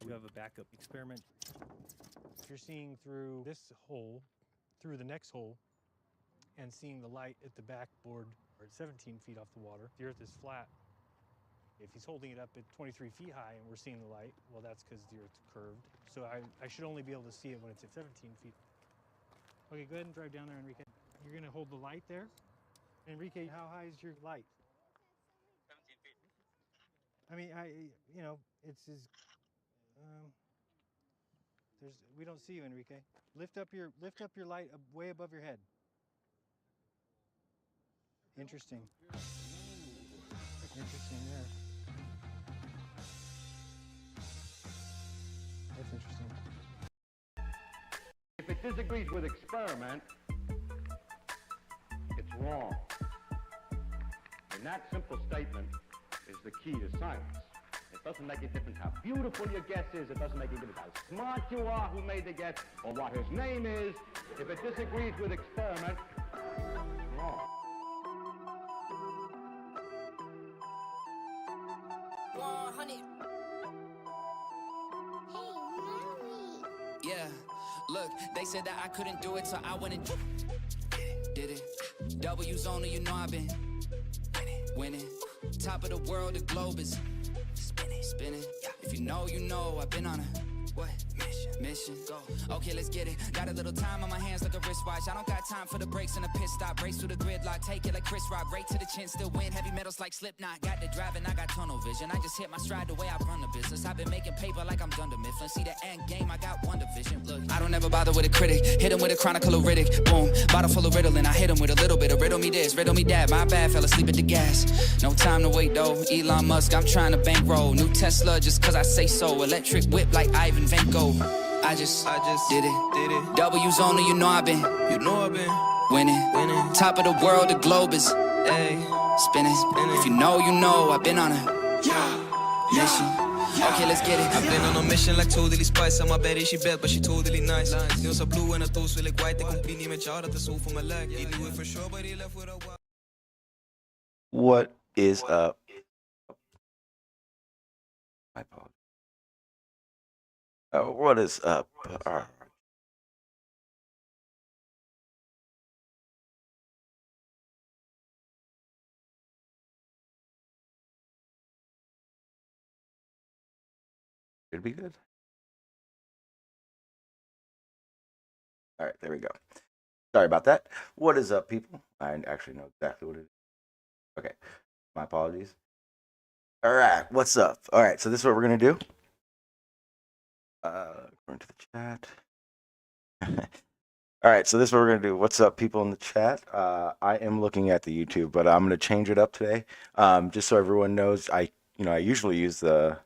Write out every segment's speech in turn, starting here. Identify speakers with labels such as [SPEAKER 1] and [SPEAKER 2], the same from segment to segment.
[SPEAKER 1] to have a backup experiment.
[SPEAKER 2] If you're seeing through this hole, through the next hole, and seeing the light at the backboard, or at 17 feet off the water, the Earth is flat. If he's holding it up at 23 feet high and we're seeing the light, well, that's because the Earth's curved. So I should only be able to see it when it's at 17 feet. Okay, go ahead and drive down there, Enrique. You're going to hold the light there. Enrique, how high is your light?
[SPEAKER 3] 17 feet.
[SPEAKER 2] I mean, it's his. We don't see you, Enrique. Lift up your light way above your head. Interesting. Interesting there. That's interesting.
[SPEAKER 4] If it disagrees with experiment, it's wrong. And that simple statement is the key to science. It doesn't make a difference how beautiful your guess is. It doesn't make a difference how smart you are who made the guess or what his name is. If it disagrees with experiment, it's wrong.
[SPEAKER 5] Yeah, look, they said that I couldn't do it, so I went and did it. W's only, you know I've been winning. Top of the world, the globe is spinning. If you know, you know I've been on a what? Mission. Go. Okay, let's get it. Got a little time on my hands like a wristwatch. I don't got time for the brakes and the pit stop. Race through the gridlock, take it like Chris Rock. Right to the chin, still win. Heavy metals like Slipknot. Got the driving, I got tunnel vision. I just hit my stride the way I run the business. I've been making paper like I'm Dunder Mifflin. See the end game, I got one division. Look, I don't ever bother with a critic. Hit him with a chronicle of Riddick. Boom, bottle full of Ritalin. I hit him with a little bit of riddle me this, riddle me that. My bad, fell asleep at the gas. No time to wait though. Elon Musk, I'm trying to bankroll. New Tesla just cause I say so. Electric whip like Ivan Vanko. I just did it. W's only, you know I've been winning. Top of the world, the globe is spinning. If you know, you know I've been on a mission. Okay, let's get it.
[SPEAKER 6] I've been on a mission like totally spice. I'm a baddie, she bad, but she totally nice. Nails are blue and her toes feel like white. They complete me, child at the soul for my leg. He knew it for sure, but he left with a wild.
[SPEAKER 7] What is up? My apologies. What is up? Should be good. All right, there we go. Sorry about that. What is up, people? I actually know exactly what it is. Okay, my apologies. All right, what's up? All right, so this is what we're gonna do. Going to the chat. All right, so this is what we're gonna do. What's up, people in the chat? I am looking at the YouTube, but I'm gonna change it up today, just so everyone knows. I usually use the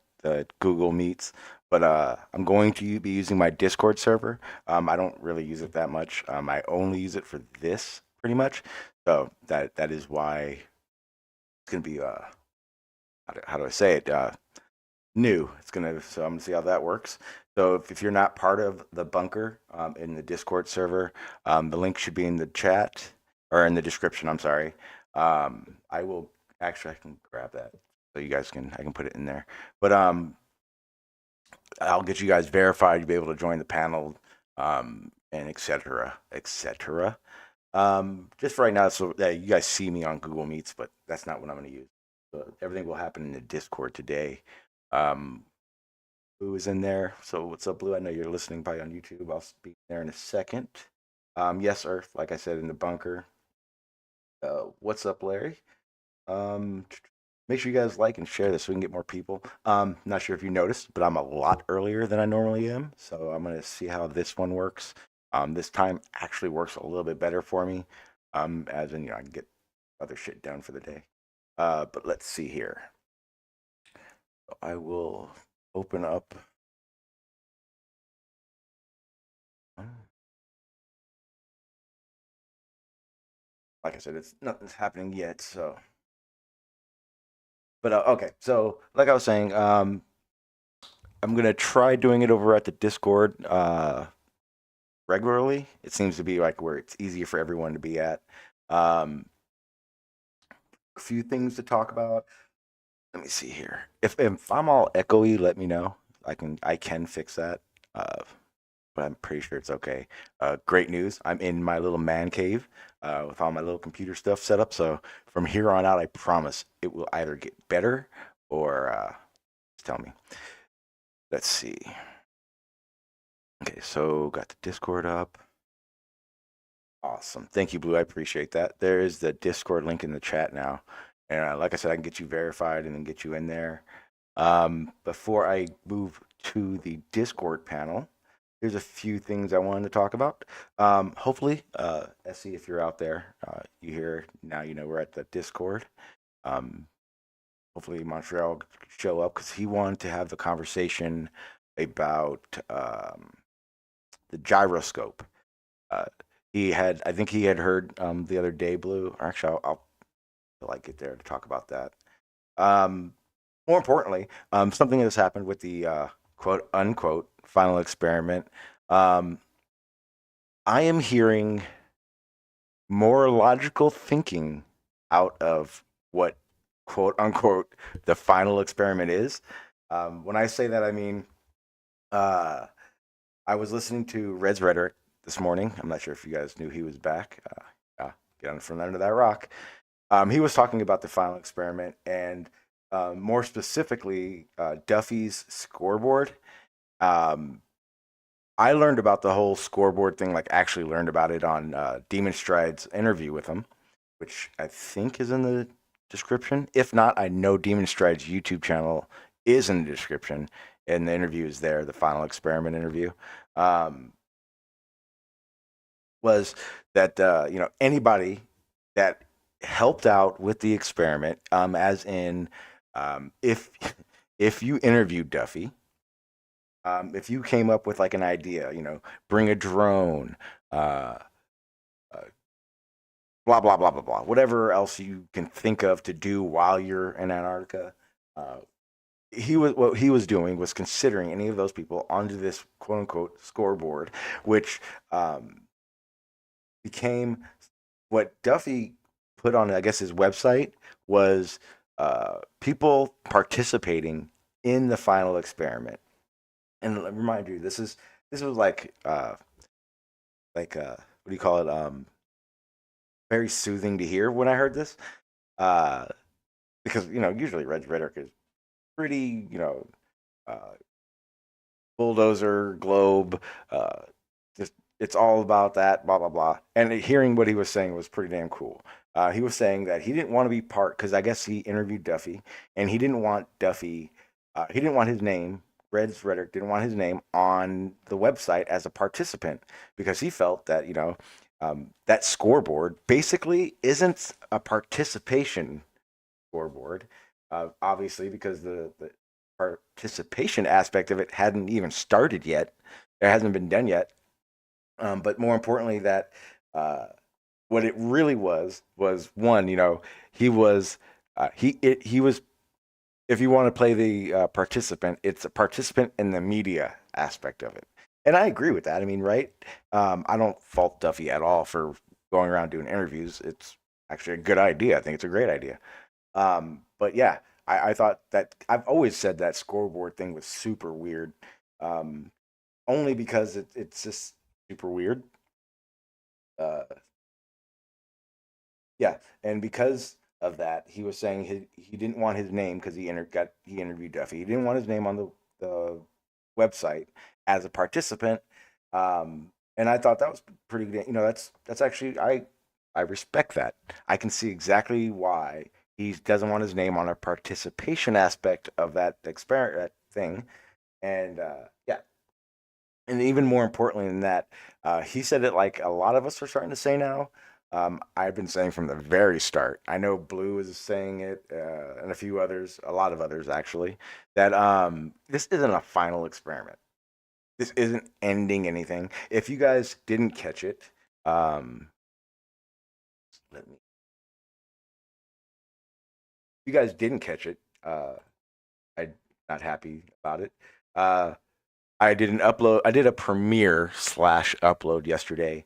[SPEAKER 7] Google Meets, but I'm going to be using my Discord server. I don't really use it that much. I only use it for this, pretty much. So that is why it's gonna be how do I say it? New. So I'm gonna see how that works. So if you're not part of the bunker in the Discord server, the link should be in the chat or in the description. I'm sorry. I can grab that so you guys I can put it in there. But I'll get you guys verified. You'll be able to join the panel and etc. etc. Just for right now, so that you guys see me on Google Meets, but that's not what I'm going to use. So everything will happen in the Discord today. Blue is in there. So what's up, Blue? I know you're listening probably on YouTube. I'll speak there in a second. Yes, Earth, like I said, in the bunker. What's up, Larry? Make sure you guys like and share this so we can get more people. Not sure if you noticed, but I'm a lot earlier than I normally am. So I'm going to see how this one works. This time actually works a little bit better for me. As in, I can get other shit done for the day. But let's see here. I will open up. Like I said, nothing's happening yet, so. But okay, so like I was saying, I'm gonna try doing it over at the Discord regularly. It seems to be like where it's easier for everyone to be at. A few things to talk about. Let me see here. If I'm all echoey, let me know. I can fix that. But I'm pretty sure it's okay. Great news. I'm in my little man cave with all my little computer stuff set up. So from here on out, I promise it will either get better or just tell me. Let's see. Okay, so got the Discord up. Awesome. Thank you, Blue. I appreciate that. There is the Discord link in the chat now. And like I said, I can get you verified and then get you in there. Before I move to the Discord panel, there's a few things I wanted to talk about. Hopefully, Essie, if you're out there, you hear now, you know we're at the Discord. Hopefully Montreal will show up because he wanted to have the conversation about the gyroscope. I think he had heard the other day, Blue. Or actually, I'll get there to talk about that. More importantly, something that's happened with the quote unquote final experiment. I am hearing more logical thinking out of what quote unquote the final experiment is. When I say that, I mean I was listening to Red's Rhetoric this morning. I'm not sure if you guys knew he was back. Get on from under that rock. He was talking about the final experiment and more specifically Duffy's scoreboard. I learned about the whole scoreboard thing, like actually learned about it on Demon Stride's interview with him, which I think is in the description. If not, I know Demon Stride's YouTube channel is in the description, and the interview is there, the final experiment interview. Was that, anybody that helped out with the experiment, as in if you interviewed Duffy, if you came up with like an idea, bring a drone, blah, blah, blah, blah, blah, whatever else you can think of to do while you're in Antarctica, what he was doing was considering any of those people onto this quote unquote scoreboard, which became what Duffy put on, I guess, his website was people participating in the final experiment. And let me remind you, this was like what do you call it? Very soothing to hear when I heard this, because usually Red's Rhetoric is pretty bulldozer globe, just it's all about that blah blah blah. And hearing what he was saying was pretty damn cool. He was saying that he didn't want to be part, because I guess he interviewed Duffy, and he didn't want Duffy, he didn't want his name. Red's Rhetoric didn't want his name on the website as a participant, because he felt that that scoreboard basically isn't a participation scoreboard, obviously, because the participation aspect of it hadn't even started yet. It hasn't been done yet. But more importantly, that what it really was one, he was he was, if you want to play the participant, it's a participant in the media aspect of it. And I agree with that. I mean, right? I don't fault Duffy at all for going around doing interviews. It's actually a good idea. I think it's a great idea. But yeah, I thought that, I've always said that scoreboard thing was super weird. Only because it's just super weird. Yeah, and because of that, he was saying he didn't want his name, because he interviewed Duffy. He didn't want his name on the website as a participant. And I thought that was pretty good. That's actually, I respect that. I can see exactly why he doesn't want his name on a participation aspect of that experiment, that thing. And yeah. And even more importantly than that, he said it like a lot of us are starting to say now. I've been saying from the very start. I know Blue is saying it, and a lot of others actually, that this isn't a final experiment. This isn't ending anything. If you guys didn't catch it, if you guys didn't catch it, I'm not happy about it. I did a premiere / upload yesterday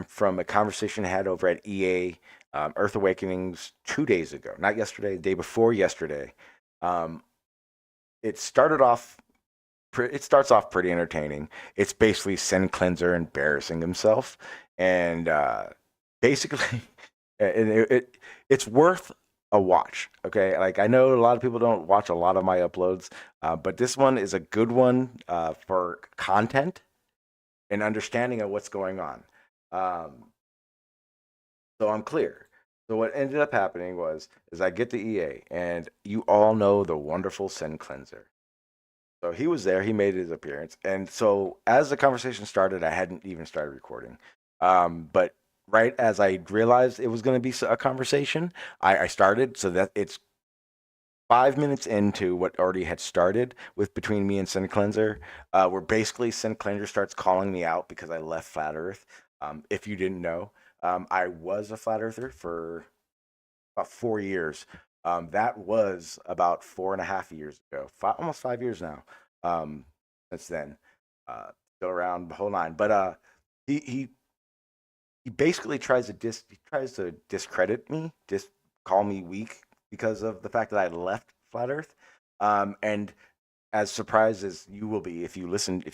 [SPEAKER 7] from a conversation I had over at EA Earth Awakenings 2 days ago. Not yesterday, the day before yesterday. It started off it starts off pretty entertaining. It's basically Sin Cleanser embarrassing himself, and basically, it's worth a watch. Okay, like I know a lot of people don't watch a lot of my uploads, but this one is a good one for content and understanding of what's going on. So I'm clear. So what ended up happening is I get the EA, and you all know the wonderful Sin Cleanser. So he was there. He made his appearance, and so as the conversation started, I hadn't even started recording. But right as I realized it was going to be a conversation, I started. So that it's 5 minutes into what already had started with between me and Sin Cleanser, where basically Sin Cleanser starts calling me out because I left Flat Earth. If you didn't know, I was a flat earther for about 4 years. That was about 4.5 years ago, almost 5 years now. Since then, still around the whole nine. But he basically tries to discredit me, just call me weak because of the fact that I left Flat Earth. And as surprised as you will be if you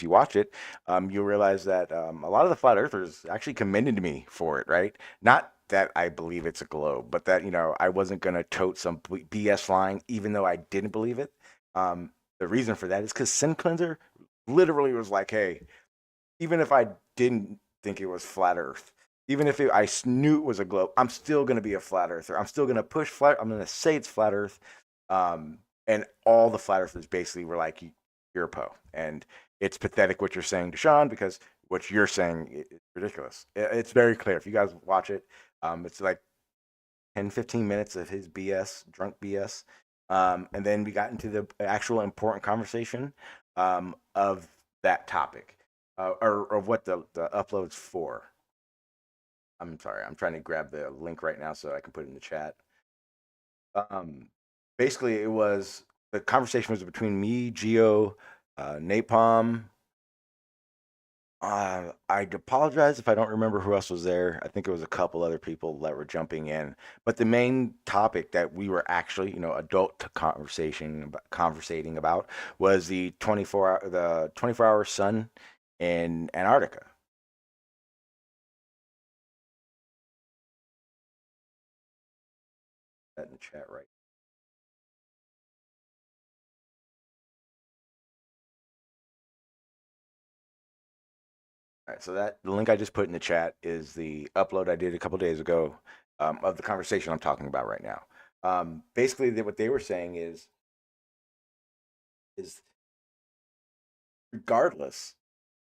[SPEAKER 7] watch it, you'll realize that a lot of the flat earthers actually commended me for it, right? Not that I believe it's a globe, but that, I wasn't going to tote some BS line, even though I didn't believe it. The reason for that is because Sin Cleanser literally was like, hey, even if I didn't think it was flat earth, even if I knew it was a globe, I'm still going to be a flat earther. I'm still going to push flat. I'm going to say it's flat earth. And all the flat earthers basically were like, you're a Poe. And it's pathetic what you're saying to Sean, because what you're saying is ridiculous. It's very clear. If you guys watch it, it's like 10, 15 minutes of his BS, drunk BS. And then we got into the actual important conversation of that topic, or of what the upload's for. I'm sorry, I'm trying to grab the link right now so I can put it in the chat. Basically, the conversation was between me, Geo, Napalm. I'd apologize if I don't remember who else was there. I think it was a couple other people that were jumping in. But the main topic that we were actually, adult conversating about was the 24-hour sun in Antarctica. That in the chat right. All right, so the link I just put in the chat is the upload I did a couple days ago of the conversation I'm talking about right now. Basically, what they were saying is regardless.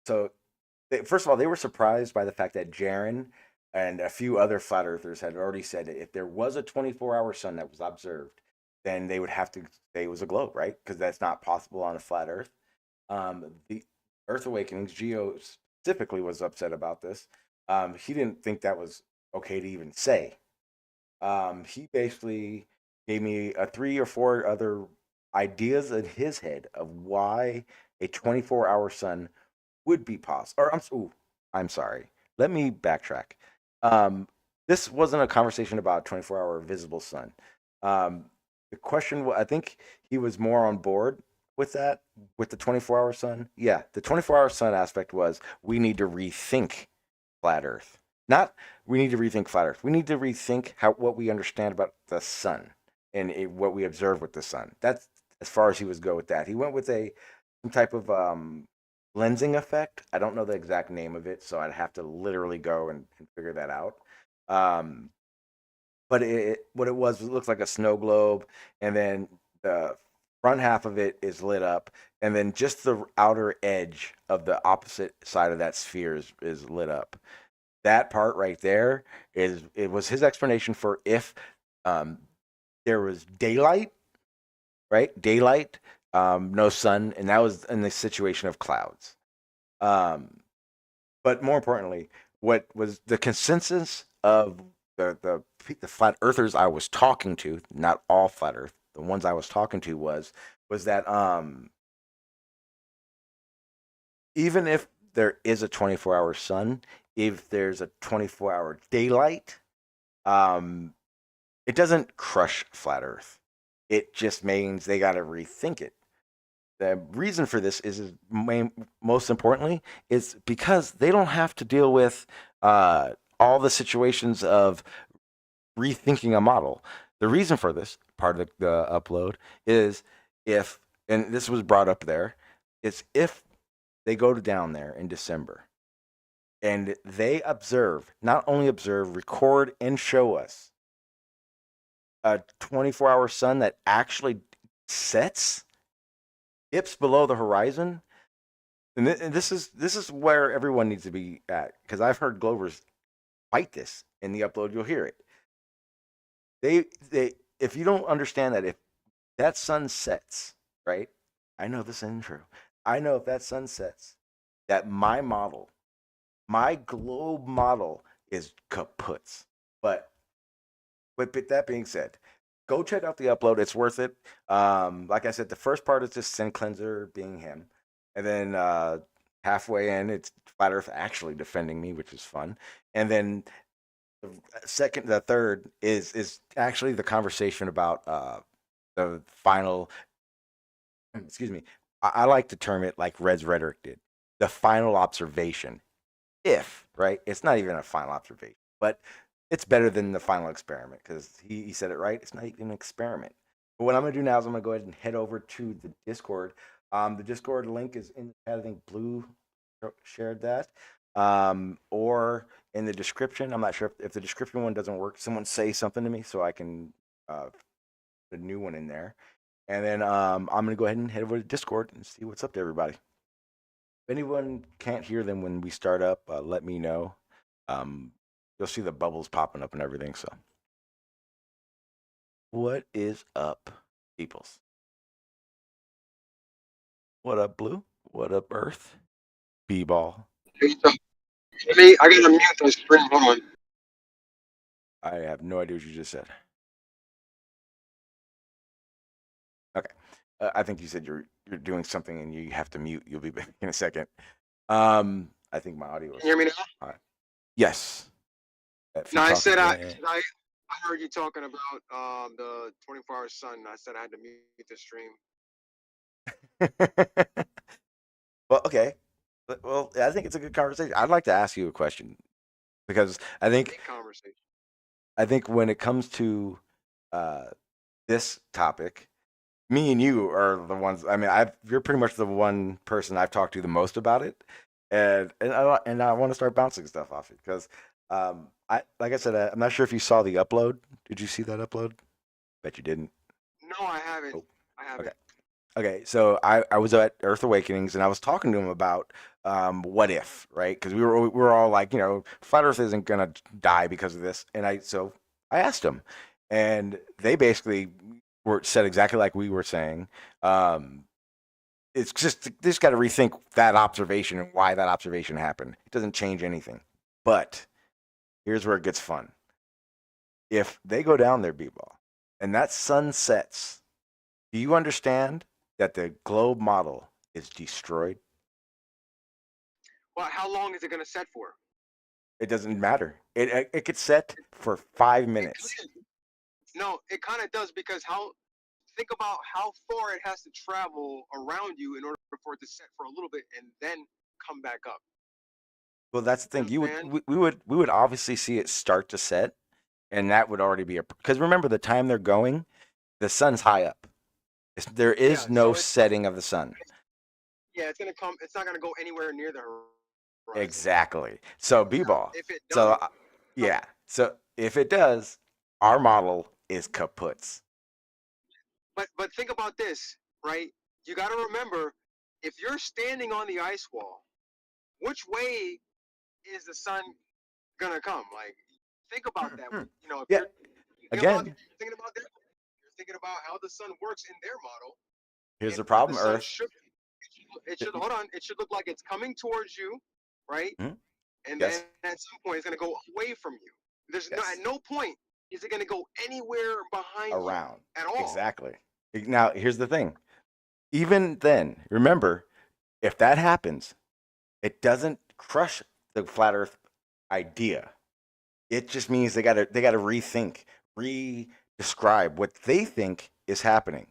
[SPEAKER 7] So, first of all, they were surprised by the fact that Jaren and a few other flat earthers had already said that if there was a 24-hour sun that was observed, then they would have to say it was a globe, right? Because that's not possible on a flat Earth. The Earth Awakenings, Geo specifically was upset about this. He didn't think that was okay to even say. He basically gave me 3 or 4 other ideas in his head of why a 24-hour sun would be possible. Or I'm sorry. Let me backtrack. This wasn't a conversation about 24-hour visible sun. The question, I think he was more on board with that, with the 24-hour sun. Yeah, the 24-hour sun aspect was we need to rethink flat Earth. Not we need to rethink flat Earth. We need to rethink what we understand about the sun and what we observe with the sun. That's as far as he was go with that. He went with some type of lensing effect. I don't know the exact name of it, so I'd have to literally go and figure that out. But what it was, it looks like a snow globe, and then the front half of it is lit up, and then just the outer edge of the opposite side of that sphere is lit up. That part right there was his explanation for if there was daylight, right? Daylight, no sun, and that was in the situation of clouds. But more importantly, what was the consensus of the flat earthers I was talking to, not all flat earth, the ones I was talking to was that even if there is a 24-hour sun, if there's a 24-hour daylight, it doesn't crush flat earth. It just means they got to rethink it. the reason for this is most importantly is because they don't have to deal with all the situations of rethinking a model. The reason for this part of the upload is if, and this was brought up there, is if they go down there in December and they observe, not only observe, record and show us a 24-hour sun that actually sets, dips below the horizon, and this is where everyone needs to be at, because I've heard Glovers fight this in the upload. You'll hear it. They if you don't understand that, if that sun sets, right? I know this isn't true. I know if that sun sets, that my model, my globe model is kaputs. But with that being said, go check out the upload. It's worth it. Like I said, the first part is just Sin Cleanser being him. And then halfway in, it's Flat Earth actually defending me, which is fun. And then the third is actually the conversation about the final, excuse me, I like to term it like Red's Rhetoric did, the final observation. If, right? It's not even a final observation, but it's better than the final experiment, because he said it right. It's not even an experiment. But what I'm going to do now is I'm going to go ahead and head over to the Discord. The Discord link is in the chat. I think Blue shared that. Or in the description. I'm not sure if the description one doesn't work. Someone say something to me so I can put a new one in there. And then I'm going to go ahead and head over to Discord and see what's up to everybody. If anyone can't hear them when we start up, let me know. You'll see the bubbles popping up and everything. So, what is up, peoples? What up, Blue? What up, Earth? B-ball.
[SPEAKER 3] I gotta mute the screen. Hold on.
[SPEAKER 7] I have no idea what you just said. Okay. I think you said you're doing something and you have to mute. You'll be back in a second. I think my audio was.
[SPEAKER 3] Can you hear me now?
[SPEAKER 7] Yes.
[SPEAKER 3] No, I said I heard you talking about the 24-hour sun. I said I had to mute the stream.
[SPEAKER 7] Well, okay. Well, I think it's a good conversation. I'd like to ask you a question, because I think when it comes to this topic, me and you are the ones. I mean, you're pretty much the one person I've talked to the most about it, and I want to start bouncing stuff off it, because like I said, I'm not sure if you saw the upload. Did you see that upload? Bet you didn't.
[SPEAKER 3] No, I haven't.
[SPEAKER 7] Oh.
[SPEAKER 3] I haven't.
[SPEAKER 7] Okay, so I was at Earth Awakenings and I was talking to him about what if, right? Because we were all like, Flat Earth isn't gonna die because of this, and I asked him, and they basically said exactly like we were saying. It's just they just got to rethink that observation and why that observation happened. It doesn't change anything, but here's where it gets fun. If they go down there, B-ball, and that sun sets, do you understand that the globe model is destroyed?
[SPEAKER 3] Well, how long is it going to set for?
[SPEAKER 7] It doesn't matter. It could set for 5 minutes.
[SPEAKER 3] No, it kind of does, because think about how far it has to travel around you in order for it to set for a little bit and then come back up.
[SPEAKER 7] Well, that's the thing. We would obviously see it start to set, and that would already be because remember the time they're going, the sun's high up. There is no setting of the sun.
[SPEAKER 3] Yeah, it's gonna come. It's not gonna go anywhere near the horizon.
[SPEAKER 7] Exactly. So B-ball.
[SPEAKER 3] If it does,
[SPEAKER 7] yeah. So if it does, our model is kaputs.
[SPEAKER 3] But think about this, right? You got to remember, if you're standing on the ice wall, which way is the sun gonna come? Like, think about that. If you're thinking about that. Thinking about how the sun works in their model.
[SPEAKER 7] Here's the problem, Earth.
[SPEAKER 3] It should hold on. It should look like it's coming towards you, right?
[SPEAKER 7] Mm-hmm.
[SPEAKER 3] And then at some point, it's going to go away from you. There's at no point is it going to go anywhere behind you at all.
[SPEAKER 7] Exactly. Now, here's the thing. Even then, remember, if that happens, it doesn't crush the flat Earth idea. It just means they got to rethink, describe what they think is happening.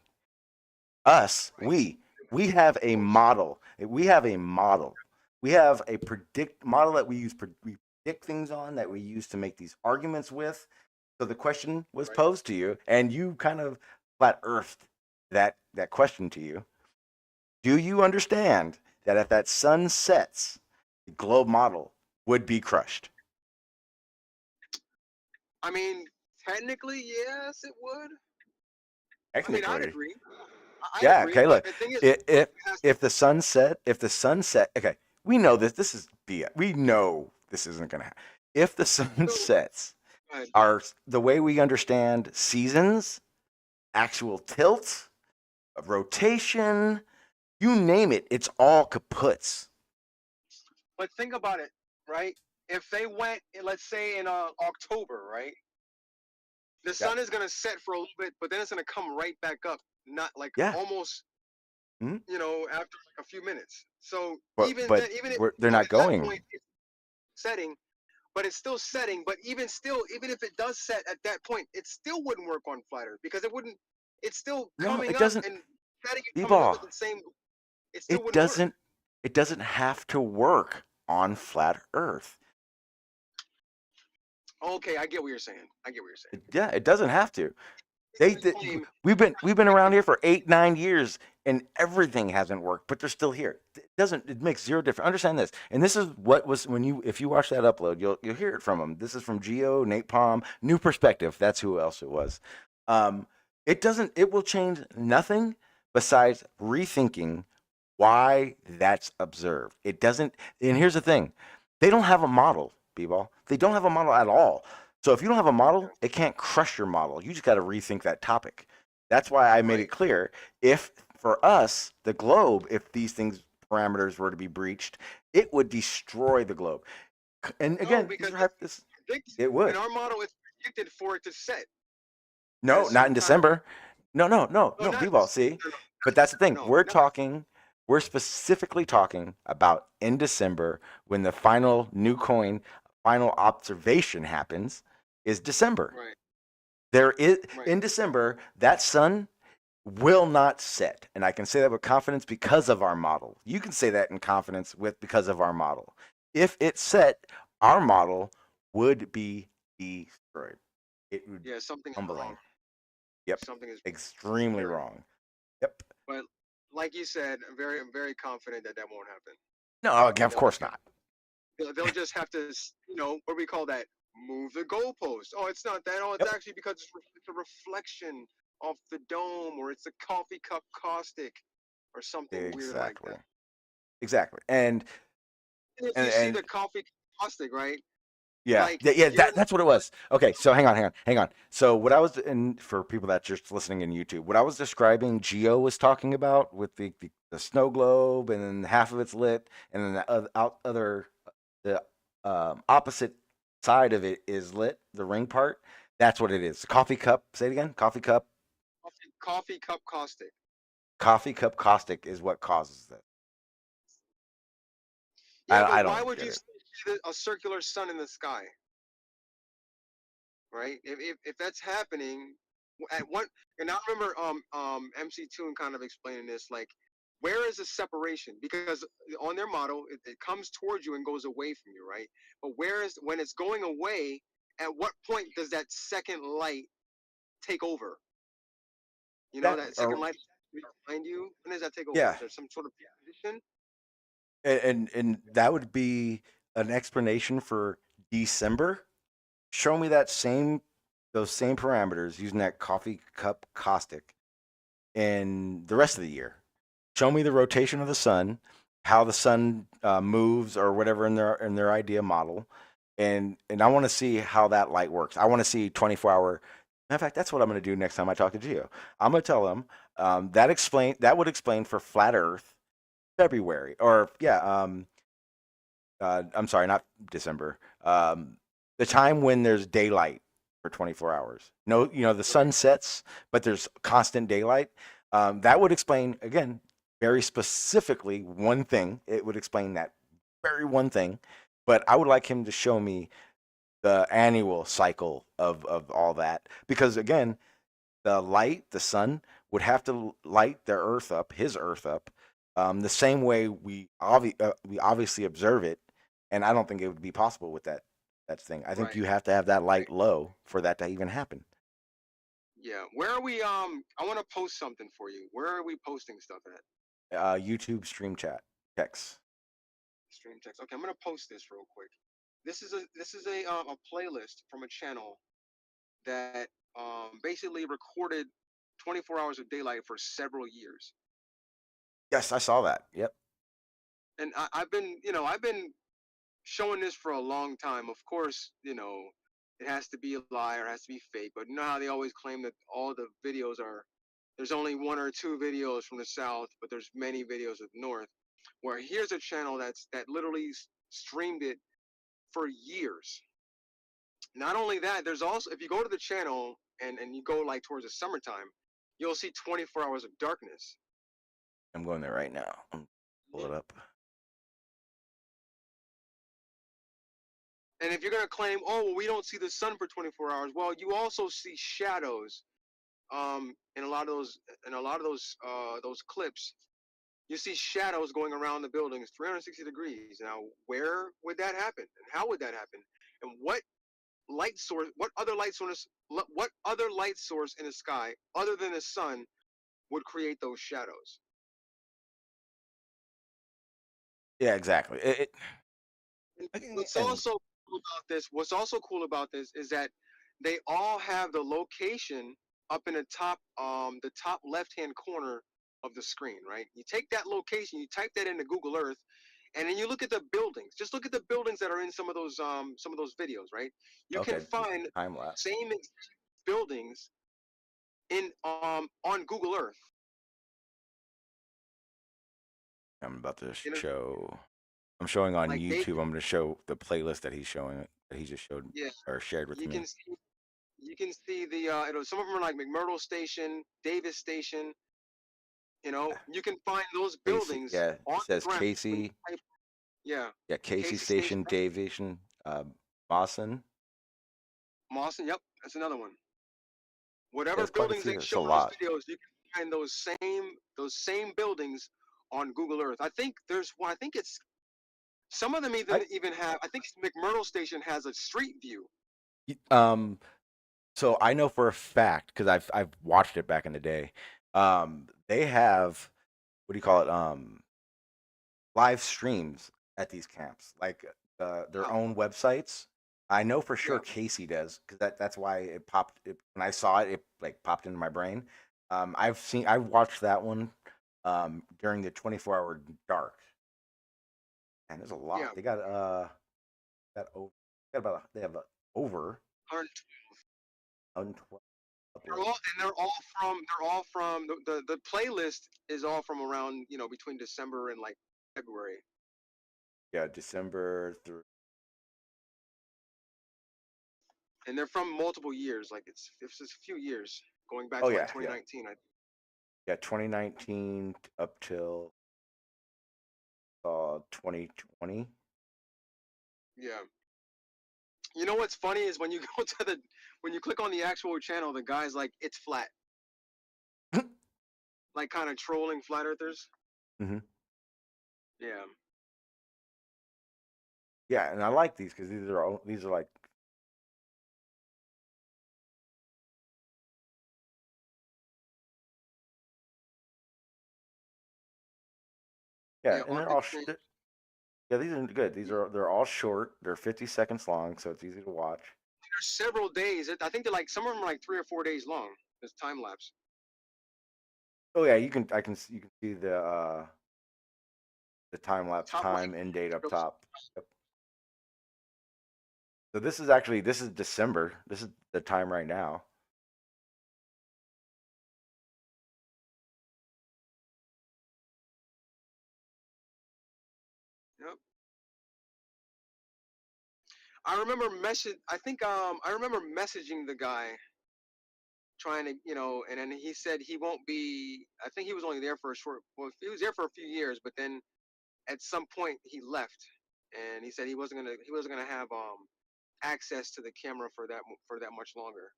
[SPEAKER 7] We We have a model. We have a model. We have a model that we use. We predict things on, that we use to make these arguments with. So the question was posed to you, and you kind of flat earthed that question to you. Do you understand that if that sun sets, the globe model would be crushed?
[SPEAKER 3] I mean, technically, yes, it would.
[SPEAKER 7] Technically,
[SPEAKER 3] I'd agree. I'd
[SPEAKER 7] yeah.
[SPEAKER 3] agree.
[SPEAKER 7] Okay,
[SPEAKER 3] But
[SPEAKER 7] look,
[SPEAKER 3] the thing is,
[SPEAKER 7] if the sun set, okay, we know this. This is BS. We know this isn't going to happen. If the sun sets, are the way we understand seasons, actual tilt, rotation, you name it, it's all kaputs.
[SPEAKER 3] But think about it, right? If they went, let's say in October, right? The sun is gonna set for a little bit, but then it's gonna come right back up, not like almost,
[SPEAKER 7] Mhm.
[SPEAKER 3] you know, after a few minutes. So
[SPEAKER 7] But
[SPEAKER 3] even if
[SPEAKER 7] they're not
[SPEAKER 3] at that
[SPEAKER 7] going.
[SPEAKER 3] point it's setting, but it's still setting. But even if it does set at that point, it still wouldn't work on flat Earth because it wouldn't. It's still
[SPEAKER 7] No,
[SPEAKER 3] coming
[SPEAKER 7] it
[SPEAKER 3] up
[SPEAKER 7] doesn't.
[SPEAKER 3] and setting and coming up
[SPEAKER 7] B-ball.
[SPEAKER 3] at the same. It still
[SPEAKER 7] It
[SPEAKER 3] wouldn't work.
[SPEAKER 7] doesn't. It doesn't have to work on flat Earth.
[SPEAKER 3] Okay, I get what you're saying.
[SPEAKER 7] Yeah, it doesn't have to.
[SPEAKER 3] Claim-
[SPEAKER 7] We've been around here for 8-9 years, and everything hasn't worked, but they're still here. It makes zero difference. Understand this, and this is what was if you watch that upload, you'll hear it from them. This is from Geo, Nate Palm, New Perspective. That's who else it was. It will change nothing besides rethinking why that's observed. It doesn't. And here's the thing: they don't have a model, B-ball. They don't have a model at all. So if you don't have a model, it can't crush your model. You just got to rethink that topic. That's why I made it clear. If for us, the globe, if these things parameters were to be breached, it would destroy the globe. And again, it would.
[SPEAKER 3] In our model, it's predicted for it to set.
[SPEAKER 7] No, not in December. No, B-ball. See, but that's the thing. We're specifically talking about in December when the final new coin, final observation happens. Is December.
[SPEAKER 3] Right.
[SPEAKER 7] There is in December, that sun will not set. And I can say that with confidence because of our model. You can say that in confidence because of our model. If it set, our model would be destroyed. It would
[SPEAKER 3] something
[SPEAKER 7] humbling.
[SPEAKER 3] Wrong.
[SPEAKER 7] Yep.
[SPEAKER 3] Something is
[SPEAKER 7] extremely wrong. Yep.
[SPEAKER 3] But like you said, I'm very confident that won't happen.
[SPEAKER 7] No, of course not.
[SPEAKER 3] They'll just have to, what we call that, move the goalpost. Oh, it's not that. Oh, it's actually because it's a reflection of the dome, or it's a coffee cup caustic, or something weird like that.
[SPEAKER 7] Exactly. And
[SPEAKER 3] if you see the coffee caustic, right?
[SPEAKER 7] Yeah, that's what it was. Okay, so hang on. So what I was, and for people that just listening in YouTube, what I was describing, Geo was talking about with the snow globe, and then half of it's lit, and then the opposite side of it is lit, the ring part. That's what it is. Coffee cup. Say it again. Coffee cup.
[SPEAKER 3] Coffee cup caustic.
[SPEAKER 7] Coffee cup caustic is what causes this.
[SPEAKER 3] Yeah, but why would you see a circular sun in the sky? Right? If that's happening, at what? And I remember MC Toon kind of explaining this, like, where is the separation? Because on their model, it comes towards you and goes away from you, right? But when it's going away, at what point does that second light take over? You know, that second light behind you. When does that take over?
[SPEAKER 7] Yeah.
[SPEAKER 3] Is there some sort of position?
[SPEAKER 7] And that would be an explanation for December. Show me those same parameters using that coffee cup caustic in the rest of the year. Show me the rotation of the sun, how the sun moves or whatever in their idea model, and I want to see how that light works. I want to see 24-hour. In fact, that's what I'm going to do next time I talk to Geo. I'm going to tell them that would explain for flat Earth February, or I'm sorry, not December. The time when there's daylight for 24 hours. No, the sun sets, but there's constant daylight. That would explain, again, very specifically one thing. It would explain that very one thing. But I would like him to show me the annual cycle of all that. Because, again, the sun would have to light his Earth up the same way we obviously observe it, and I don't think it would be possible with that thing. I think
[SPEAKER 3] Right.
[SPEAKER 7] you have to have that light
[SPEAKER 3] Right.
[SPEAKER 7] low for that to even happen.
[SPEAKER 3] Yeah. Where are we? I want to post something for you. Where are we posting stuff at?
[SPEAKER 7] YouTube stream chat text.
[SPEAKER 3] Stream text. Okay, I'm gonna post this real quick. This is a playlist from a channel that basically recorded 24 hours of daylight for several years.
[SPEAKER 7] Yes, I saw that. Yep.
[SPEAKER 3] And I've been showing this for a long time. Of course, it has to be a lie or it has to be fake. But you know how they always claim that all the videos are there's only one or two videos from the south, but there's many videos of the north. Where here's a channel that literally streamed it for years. Not only that, there's also if you go to the channel and you go like towards the summertime, you'll see 24 hours of darkness.
[SPEAKER 7] I'm going there right now. Pull it up.
[SPEAKER 3] And if you're gonna claim, oh well, we don't see the sun for 24 hours, well, you also see shadows. In a lot of those clips, you see shadows going around the buildings 360 degrees. Now, where would that happen, and how would that happen, and what light source, what other light source in the sky other than the sun would create those shadows?
[SPEAKER 7] Yeah, exactly.
[SPEAKER 3] What's
[SPEAKER 7] And
[SPEAKER 3] also cool about this is that they all have the location up in the top left hand corner of the screen, right? You take that location, you type that into Google Earth, and then you look at the buildings. Just look at the buildings that are in some of those videos, right? You can
[SPEAKER 7] okay,
[SPEAKER 3] find
[SPEAKER 7] time lapse.
[SPEAKER 3] same buildings in on Google Earth.
[SPEAKER 7] I'm about to
[SPEAKER 3] You know,
[SPEAKER 7] show. I'm showing on
[SPEAKER 3] like they,
[SPEAKER 7] YouTube. I'm going to show the playlist that he's showing that he just showed
[SPEAKER 3] yeah,
[SPEAKER 7] or shared with
[SPEAKER 3] you
[SPEAKER 7] me.
[SPEAKER 3] can see some of them are like McMurdo Station, Davis Station. You can find those
[SPEAKER 7] Casey,
[SPEAKER 3] buildings
[SPEAKER 7] yeah,
[SPEAKER 3] on
[SPEAKER 7] it
[SPEAKER 3] the
[SPEAKER 7] says
[SPEAKER 3] ground when you
[SPEAKER 7] Casey.
[SPEAKER 3] type, yeah,
[SPEAKER 7] Yeah, Casey
[SPEAKER 3] Casey Station,
[SPEAKER 7] Station, Davation, Mawson.
[SPEAKER 3] Mawson. Yep, that's another one. Whatever
[SPEAKER 7] There's quite a
[SPEAKER 3] buildings
[SPEAKER 7] few.
[SPEAKER 3] they
[SPEAKER 7] It's
[SPEAKER 3] show
[SPEAKER 7] a
[SPEAKER 3] in those
[SPEAKER 7] lot.
[SPEAKER 3] videos, you can find those same buildings on Google Earth. I think there's one. I think it's some of them even have. I think McMurdo Station has a street view.
[SPEAKER 7] Um, so I know for a fact because I've watched it back in the day. They have what do you call it? Live streams at these camps, like their
[SPEAKER 3] Oh,
[SPEAKER 7] own websites. I know for
[SPEAKER 3] yeah,
[SPEAKER 7] sure Casey does because that's why it popped. When I saw it, it like popped into my brain. I've watched that one during the 24-hour dark, and there's a
[SPEAKER 3] yeah.
[SPEAKER 7] lot. They got they have over 112 uploads.
[SPEAKER 3] They're all from the playlist is all from around between December and like February.
[SPEAKER 7] Yeah, December through.
[SPEAKER 3] And they're from multiple years. Like it's just a few years going back
[SPEAKER 7] Oh
[SPEAKER 3] to like
[SPEAKER 7] yeah, yeah,
[SPEAKER 3] 2019.
[SPEAKER 7] yeah. 2019 up till 2020.
[SPEAKER 3] Yeah. You know what's funny is when you go to when you click on the actual channel, the guy's like, it's flat, like kind of trolling flat earthers.
[SPEAKER 7] Hmm.
[SPEAKER 3] Yeah.
[SPEAKER 7] Yeah, and I like these because these are like yeah,
[SPEAKER 3] Yeah.
[SPEAKER 7] and yeah, these are good. They're all short. They're 50 seconds long, so it's easy to watch.
[SPEAKER 3] There's several days. I think they're like some of them are like 3 or 4 days long. This time lapse.
[SPEAKER 7] Oh yeah, you can see the time lapse
[SPEAKER 3] Top right.
[SPEAKER 7] time and date up
[SPEAKER 3] Shows-
[SPEAKER 7] top. Yep. So this is December. This is the time right now.
[SPEAKER 3] Yep. I remember messaging the guy trying to, and then he said he won't be. I think he was only there for a short. Well, he was there for a few years, but then at some point he left, and he said he wasn't gonna have access to the camera for that much longer.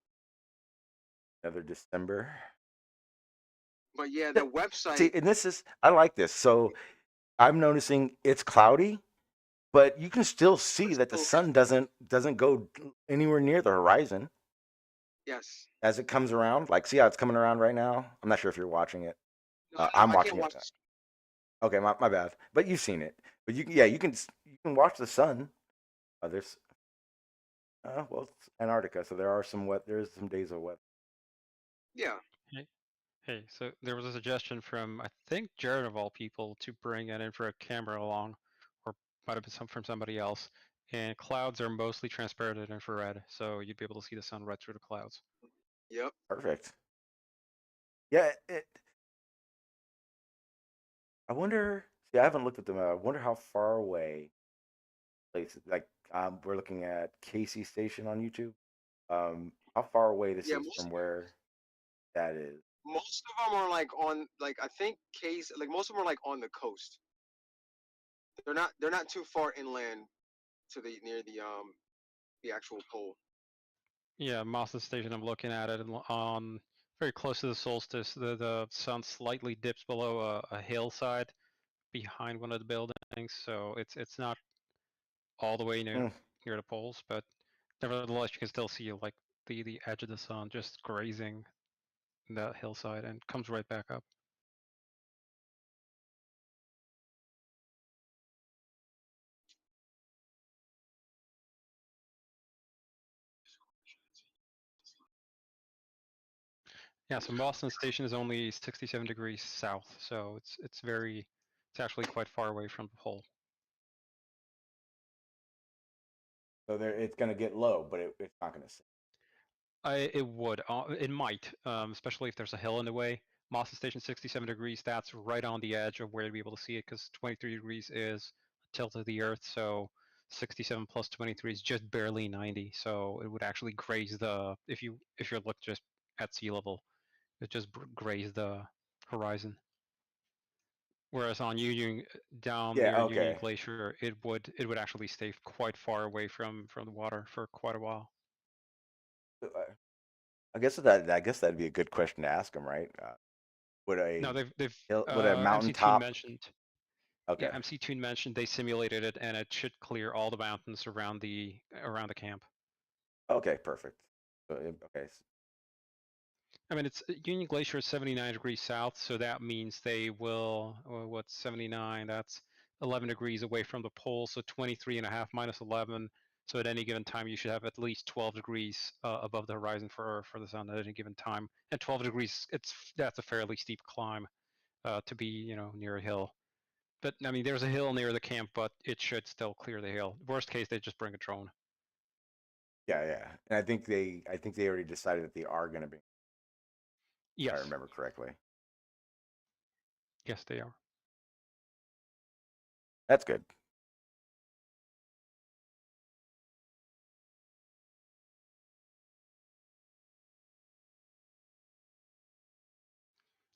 [SPEAKER 7] Another December.
[SPEAKER 3] But yeah, the website.
[SPEAKER 7] See, and this is I like this. So I'm noticing it's cloudy, but you can still see that the
[SPEAKER 3] Oh,
[SPEAKER 7] sun doesn't go anywhere near the horizon
[SPEAKER 3] yes.
[SPEAKER 7] as it comes around. Like, see how it's coming around right now? I'm not sure if you're watching it.
[SPEAKER 3] No, no,
[SPEAKER 7] I'm
[SPEAKER 3] I can't
[SPEAKER 7] watching
[SPEAKER 3] watch
[SPEAKER 7] it.
[SPEAKER 3] this.
[SPEAKER 7] Okay, my bad. But you've seen it. But yeah, you can watch the sun. There's well, it's Antarctica, so there's some days of weather.
[SPEAKER 3] Yeah.
[SPEAKER 1] Hey, hey, so there was a suggestion from, I think, Jared of all people to bring an infrared camera along, or might have been from somebody else. And clouds are mostly transparent in infrared, so you'd be able to see the sun right through the clouds.
[SPEAKER 3] Yep.
[SPEAKER 7] Perfect. Yeah, I wonder. See, I haven't looked at them. I wonder how far away places like we're looking at Casey Station on YouTube. How far away this
[SPEAKER 3] Yeah.
[SPEAKER 7] is from where that is?
[SPEAKER 3] Most of them are like on like I think case like most of them are like on the coast. They're not too far inland to the near the actual pole.
[SPEAKER 1] Yeah, Mawson Station, I'm looking at it on very close to the solstice. The sun slightly dips below a hillside behind one of the buildings, so it's not all the way
[SPEAKER 7] Mm.
[SPEAKER 1] near the poles, but nevertheless you can still see like the edge of the sun just grazing that hillside and comes right back up. Yeah, so Boston Station is only 67 degrees south, so it's actually quite far away from the pole.
[SPEAKER 7] So there, it's gonna get low, but it's not gonna sink.
[SPEAKER 1] It would. It might, especially if there's a hill in the way. Boston Station 67 degrees, that's right on the edge of where to be able to see it, because 23 degrees is tilt of the Earth, so 67 plus 23 is just barely 90. So it would actually graze if you're looked just at sea level, it just graze the horizon. Whereas on Union, down
[SPEAKER 7] Yeah.
[SPEAKER 1] near Union
[SPEAKER 7] Okay.
[SPEAKER 1] Glacier, it would actually stay quite far away from the water for quite a while.
[SPEAKER 7] I guess that'd be a good question to ask them, right? Would
[SPEAKER 1] No,
[SPEAKER 7] a
[SPEAKER 1] they've
[SPEAKER 7] would a
[SPEAKER 1] MC Toon
[SPEAKER 7] mountaintop?
[SPEAKER 1] mentioned. Yeah,
[SPEAKER 7] Okay.
[SPEAKER 1] MC Toon mentioned they simulated it, and it should clear all the mountains around the camp.
[SPEAKER 7] Okay. Perfect. Okay.
[SPEAKER 1] I mean, it's Union Glacier is 79 degrees south, so that means they will. What's 79? That's 11 degrees away from the pole, so 23 and a half minus 11. So at any given time, you should have at least 12 degrees above the horizon for the sun at any given time. And 12 degrees, that's a fairly steep climb to be near a hill. But I mean, there's a hill near the camp, but it should still clear the hill. Worst case, they just bring a drone.
[SPEAKER 7] Yeah. Yeah. And I think they already decided that they are gonna be. If I
[SPEAKER 1] Yes,
[SPEAKER 7] remember correctly.
[SPEAKER 1] yes, they are.
[SPEAKER 7] That's good.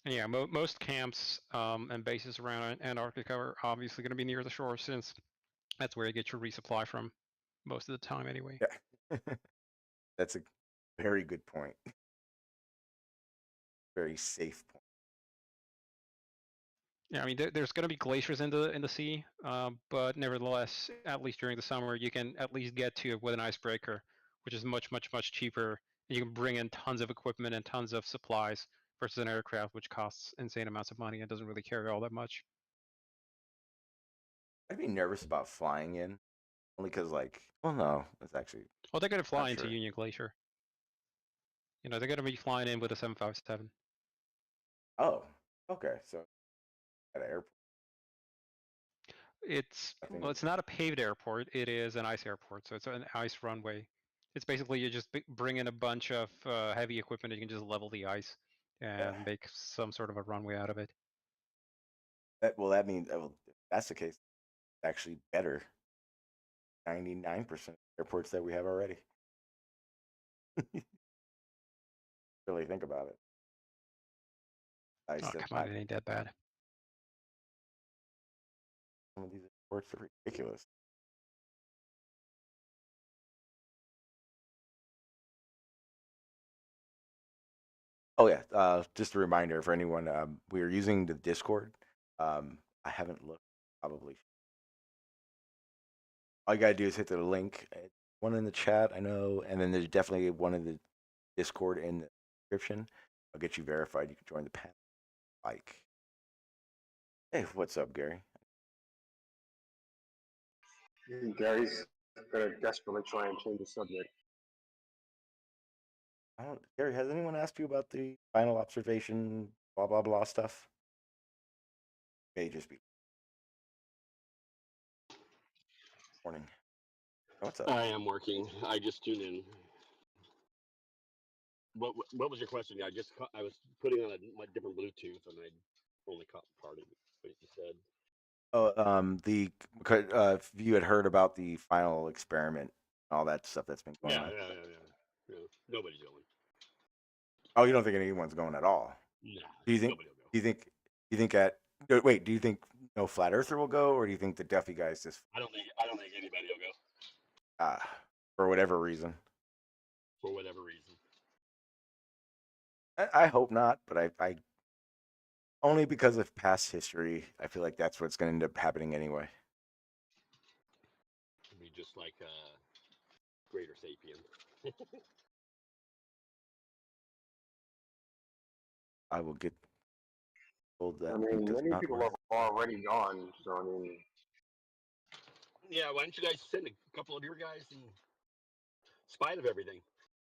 [SPEAKER 1] And yeah, most camps and bases around Antarctica are obviously going to be near the shore, since that's where you get your resupply from most of the time anyway.
[SPEAKER 7] Yeah. That's a very good point. Very safe point.
[SPEAKER 1] Yeah, I mean, there's going to be glaciers in the sea, but nevertheless, at least during the summer, you can at least get to it with an icebreaker, which is much cheaper, and you can bring in tons of equipment and tons of supplies versus an aircraft, which costs insane amounts of money and doesn't really carry all that much.
[SPEAKER 7] I'd be nervous about flying in, only because well, no, that's actually
[SPEAKER 1] Well, they're going to
[SPEAKER 7] not
[SPEAKER 1] fly into
[SPEAKER 7] true.
[SPEAKER 1] Union Glacier. They're going to be flying in with a 757.
[SPEAKER 7] Oh, okay. So at an airport, I think.
[SPEAKER 1] It's not a paved airport. It is an ice airport, so it's an ice runway. It's basically you just bring in a bunch of heavy equipment, and you can just level the ice
[SPEAKER 7] Yeah.
[SPEAKER 1] and make some sort of a runway out of it.
[SPEAKER 7] That means well, if that's the case. Actually, better. 99% airports that we have already. Really think about it. Ice
[SPEAKER 1] Oh,
[SPEAKER 7] does
[SPEAKER 1] come on,
[SPEAKER 7] not.
[SPEAKER 1] it ain't that bad.
[SPEAKER 7] Some of these airports are ridiculous. Oh yeah, just a reminder for anyone, we are using the Discord. I haven't looked, probably. All you gotta do is hit the link, one in the chat, I know, and then there's definitely one in the Discord in the description. I'll get you verified. You can join the panel. Like, hey, what's up, Gary?
[SPEAKER 3] Gary's gonna desperately try and change the subject.
[SPEAKER 7] I don't, Gary, has anyone asked you about the final observation, blah blah blah stuff? May just be morning. What's up?
[SPEAKER 8] I am working. I just tuned in. What was your question? I was putting on my different Bluetooth and I only caught part of what you said.
[SPEAKER 7] Oh, if you had heard about the final experiment, all that stuff that's been going on.
[SPEAKER 8] Yeah. Nobody's going.
[SPEAKER 7] Oh, you don't think anyone's going at all?
[SPEAKER 8] Nah.
[SPEAKER 7] Do you think?
[SPEAKER 8] Nobody will go.
[SPEAKER 7] Do you think at? Wait, do you think no flat earther will go, or do you think the Duffy guys just?
[SPEAKER 8] I don't think anybody will go.
[SPEAKER 7] For whatever reason.
[SPEAKER 8] For whatever reason.
[SPEAKER 7] I hope not, but I only because of past history, I feel like that's what's going to end up happening anyway.
[SPEAKER 8] It'd be just like Greater Sapien.
[SPEAKER 7] I will get told that.
[SPEAKER 3] I mean, many people have already gone, so I mean.
[SPEAKER 8] Yeah, why don't you guys send a couple of your guys in spite of everything?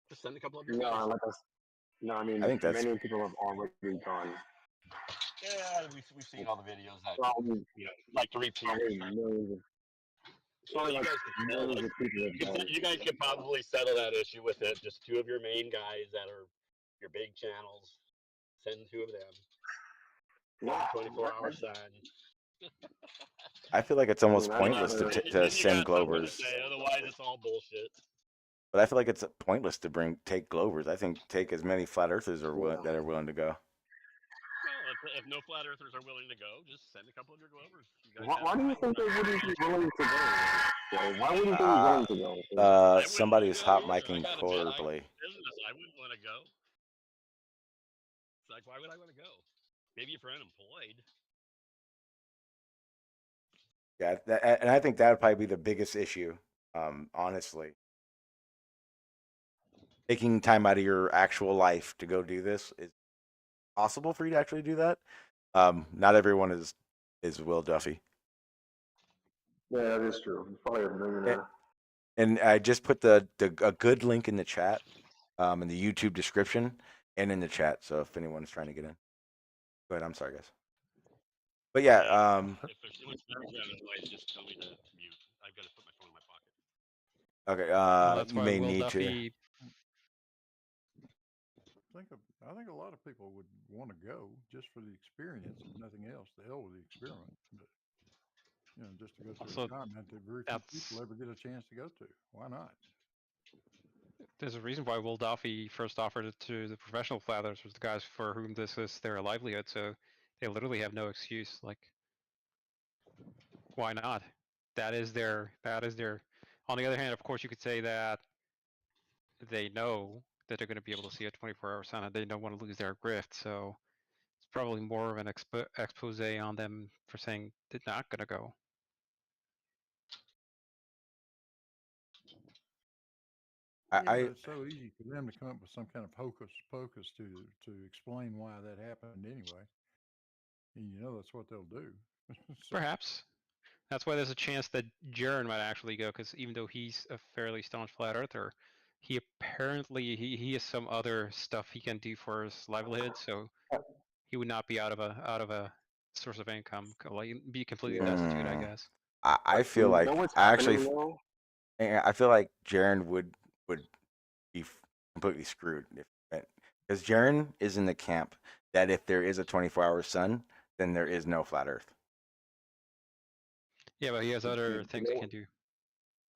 [SPEAKER 8] Just send a couple of your guys.
[SPEAKER 3] No, I mean,
[SPEAKER 7] I think that's
[SPEAKER 3] many people have already gone.
[SPEAKER 8] Yeah, we've seen all the videos that
[SPEAKER 3] Probably,
[SPEAKER 8] like to repeat. So you guys could probably settle that issue with it. Just two of your main guys that are your big channels. Send two of them. 24-hour sun.
[SPEAKER 7] I feel like it's almost pointless to send Glovers.
[SPEAKER 8] Otherwise, it's all bullshit.
[SPEAKER 7] But I feel like it's pointless to take Glovers. I think take as many flat earthers that are willing to go.
[SPEAKER 8] Well, if no flat earthers are willing to go, just send a couple of your Glovers.
[SPEAKER 3] Why do you think they wouldn't be willing to go? Why wouldn't they be willing to go?
[SPEAKER 7] Somebody is hot micing horribly.
[SPEAKER 8] I wouldn't want to go. It's like, why would I want to go? Maybe if you're unemployed.
[SPEAKER 7] Yeah, and I think that would probably be the biggest issue, honestly. Taking time out of your actual life to go do this is possible for you to actually do that. Not everyone is Will Duffy.
[SPEAKER 3] Yeah, that is true. He's probably a millionaire.
[SPEAKER 7] And I just put a good link in the chat, in the YouTube description and in the chat. So if anyone's trying to get in, go ahead. I'm sorry, guys. But yeah,
[SPEAKER 8] if there's too much noise, just tell me to mute. I've got to put my phone in my pocket.
[SPEAKER 7] Okay.
[SPEAKER 1] That's
[SPEAKER 7] You
[SPEAKER 1] why
[SPEAKER 7] may
[SPEAKER 1] Will
[SPEAKER 7] need
[SPEAKER 1] Duffy.
[SPEAKER 7] to.
[SPEAKER 9] I think a lot of people would want to go just for the experience, if nothing else. The hell with the experiment, but just to go to a continent that very few people ever get a chance to go to. Why not?
[SPEAKER 1] There's a reason why Will Duffy first offered it to the professional flat earthers, the guys for whom this is their livelihood. So they literally have no excuse. Like, why not? That is their. On the other hand, of course, you could say that they know that they're going to be able to see a 24-hour sun and they don't want to lose their grift. So it's probably more of an expose on them for saying they're not going to go.
[SPEAKER 9] It's so easy for them to come up with some kind of hocus pocus to explain why that happened anyway. And that's what they'll do.
[SPEAKER 1] Perhaps. That's why there's a chance that Jaren might actually go, because even though he's a fairly staunch flat earther, he apparently he has some other stuff he can do for his livelihood, so he would not be out of a source of income, like be completely destitute, I guess.
[SPEAKER 7] I feel like I feel like Jaren would be completely screwed because Jaren is in the camp that if there is a 24-hour sun, then there is no flat Earth.
[SPEAKER 1] Yeah, but he has other things he can do.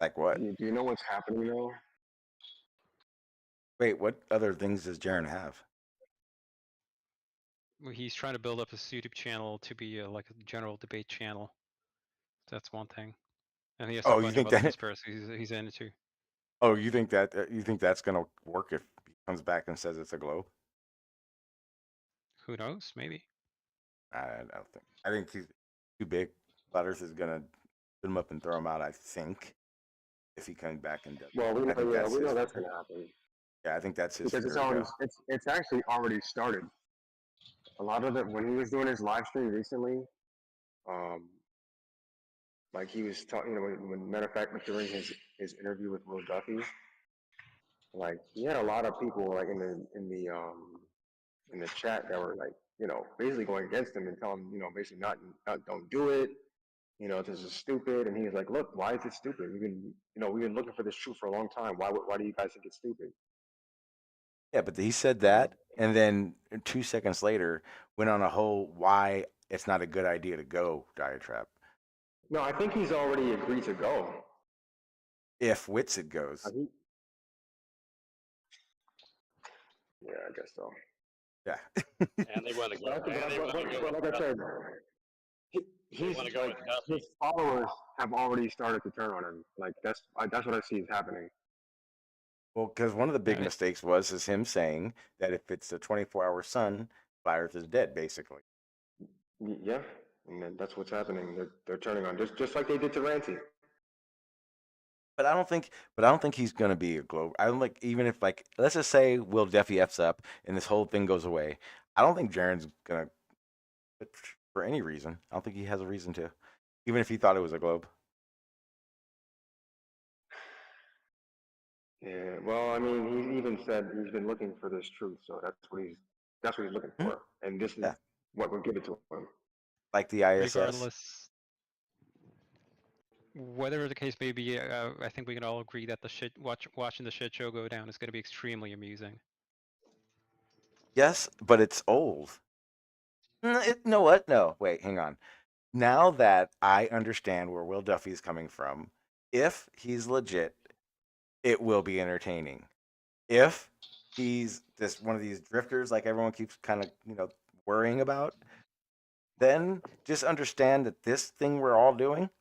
[SPEAKER 7] Like what?
[SPEAKER 3] Do you know what's happening though?
[SPEAKER 7] Wait, what other things does Jaren have?
[SPEAKER 1] He's trying to build up his YouTube channel to be like a general debate channel. That's one thing. And he has a bunch of other conspiracies he's into.
[SPEAKER 7] Oh, you think that's gonna work if he comes back and says it's a globe?
[SPEAKER 1] Who knows? Maybe.
[SPEAKER 7] I don't think. I think he's too big. Flat Earth is gonna put him up and throw him out. I think if he comes back and does.
[SPEAKER 10] Well, we
[SPEAKER 7] I
[SPEAKER 10] know,
[SPEAKER 7] think
[SPEAKER 10] yeah,
[SPEAKER 7] that's
[SPEAKER 10] we
[SPEAKER 7] his.
[SPEAKER 10] know that's going to happen
[SPEAKER 7] Yeah, I think that's his
[SPEAKER 10] because it's
[SPEAKER 7] fear to
[SPEAKER 10] already,
[SPEAKER 7] go.
[SPEAKER 10] it's actually already started. A lot of it when he was doing his live stream recently, um, like he was talking, you know, when matter of fact, like during his interview with Will Duffy, like he had a lot of people like in the chat that were like, you know, basically going against him and telling him, you know, basically not don't do it. You know, this is stupid. And he's like, look, why is it stupid? We've been looking for this truth for a long time. Why do you guys think it's stupid?
[SPEAKER 7] Yeah, but he said that, and then 2 seconds later went on a whole why it's not a good idea to go diatribe.
[SPEAKER 10] No, I think he's already agreed to go.
[SPEAKER 7] If Whitsitt goes.
[SPEAKER 10] Yeah, I guess so.
[SPEAKER 7] Yeah.
[SPEAKER 8] And they want to go.
[SPEAKER 10] But
[SPEAKER 8] Go
[SPEAKER 10] like I said, he's like his followers have already started to turn on him. Like that's what I see is happening.
[SPEAKER 7] Well, because one of the big mistakes is him saying that if it's a 24-hour sun, Flat Earth is dead, basically.
[SPEAKER 10] Yeah, and then that's what's happening. They're turning on just like they did to Ranty.
[SPEAKER 7] But I don't think he's gonna be a globe. I don't like even if like let's just say Will Duffy F's up and this whole thing goes away. I don't think Jaren's gonna for any reason. I don't think he has a reason to, even if he thought it was a globe.
[SPEAKER 10] Yeah, well, I mean, he even said he's been looking for this truth, so that's what he's looking for, and this is what will give it to him.
[SPEAKER 7] Like the ISS.
[SPEAKER 1] Regardless, whatever the case may be, I think we can all agree that watching the shit show go down is going to be extremely amusing.
[SPEAKER 7] Yes, but it's old. No, what? No, wait, hang on. Now that I understand where Will Duffy is coming from, if he's legit, it will be entertaining. If he's just one of these drifters like everyone keeps kind of, worrying about, then just understand that this thing we're all doing,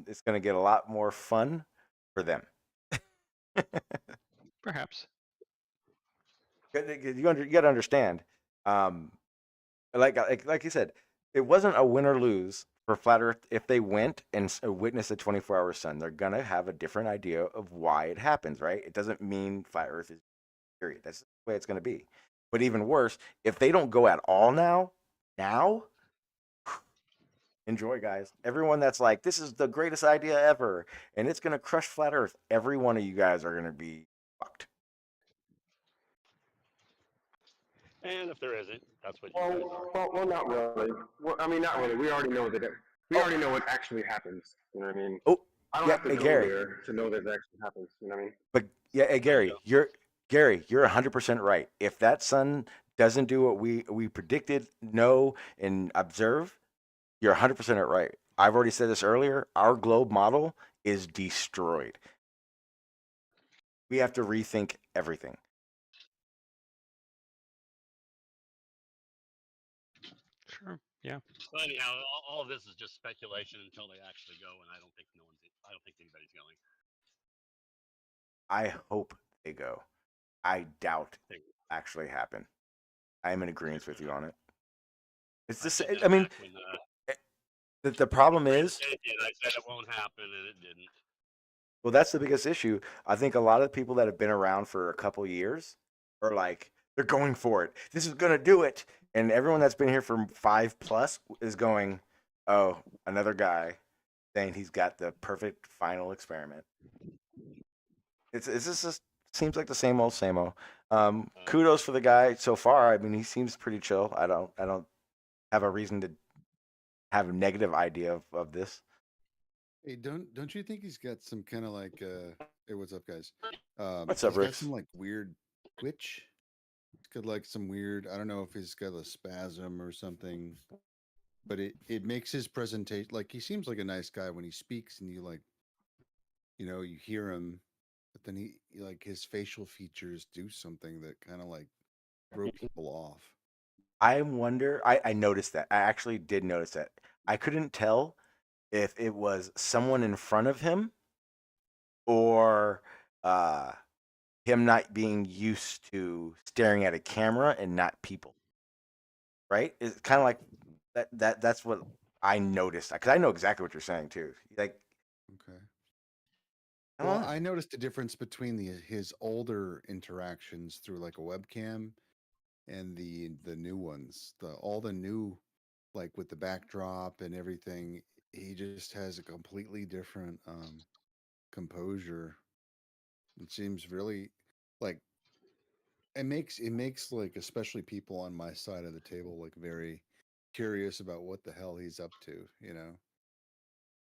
[SPEAKER 7] it's going to get a lot more fun for them.
[SPEAKER 1] Perhaps.
[SPEAKER 7] You got to understand, like you said, it wasn't a win or lose for Flat Earth. If they went and witnessed a 24-hour sun, they're going to have a different idea of why it happens, right? It doesn't mean Flat Earth is period. That's the way it's going to be. But even worse, if they don't go at all now, enjoy, guys. Everyone that's like, this is the greatest idea ever, and it's going to crush Flat Earth, every one of you guys are going to be fucked.
[SPEAKER 8] And if there isn't, that's what you guys are.
[SPEAKER 10] Well, not really. Well, I mean, not really. We already know that. We already know what actually happens. You know what I mean?
[SPEAKER 7] Oh,
[SPEAKER 10] I don't have to go there to know that it actually happens. You know what I mean?
[SPEAKER 7] But yeah, hey, Gary, you're 100% right. If that sun doesn't do what we predicted, know, and observe, you're 100% right. I've already said this earlier. Our globe model is destroyed. We have to rethink everything.
[SPEAKER 1] Sure. Yeah.
[SPEAKER 8] So anyhow, all of this is just speculation until they actually go, and I don't think anybody's going.
[SPEAKER 7] I hope they go. I doubt it will actually happen. I am in agreement with you on it. It's just, I mean, the problem is,
[SPEAKER 8] I said it won't happen, and it didn't.
[SPEAKER 7] Well, that's the biggest issue. I think a lot of people that have been around for a couple years are like, they're going for it. This is going to do it. And everyone that's been here for 5+ is going, oh, another guy saying he's got the perfect final experiment. It's just seems like the same old, same old. Kudos for the guy so far. I mean, he seems pretty chill. I don't have a reason to have a negative idea of this.
[SPEAKER 11] Hey, don't you think he's got some kind of like hey, what's up, guys?
[SPEAKER 7] What's up, Rick?
[SPEAKER 11] Got some like weird twitch. He's got like some weird, I don't know if he's got a spasm or something, but it makes his presentation, like he seems like a nice guy when he speaks and you you hear him, but then he like his facial features do something that kind of like throw people off.
[SPEAKER 7] I wonder, I noticed that. I actually did notice that. I couldn't tell if it was someone in front of him or him not being used to staring at a camera and not people. right? It's kind of like that's what I noticed because I know exactly what you're saying too. Like,
[SPEAKER 11] Okay.
[SPEAKER 7] I don't
[SPEAKER 11] Well,
[SPEAKER 7] know.
[SPEAKER 11] I noticed a difference between his older interactions through like a webcam and the new ones. All the new, like with the backdrop and everything, he just has a completely different composure. It seems really like it makes like especially people on my side of the table like very curious about what the hell he's up to, you know.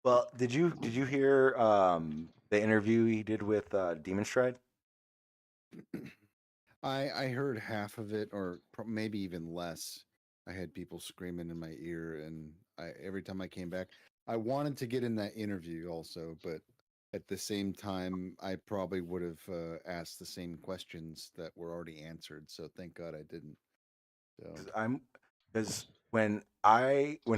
[SPEAKER 7] Well, did you hear the interview he did with Demon Stride?
[SPEAKER 11] I heard half of it, or maybe even less. I had people screaming in my ear, and I every time I came back, I wanted to get in that interview also, but at the same time, I probably would have asked the same questions that were already answered. So thank God I didn't. So
[SPEAKER 7] Because when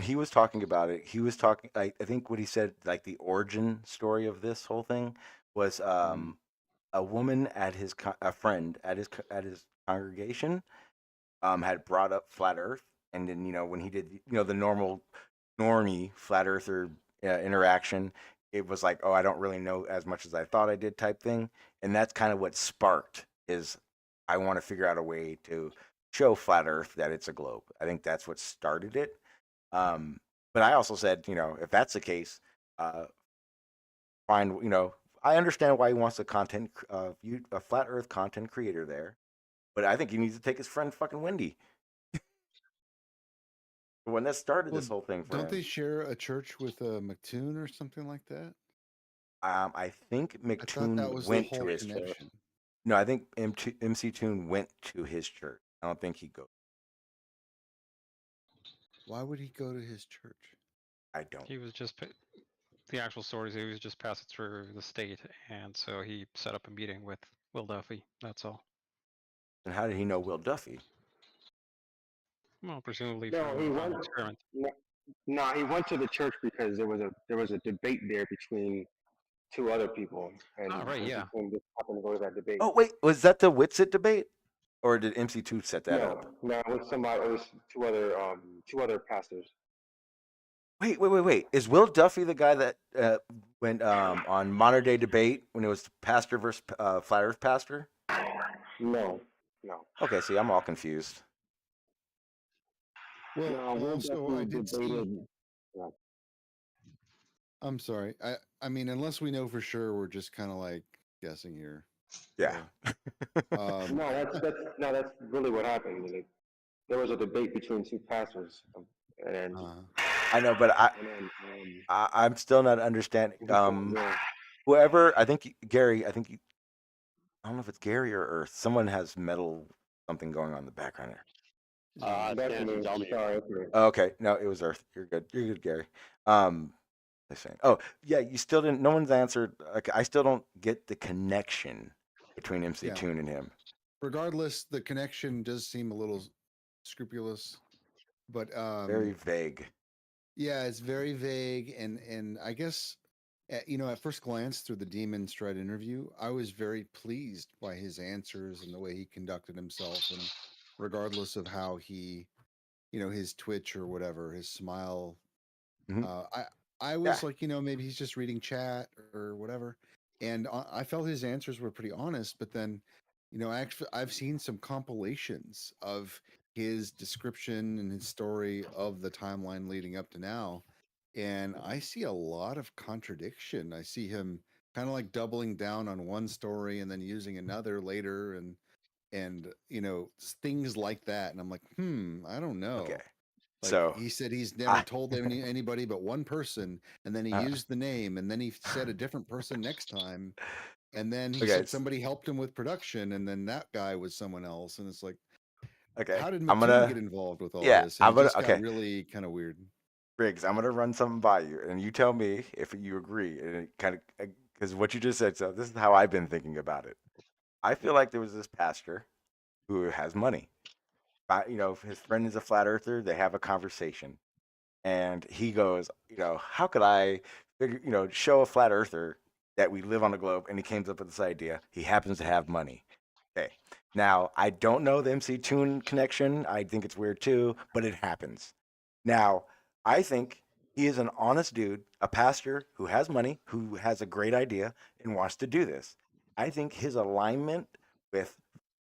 [SPEAKER 7] he was talking about it, he was talking. I think what he said, like the origin story of this whole thing, was a woman at a friend at his congregation had brought up flat Earth, and then when he did the normie flat earther interaction, it was like, oh, I don't really know as much as I thought I did type thing, and that's kind of what sparked is I want to figure out a way to show flat Earth that it's a globe. I think that's what started it. Um, but I also said, if that's the case, find I understand why he wants a flat Earth content creator there, but I think he needs to take his friend fucking Wendy. When that started
[SPEAKER 11] well,
[SPEAKER 7] this whole thing for
[SPEAKER 11] don't
[SPEAKER 7] him.
[SPEAKER 11] they share a church with McToon or something like that?
[SPEAKER 7] I think
[SPEAKER 11] I thought that
[SPEAKER 7] McToon
[SPEAKER 11] was the
[SPEAKER 7] went
[SPEAKER 11] whole
[SPEAKER 7] to his church.
[SPEAKER 11] connection.
[SPEAKER 7] No, I think MC Toon went to his church. I don't think he goes.
[SPEAKER 11] Why would he go to his church?
[SPEAKER 7] I don't.
[SPEAKER 1] He was just the actual stories. He was just passing through the state, and so he set up a meeting with Will Duffy. That's all.
[SPEAKER 7] And how did he know Will Duffy?
[SPEAKER 1] Well, presumably
[SPEAKER 10] No, he
[SPEAKER 1] from
[SPEAKER 10] went.
[SPEAKER 1] experiments.
[SPEAKER 10] No, he went to the church because there was a debate there between two other people, and
[SPEAKER 1] Oh, right, yeah.
[SPEAKER 10] just happened to go to that debate.
[SPEAKER 7] Oh wait, was that the Witsit debate, or did MC2 set that
[SPEAKER 10] No,
[SPEAKER 7] up?
[SPEAKER 10] no, it was somebody. It was two other pastors.
[SPEAKER 7] Wait. Is Will Duffy the guy that went on Modern Day Debate when it was pastor versus flat Earth pastor?
[SPEAKER 10] No.
[SPEAKER 7] Okay, see, I'm all confused.
[SPEAKER 11] Well,
[SPEAKER 10] No, Will
[SPEAKER 11] also
[SPEAKER 10] Duffy
[SPEAKER 11] I did see.
[SPEAKER 10] debated. Yeah.
[SPEAKER 11] I'm sorry. I mean, unless we know for sure, we're just kind of like guessing here.
[SPEAKER 7] Yeah.
[SPEAKER 10] That's really what happened. Like, there was a debate between two pastors, and
[SPEAKER 7] I know, but I'm still not understanding. Whoever, I think Gary, I don't know if it's Gary or Earth. Someone has metal something going on in the background there.
[SPEAKER 10] That's me. Sorry.
[SPEAKER 7] Okay, no, it was Earth. You're good. You're good, Gary. They're saying, oh yeah, you still didn't. No one's answered. Like, I still don't get the connection between MC Toon and him.
[SPEAKER 11] Regardless, the connection does seem a little scrupulous, but
[SPEAKER 7] very vague.
[SPEAKER 11] Yeah, it's very vague, and I guess at first glance through the Demon Stride interview, I was very pleased by his answers and the way he conducted himself, and regardless of how he, his twitch or whatever, his smile. I was like, maybe he's just reading chat or whatever, and I felt his answers were pretty honest. But then, actually, I've seen some compilations of his description and his story of the timeline leading up to now, and I see a lot of contradiction. I see him kind of like doubling down on one story and then using another later, and things like that. And I'm like, I don't know.
[SPEAKER 7] Okay.
[SPEAKER 11] Like,
[SPEAKER 7] so
[SPEAKER 11] he said he's never told anybody but one person, and then he used the name, and then he said a different person next time, and then he said somebody helped him with production, and then that guy was someone else, and it's like, how did McToon get involved with all this? And it just got really kind of weird.
[SPEAKER 7] Briggs, I'm gonna run something by you, and you tell me if you agree. And it kind of because what you just said. So this is how I've been thinking about it. I feel like there was this pastor who has money. His friend is a flat earther. They have a conversation, and he goes, how could I figure, show a flat earther that we live on a globe? And he came up with this idea. He happens to have money. Okay, Now, I don't know the MC Tune connection. I think it's weird too, but it happens. Now, I think he is an honest dude, a pastor who has money, who has a great idea and wants to do this. I think his alignment with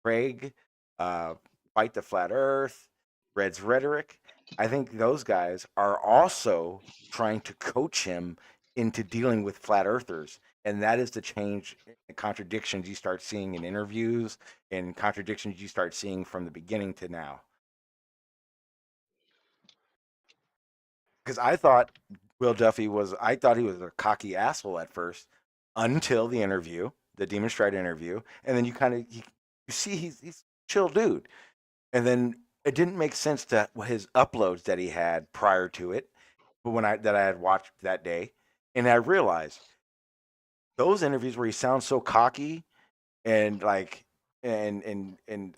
[SPEAKER 7] Craig, uh, Fight the Flat Earth, Red's Rhetoric, I think those guys are also trying to coach him into dealing with flat earthers. And that is the change, the contradictions you start seeing in interviews and contradictions you start seeing from the beginning to now. Because I thought I thought he was a cocky asshole at first until the interview, the Demon Stride interview. And then you see he's a chill dude. And then it didn't make sense to his uploads that he had prior to it, but that I had watched that day, and I realized those interviews where he sounds so cocky and like and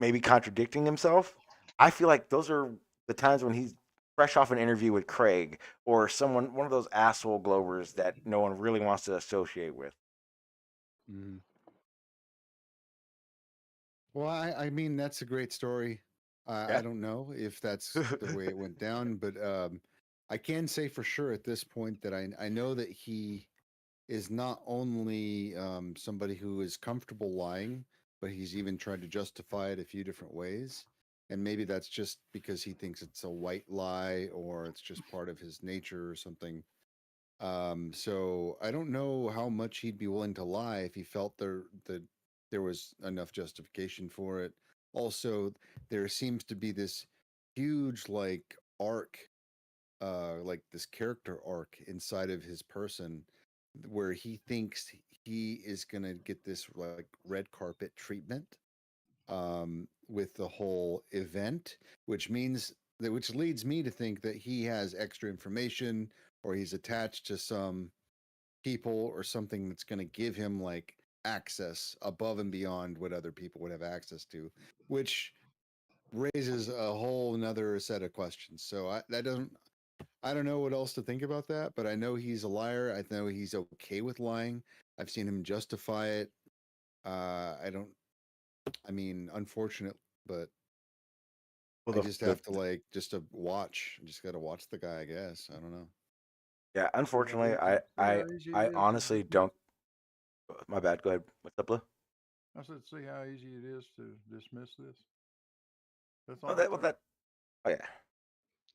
[SPEAKER 7] maybe contradicting himself. I feel like those are the times when he's fresh off an interview with Craig or one of those asshole Globers that no one really wants to associate with.
[SPEAKER 11] Mm. Well, I mean, that's a great story.
[SPEAKER 7] Yeah.
[SPEAKER 11] I don't know if that's the way it went down, but I can say for sure at this point that I know that he is not only somebody who is comfortable lying, but he's even tried to justify it a few different ways. And maybe that's just because he thinks it's a white lie or it's just part of his nature or something. So I don't know how much he'd be willing to lie if he felt that there was enough justification for it. Also, there seems to be this huge like arc, like this character arc inside of his person where he thinks he is gonna get this like red carpet treatment with the whole event, which leads me to think that he has extra information or he's attached to some people or something that's going to give him like access above and beyond what other people would have access to, which raises a whole another set of questions. So I don't know what else to think about that, but I know he's a liar. I know he's okay with lying. I've seen him justify it. I don't. I mean, unfortunate, but
[SPEAKER 7] Well,
[SPEAKER 11] I just have to like just to watch. I just got to watch the guy. I guess I don't know.
[SPEAKER 7] yeah. Unfortunately,
[SPEAKER 9] See how easy
[SPEAKER 7] I
[SPEAKER 9] it is to
[SPEAKER 7] honestly
[SPEAKER 9] dismiss.
[SPEAKER 7] don't. My bad. Go ahead. What's up, Blue?
[SPEAKER 9] I said, see how easy it is to dismiss this. That's all
[SPEAKER 7] Oh,
[SPEAKER 9] it
[SPEAKER 7] well,
[SPEAKER 9] takes.
[SPEAKER 7] oh yeah.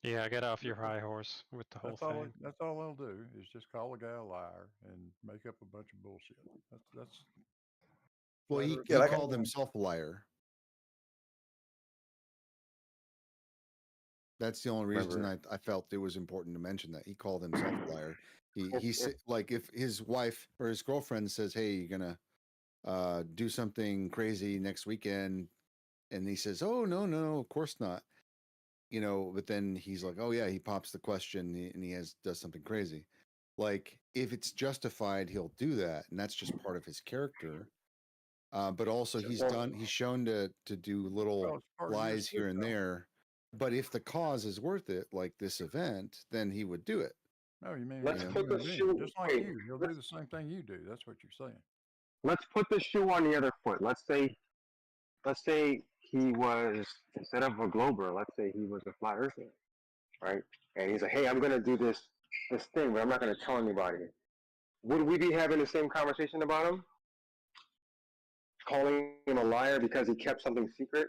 [SPEAKER 1] Yeah, get off your high horse with the whole thing.
[SPEAKER 9] That's all they'll do is just call a guy a liar and make up a bunch of bullshit. That's
[SPEAKER 11] Well,
[SPEAKER 9] flat
[SPEAKER 11] he
[SPEAKER 9] Earth
[SPEAKER 7] Yeah,
[SPEAKER 11] he
[SPEAKER 7] like
[SPEAKER 11] called
[SPEAKER 9] 101.
[SPEAKER 11] himself a liar. That's the only reason
[SPEAKER 7] remember.
[SPEAKER 11] I felt it was important to mention that he called himself a liar.
[SPEAKER 10] If,
[SPEAKER 11] He said like if his wife or his girlfriend says, "Hey, you're gonna do something crazy next weekend," and he says, "Oh no, of course not." You know, but then he's like, "Oh yeah," he pops the question and he does something crazy. Like if it's justified, he'll do that, and that's just part of his character. But also he's shown to do little
[SPEAKER 9] Well, it's part of your
[SPEAKER 11] lies here
[SPEAKER 9] shit,
[SPEAKER 11] and
[SPEAKER 9] though.
[SPEAKER 11] there. But if the cause is worth it, like this event, then he would do it.
[SPEAKER 9] No, you mean
[SPEAKER 10] let's
[SPEAKER 9] as a
[SPEAKER 10] put the
[SPEAKER 9] human being,
[SPEAKER 10] shoe.
[SPEAKER 9] just like
[SPEAKER 10] Wait,
[SPEAKER 9] you. He'll do the same thing you do. That's what you're saying.
[SPEAKER 10] let's put the shoe on the other foot. Let's say he was instead of a glober. Let's say he was a flat earther, right? And he's like, hey, I'm gonna do this thing, but I'm not gonna tell anybody. Would we be having the same conversation about him? Calling him a liar because he kept something secret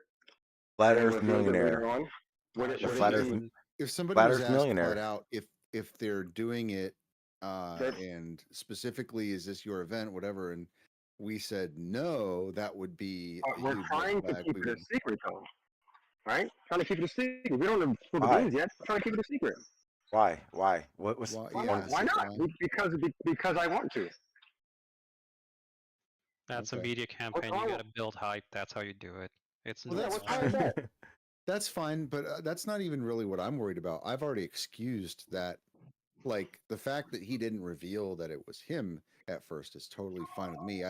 [SPEAKER 7] Flat
[SPEAKER 10] and
[SPEAKER 7] Earth
[SPEAKER 10] revealed it later
[SPEAKER 7] millionaire.
[SPEAKER 10] on?
[SPEAKER 7] The
[SPEAKER 10] Would
[SPEAKER 7] flat
[SPEAKER 10] it
[SPEAKER 7] Earth
[SPEAKER 10] be
[SPEAKER 11] If somebody
[SPEAKER 7] flat
[SPEAKER 11] was
[SPEAKER 7] Earth
[SPEAKER 11] asked flat
[SPEAKER 7] millionaire.
[SPEAKER 11] out if they're doing it
[SPEAKER 10] that?
[SPEAKER 11] and specifically is this your event, whatever, and we said no, that would be a
[SPEAKER 10] We're
[SPEAKER 11] huge red
[SPEAKER 10] trying to
[SPEAKER 11] flag.
[SPEAKER 10] keep
[SPEAKER 11] We
[SPEAKER 10] it a
[SPEAKER 11] would
[SPEAKER 10] secret, though, right? Trying to keep it a secret. We don't know the
[SPEAKER 7] Why?
[SPEAKER 10] beans yet. We're trying to keep it a secret.
[SPEAKER 7] Why? Why? What was?
[SPEAKER 11] well,
[SPEAKER 10] Why
[SPEAKER 11] yeah,
[SPEAKER 10] not? Why
[SPEAKER 11] see,
[SPEAKER 10] not? Because I want to.
[SPEAKER 1] That's a
[SPEAKER 11] okay.
[SPEAKER 1] media
[SPEAKER 10] What's
[SPEAKER 1] campaign. You
[SPEAKER 10] wrong?
[SPEAKER 1] got to build hype. That's how you do it. It's
[SPEAKER 11] Well,
[SPEAKER 10] Yeah,
[SPEAKER 11] that's
[SPEAKER 10] what's wrong with
[SPEAKER 11] fine.
[SPEAKER 10] that?
[SPEAKER 11] That's fine, but that's not even really what I'm worried about. I've already excused that. Like the fact that he didn't reveal that it was him at first is totally fine with me.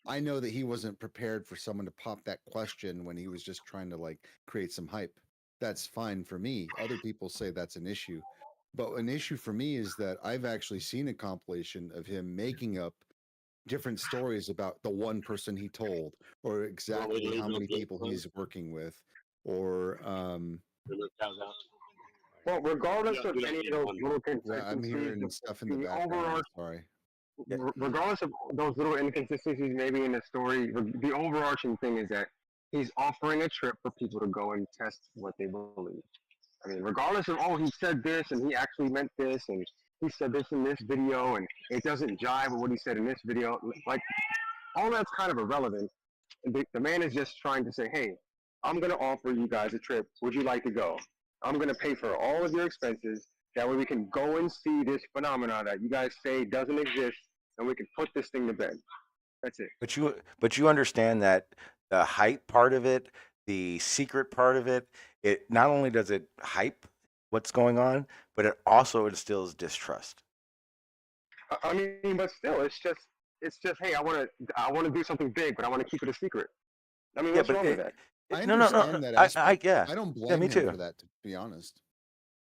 [SPEAKER 11] I know that he wasn't prepared for someone to pop that question when he was just trying to like create some hype. That's fine for me. Other people say that's an issue. But an issue for me is that I've actually seen a compilation of him making up different stories about the one person he told, or exactly how many people he's working with, or
[SPEAKER 10] well, regardless of any of those little
[SPEAKER 11] yeah, I'm
[SPEAKER 10] consistencies,
[SPEAKER 11] hearing stuff in the
[SPEAKER 10] the
[SPEAKER 11] background.
[SPEAKER 10] overarching,
[SPEAKER 11] Sorry.
[SPEAKER 10] regardless of those little inconsistencies maybe in the story, the overarching thing is that he's offering a trip for people to go and test what they believe. I mean, regardless of, oh, he said this and he actually meant this and he said this in this video and it doesn't jive with what he said in this video, like all that's kind of irrelevant. The man is just trying to say, hey, I'm going to offer you guys a trip. Would you like to go? I'm going to pay for all of your expenses. That way we can go and see this phenomena that you guys say doesn't exist, and we can put this thing to bed. That's it.
[SPEAKER 7] But you understand that the hype part of it, the secret part of it, it not only does it hype what's going on, but it also instills distrust.
[SPEAKER 10] I mean, but still, it's just, hey, I want to do something big, but I want to keep it a secret. I mean, what's wrong with that?
[SPEAKER 11] I understand that aspect.
[SPEAKER 7] yeah.
[SPEAKER 11] I don't blame
[SPEAKER 7] me
[SPEAKER 11] him
[SPEAKER 7] too.
[SPEAKER 11] for that, to be honest.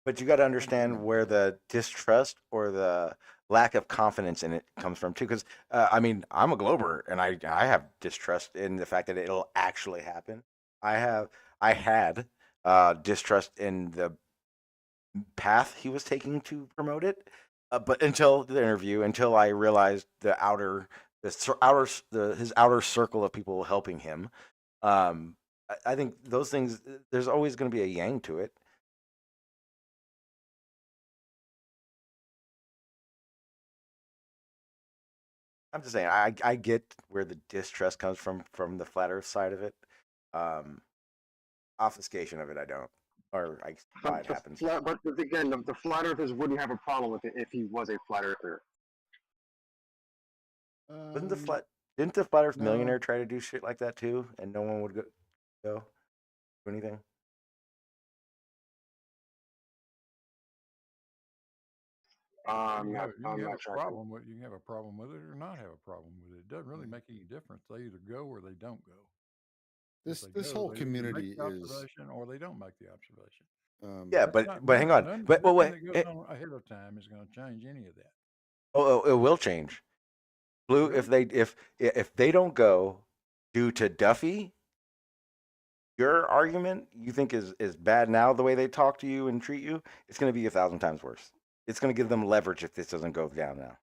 [SPEAKER 7] But you got to understand where the distrust or the lack of confidence in it comes from too. Because I mean, I'm a Glober, and I have distrust in the fact that it'll actually happen. I had distrust in the path he was taking to promote it, but until the interview, until I realized his outer circle of people helping him. I think those things. There's always going to be a yang to it. I'm just saying, I get where the distrust comes from the flat Earth side of it. Obfuscation of it, I don't, or I why it happens.
[SPEAKER 10] But again, the flat earthers wouldn't have a problem with it if he was a flat earther.
[SPEAKER 7] Didn't the flat Earth millionaire try to do shit like that too, and no one would go do anything?
[SPEAKER 10] I'm
[SPEAKER 9] you
[SPEAKER 10] not
[SPEAKER 9] have a
[SPEAKER 10] tracking.
[SPEAKER 9] problem with you can have a problem with it or not have a problem with it. It doesn't really make any difference. They either go or they don't go.
[SPEAKER 11] This whole community
[SPEAKER 9] make the
[SPEAKER 11] is
[SPEAKER 9] observation or they don't make the observation.
[SPEAKER 7] Yeah, but hang on. But
[SPEAKER 9] nothing
[SPEAKER 7] wait,
[SPEAKER 9] that goes on ahead of time is going to change any of that.
[SPEAKER 7] Oh, it will change. Blue,
[SPEAKER 9] Really?
[SPEAKER 7] if they don't go due to Duffy, your argument you think is bad now the way they talk to you and treat you, it's going to be 1,000 times worse. It's going to give them leverage if this doesn't go down now.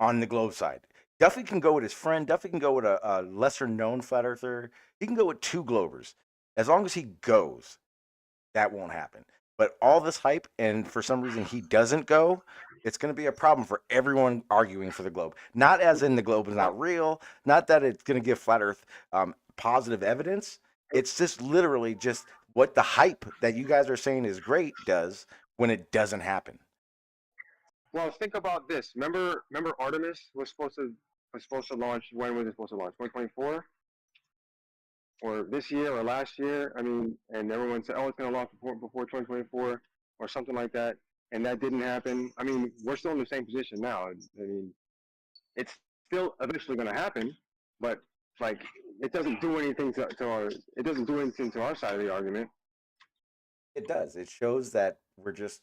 [SPEAKER 7] On the Globe side, Duffy can go with his friend. Duffy can go with a lesser known flat earther. He can go with 2 Globers. As long as he goes, that won't happen. But all this hype, and for some reason he doesn't go, it's going to be a problem for everyone arguing for the globe. Not as in the globe is not real, not that it's going to give flat Earth positive evidence. It's just literally just what the hype that you guys are saying is great does when it doesn't happen.
[SPEAKER 10] Well, think about this. Remember Artemis was supposed to launch. When was it supposed to launch? 2024, or this year, or last year? I mean, and everyone said, "Oh, it's going to launch before 2024, or something like that," and that didn't happen. I mean, we're still in the same position now. I mean, it's still eventually going to happen, but like, it doesn't do anything to our. It doesn't do anything to our side of the argument.
[SPEAKER 7] It does. It shows that we're just.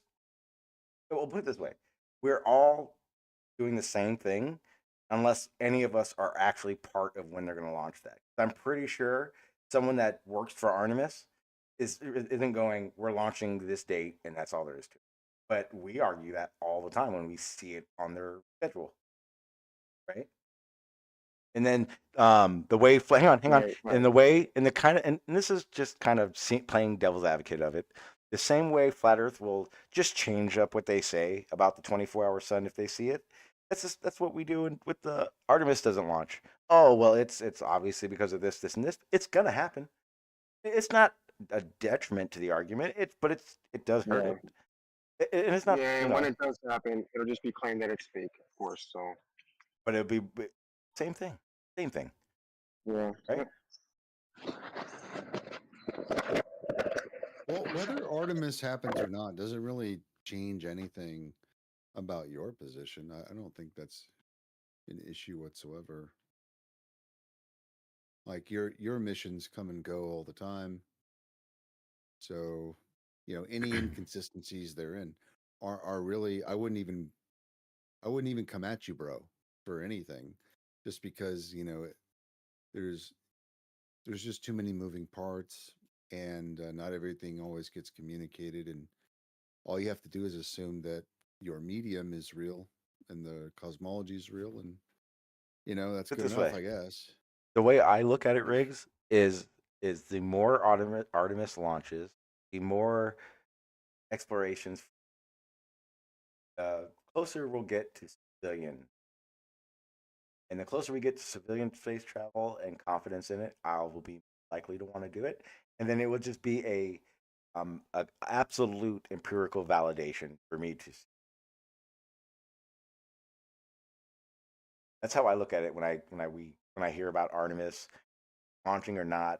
[SPEAKER 7] We'll put it this way: we're all doing the same thing, unless any of us are actually part of when they're going to launch that. I'm pretty sure someone that works for Artemis isn't going, we're launching this date and that's all there is to it. But we argue that all the time when we see it on their schedule, right? And then the way, hang on,
[SPEAKER 10] Right.
[SPEAKER 7] and the way, and the kind of, and this is just kind of playing devil's advocate of it. The same way Flat Earth will just change up what they say about the 24-hour sun if they see it. That's what we do with the Artemis doesn't launch. Oh well, it's obviously because of this, and this. It's gonna happen. It's not a detriment to the argument. But it does hurt it. And it's not.
[SPEAKER 10] Yeah, and when it does happen, it'll just be claimed that it's fake, of course. So.
[SPEAKER 7] But it'll be same thing. Same thing.
[SPEAKER 10] Yeah.
[SPEAKER 7] Right.
[SPEAKER 11] Well, whether Artemis happens or not doesn't really change anything about your position. I don't think that's an issue whatsoever. Like your missions come and go all the time. So, any inconsistencies therein are really I wouldn't even come at you, bro, for anything. just because there's just too many moving parts, and not everything always gets communicated. And all you have to do is assume that your medium is real and the cosmology is real, and that's
[SPEAKER 7] Put it
[SPEAKER 11] good
[SPEAKER 7] this
[SPEAKER 11] enough,
[SPEAKER 7] way:
[SPEAKER 11] I guess.
[SPEAKER 7] the way I look at it, Riggs, is the more Artemis launches, the more explorations, closer we'll get to civilian. And the closer we get to civilian space travel and confidence in it, I will be likely to want to do it. And then it would just be a absolute empirical validation for me to. That's how I look at it when I hear about Artemis launching or not.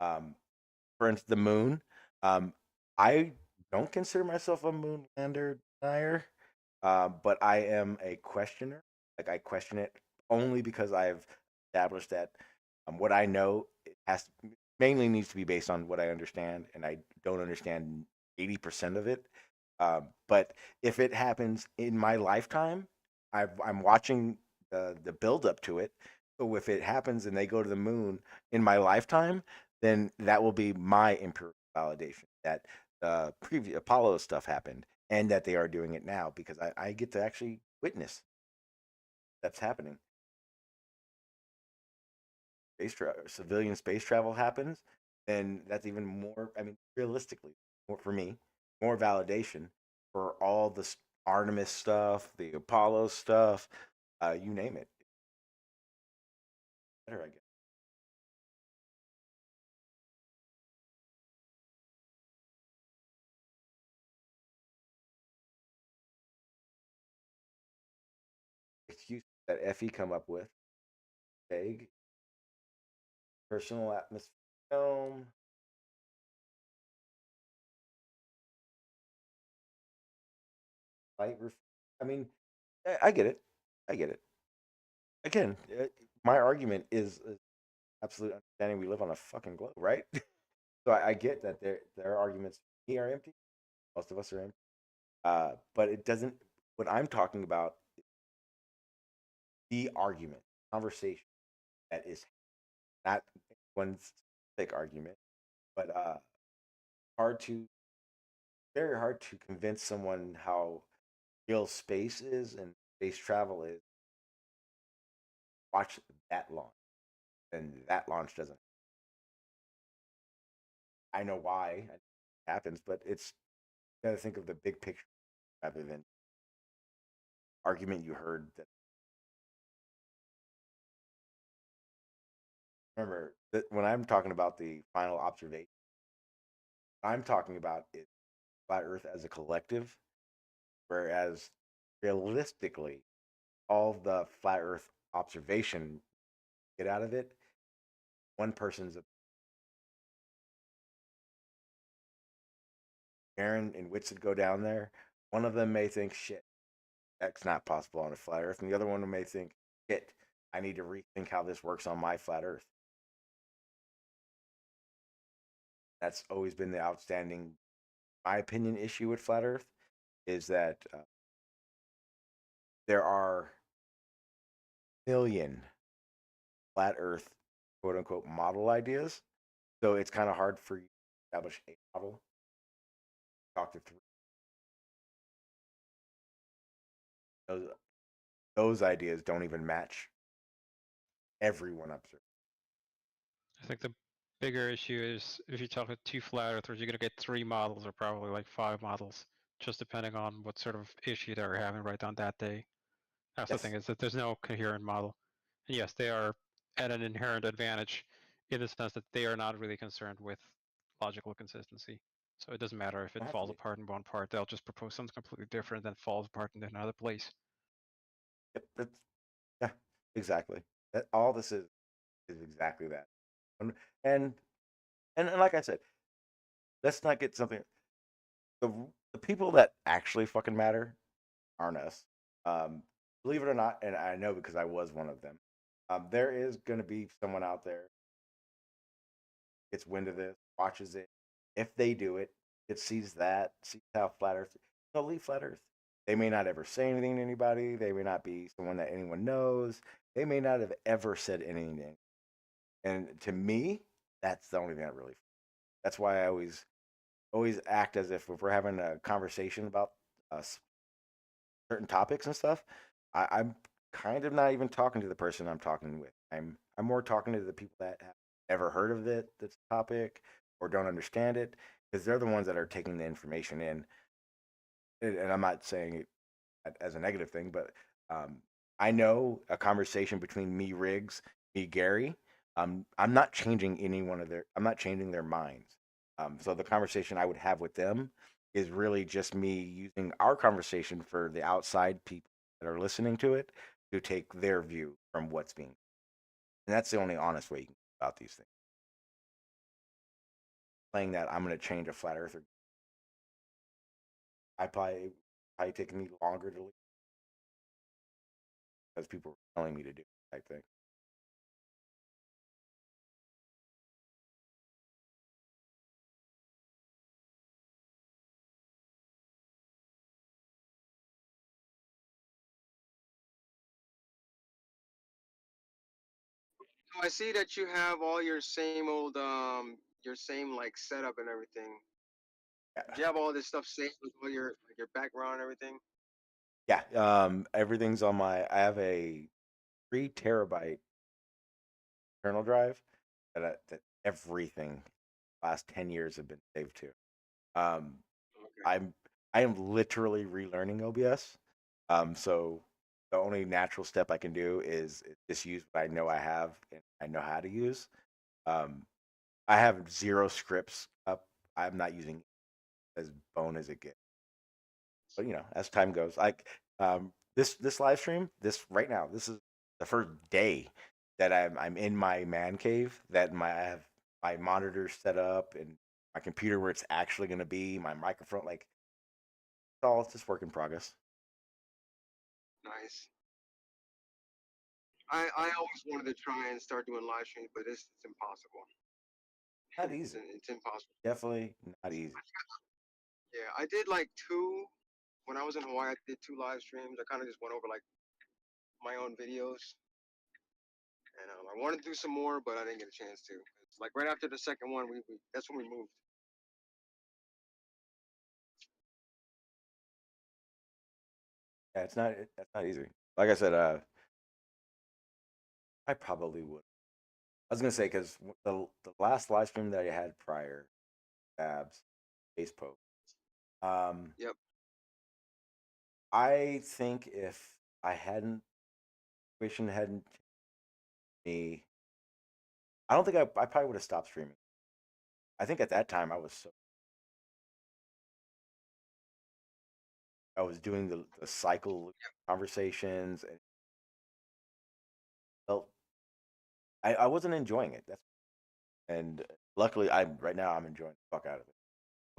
[SPEAKER 7] For instance, the moon. I don't consider myself a moon lander denier, but I am a questioner. Like, I question it only because I've established that what I know mainly needs to be based on what I understand, and I don't understand 80% of it. But if it happens in my lifetime, I'm watching the build up to it. So if it happens and they go to the moon in my lifetime, then that will be my empirical validation that the previous Apollo stuff happened and that they are doing it now, because I get to actually witness that's happening. Civilian space travel happens, then that's even more. I mean, realistically, more for me, more validation for all the Artemis stuff, the Apollo stuff, you name it. Better, I guess. Excuse that FE come up with: vague, personal atmosphere film. Light. I mean, I get it. I get it. Again, my argument is absolute understanding we live on a fucking globe, right? So I get that their arguments here are empty. Most of us are empty. But it doesn't. What I'm talking about, the argument, conversation that is not one specific argument, but hard to, very hard to convince someone how real space is and space travel is. Watch that launch, and that launch doesn't. I know why it happens, but it's, you got to think of the big picture rather than argument you heard. That, remember that when I'm talking about the final observation, I'm talking about is flat Earth as a collective, whereas realistically, all the flat Earth observation get out of it, one person's Aaron and Wits would go down there. One of them may think, shit, that's not possible on a flat Earth, and the other one may think, shit, I need to rethink how this works on my flat Earth. That's always been the outstanding, my opinion, issue with flat Earth is that there are million flat Earth quote unquote model ideas. So it's kind of hard for you to establish a model. Talk to three. Those ideas don't even match everyone observed.
[SPEAKER 1] I think the bigger issue is if you talk with two flat earthers, you're going to get 3 models or probably like 5 models, just depending on what sort of issue they're having right on that day. That's the thing, is that there's no coherent model. And yes, they are at an inherent advantage in the sense that they are not really concerned with logical consistency. So it doesn't matter if it falls apart in one part, they'll just propose something completely different that falls apart in another place.
[SPEAKER 7] Yep, yeah, exactly. That all this is exactly that. And like I said, let's not get something. The people that actually fucking matter aren't us. Believe it or not, and I know because I was one of them. There is going to be someone out there gets wind of this, watches it. If they do it, it sees how flat Earth. They'll leave flat Earth. They may not ever say anything to anybody. They may not be someone that anyone knows. They may not have ever said anything. And to me, that's the only thing that really. That's why I always act as if we're having a conversation about certain topics and stuff, I'm kind of not even talking to the person I'm talking with. I'm more talking to the people that have never heard of this topic or don't understand it because they're the ones that are taking the information in. And I'm not saying it as a negative thing, but I know a conversation between me, Riggs, me, Gary. I'm not changing any one of their. I'm not changing their minds. So the conversation I would have with them is really just me using our conversation for the outside people that are listening to it to take their view from what's being. And that's the only honest way you can go about these things. Playing that I'm going to change a flat earther. I probably taking me longer to leave because people are telling me to do type thing.
[SPEAKER 3] So I see that you have all your same old your same like setup and everything. Do you have all this stuff saved with all your like your background and everything?
[SPEAKER 7] Yeah, everything's on my. I have a 3 terabyte internal drive that everything last 10 years have been saved to. Um,
[SPEAKER 3] Okay.
[SPEAKER 7] I am literally relearning OBS. So the only natural step I can do is just use what I know I have and I know how to use. Um, I have 0 scripts up. I'm not using as bone as it gets. But as time goes, like this live stream, this right now, this is the first day that I'm in my man cave. That I have my monitors set up and my computer where it's actually going to be, my microphone. Like it's just work in progress.
[SPEAKER 3] Nice. I always wanted to try and start doing live streams, but it's impossible.
[SPEAKER 7] Not
[SPEAKER 3] It's
[SPEAKER 7] easy.
[SPEAKER 3] it's impossible.
[SPEAKER 7] Definitely not easy.
[SPEAKER 3] Yeah, I did like two when I was in Hawaii. I did 2 live streams. I kind of just went over like my own videos, and I wanted to do some more, but I didn't get a chance to. It's like right after the second one, we that's when we moved.
[SPEAKER 7] Yeah, that's not easy. Like I said, I probably would. I was gonna say because the last live stream that I had prior, Babs, Face Poke.
[SPEAKER 3] Yep.
[SPEAKER 7] I think if I hadn't, situation hadn't me, I don't think I probably would have stopped streaming. I think at that time I was doing the cycle conversations and felt I wasn't enjoying it. And luckily right now I'm enjoying the fuck out of it.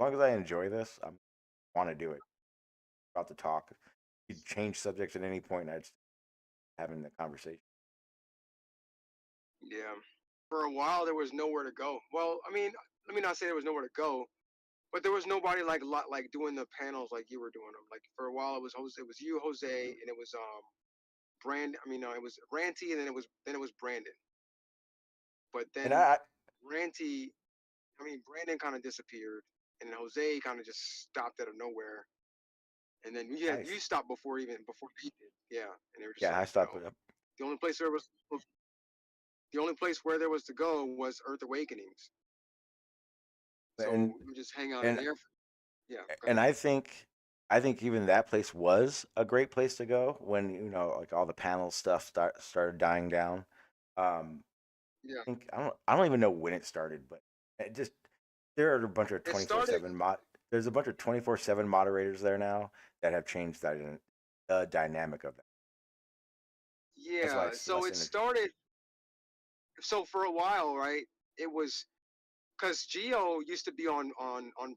[SPEAKER 7] As long as I enjoy this, I want to do it. About to talk. You change subjects at any point. I just having the conversation.
[SPEAKER 3] Yeah. For a while, there was nowhere to go. Well, I mean, let me not say there was nowhere to go, but there was nobody like doing the panels like you were doing them. Like for a while, it was you, Jose, and it was Brand. I mean, no, it was Ranty, and then it was Brandon. But
[SPEAKER 7] And
[SPEAKER 3] then Ranty, I mean, Brandon kind of disappeared, and Jose kind of just stopped out of nowhere. And then
[SPEAKER 7] nice.
[SPEAKER 3] you stopped before they did. Yeah, and they were just
[SPEAKER 7] Yeah, I
[SPEAKER 3] like,
[SPEAKER 7] stopped.
[SPEAKER 3] the only place where there was to go was Earth Awakenings. So
[SPEAKER 7] And
[SPEAKER 3] we just hang out in
[SPEAKER 7] and
[SPEAKER 3] there. Yeah. Go
[SPEAKER 7] and
[SPEAKER 3] ahead.
[SPEAKER 7] I think even that place was a great place to go when like all the panel stuff started dying down.
[SPEAKER 3] Yeah.
[SPEAKER 7] I think I don't even know when it started, but it just there are a bunch of
[SPEAKER 3] It
[SPEAKER 7] 24/7 there's a bunch of 24/7 moderators there now that have changed the dynamic of that. That's why
[SPEAKER 3] Yeah.
[SPEAKER 7] it's
[SPEAKER 3] So
[SPEAKER 7] less
[SPEAKER 3] it
[SPEAKER 7] entertaining.
[SPEAKER 3] started. So for a while, right? It was because Geo used to be on